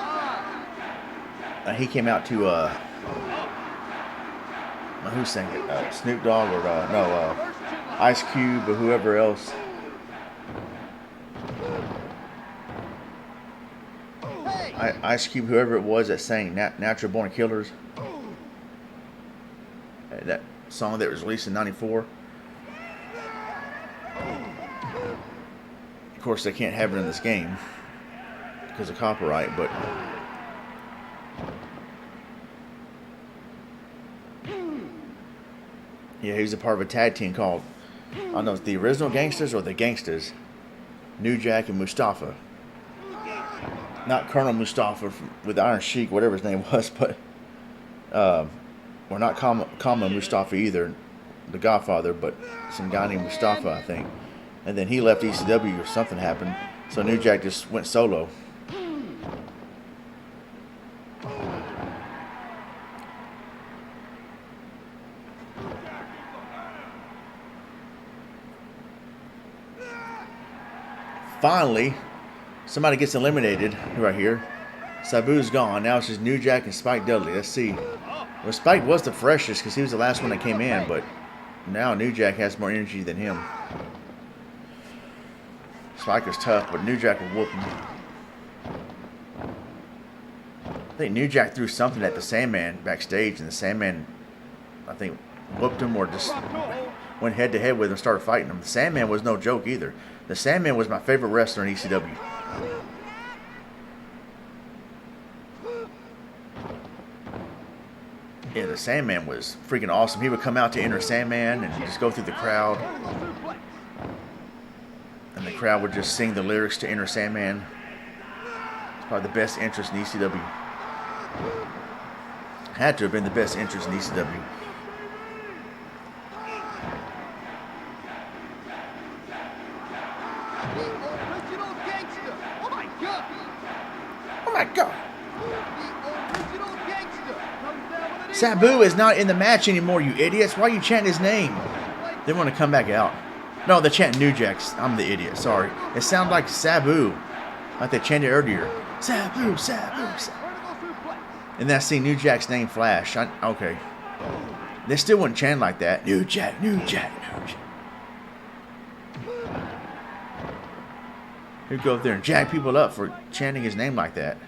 on. He came out to, who sang it? Snoop Dogg or, Ice Cube or whoever else. Ice Cube, whoever it was that sang Natural Born Killers. That song that was released in '94. Of course, they can't have it in this game because of copyright, but yeah, he was a part of a tag team called, I don't know, the Original Gangsters or the Gangsters. New Jack and Mustafa. Not Colonel Mustafa with Iron Sheik, whatever his name was, but or not Kama Mustafa either, the Godfather, but some guy named Mustafa, I think. And then he left ECW or something happened, so New Jack just went solo. Finally, somebody gets eliminated right here. Sabu's gone. Now it's just New Jack and Spike Dudley. Let's see. Well, Spike was the freshest because he was the last one that came in, but now New Jack has more energy than him. Spike was tough, but New Jack will whoop him. I think New Jack threw something at the Sandman backstage, and the Sandman, I think, whooped him or just went head to head with him and started fighting him. The Sandman was no joke either. The Sandman was my favorite wrestler in ECW. Yeah, the Sandman was freaking awesome. He would come out to Enter Sandman and just go through the crowd. And the crowd would just sing the lyrics to Enter Sandman. It's probably the best entrance in ECW. Had to have been the best entrance in ECW. Oh my God. Sabu is not in the match anymore, you idiots. Why are you chanting his name? They want to come back out. No, they're chanting New Jack's. I'm the idiot, sorry. It sounded like Sabu, like they chanted earlier. Sabu, Sabu, Sabu. And then I see New Jack's name flash. Okay. They still wouldn't chant like that. New Jack, New Jack, New Jack. He'd go up there and jack people up for chanting his name like that.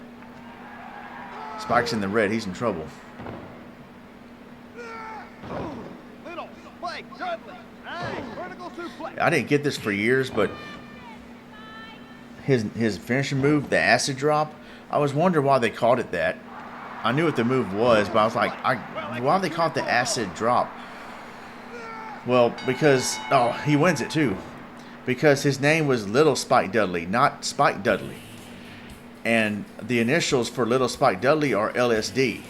Spike's in the red. He's in trouble. I didn't get this for years, but his finishing move, the acid drop, I was wondering why they called it that. I knew what the move was, but I was like, why they call it the acid drop? Well, because, he wins it too. Because his name was Little Spike Dudley, not Spike Dudley. And the initials for Little Spike Dudley are LSD.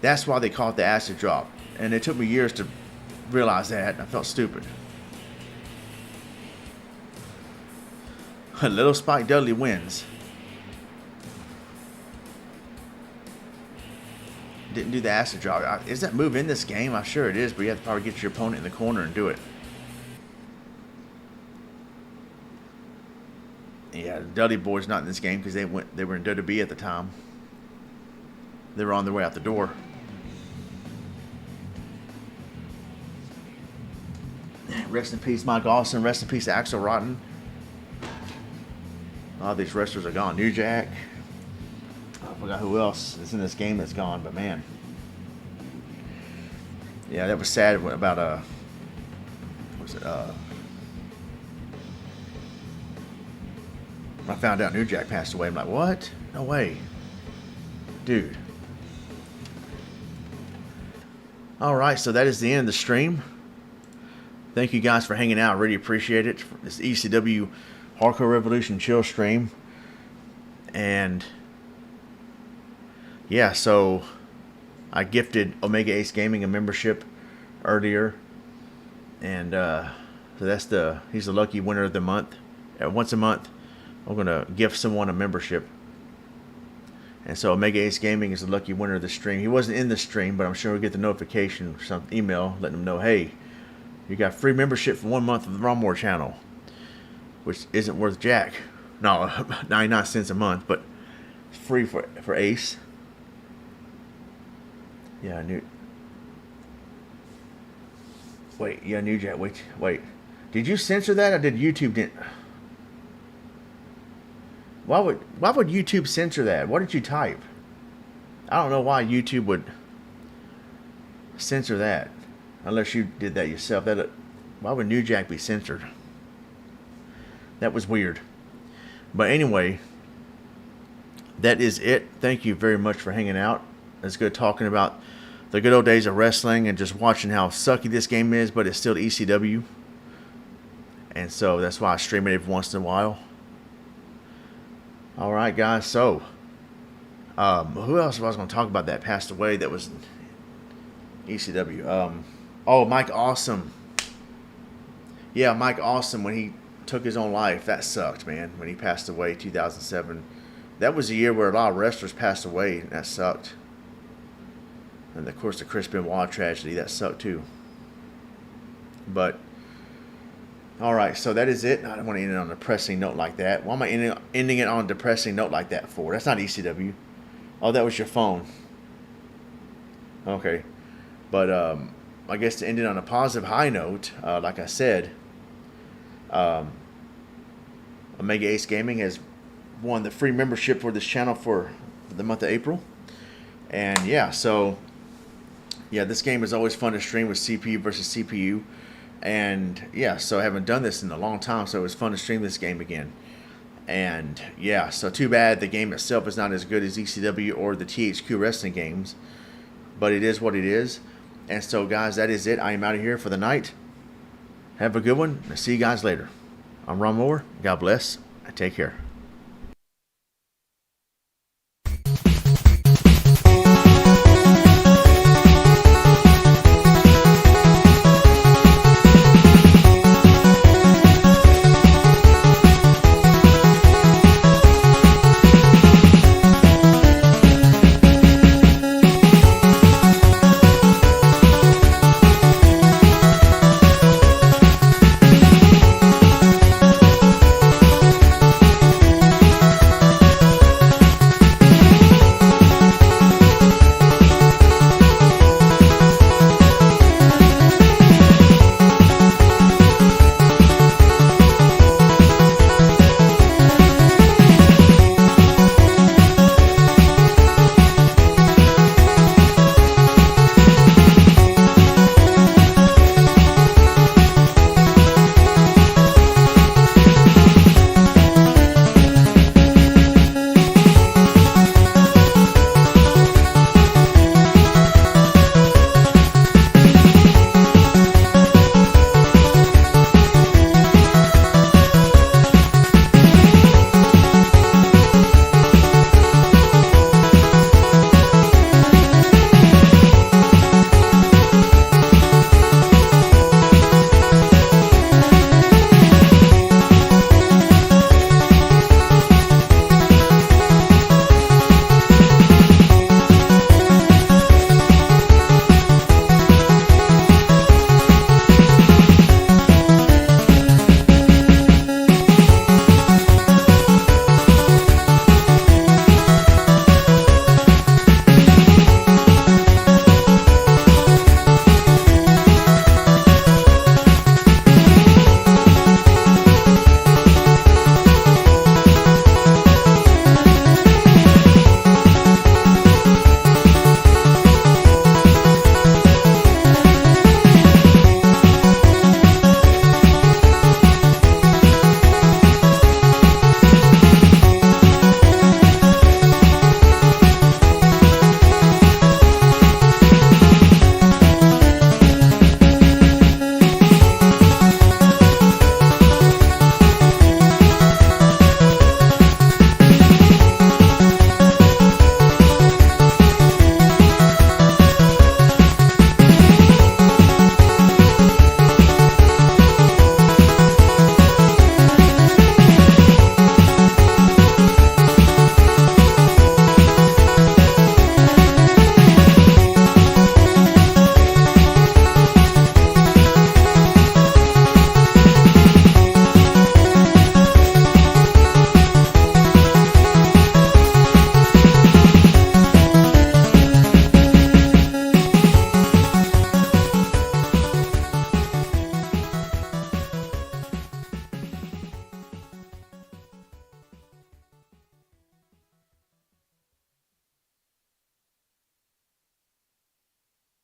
That's why they call it the acid drop. And it took me years to realize that. I felt stupid. Little Spike Dudley wins. Didn't do the acid drop. Is that move in this game? I'm sure it is, but you have to probably get your opponent in the corner and do it. Yeah, the Dudley boys not in this game because they were in WWE at the time. They were on their way out the door. Rest in peace, Mike Austin. Rest in peace, Axel Rotten. A lot of these wrestlers are gone. New Jack. I forgot who else is in this game that's gone, but man. Yeah, that was sad about what was it? When I found out New Jack passed away, I'm like, what? No way. Dude. Alright, so that is the end of the stream. Thank you guys for hanging out. I really appreciate it. This ECW Hardcore Revolution chill stream. And yeah, so I gifted Omega Ace Gaming a membership earlier. And so he's the lucky winner of the month. Once a month, I'm going to gift someone a membership. And so Omega Ace Gaming is the lucky winner of the stream. He wasn't in the stream, but I'm sure we'll get the notification or some email letting him know, hey, you got free membership for 1 month of the Ronmower channel, which isn't worth jack. No, 99 cents a month, but free for Ace. Yeah, New Jack. Wait. Did you censor that, or did YouTube didn't? Why would YouTube censor that? What did you type? I don't know why YouTube would censor that, unless you did that yourself. Why would New Jack be censored? That was weird. But anyway, that is it. Thank you very much for hanging out. It's good talking about the good old days of wrestling and just watching how sucky this game is, but it's still ECW. And so that's why I stream it every once in a while. Alright guys, so who else was I going to talk about that passed away that was ECW? Mike Awesome. Yeah, Mike Awesome, when he took his own life, that sucked, man. When he passed away 2007. That was a year where a lot of wrestlers passed away, and that sucked. And of course the Chris Benoit tragedy, that sucked too. But alright, so that is it. I don't want to end it on a depressing note like that. Why am I ending it on a depressing note like that for? That's not ECW. Oh, that was your phone. Okay. But I guess to end it on a positive high note, like I said, Omega Ace Gaming has won the free membership for this channel for the month of April. And yeah, so yeah, this game is always fun to stream with CPU versus CPU. And yeah, so I haven't done this in a long time, so it was fun to stream this game again. And yeah, so too bad the game itself is not as good as ECW or the THQ wrestling games, but it is what it is. And so guys, that is it. I am out of here for the night. Have a good one. I'll see you guys later. I'm Ronmower. God bless and take care.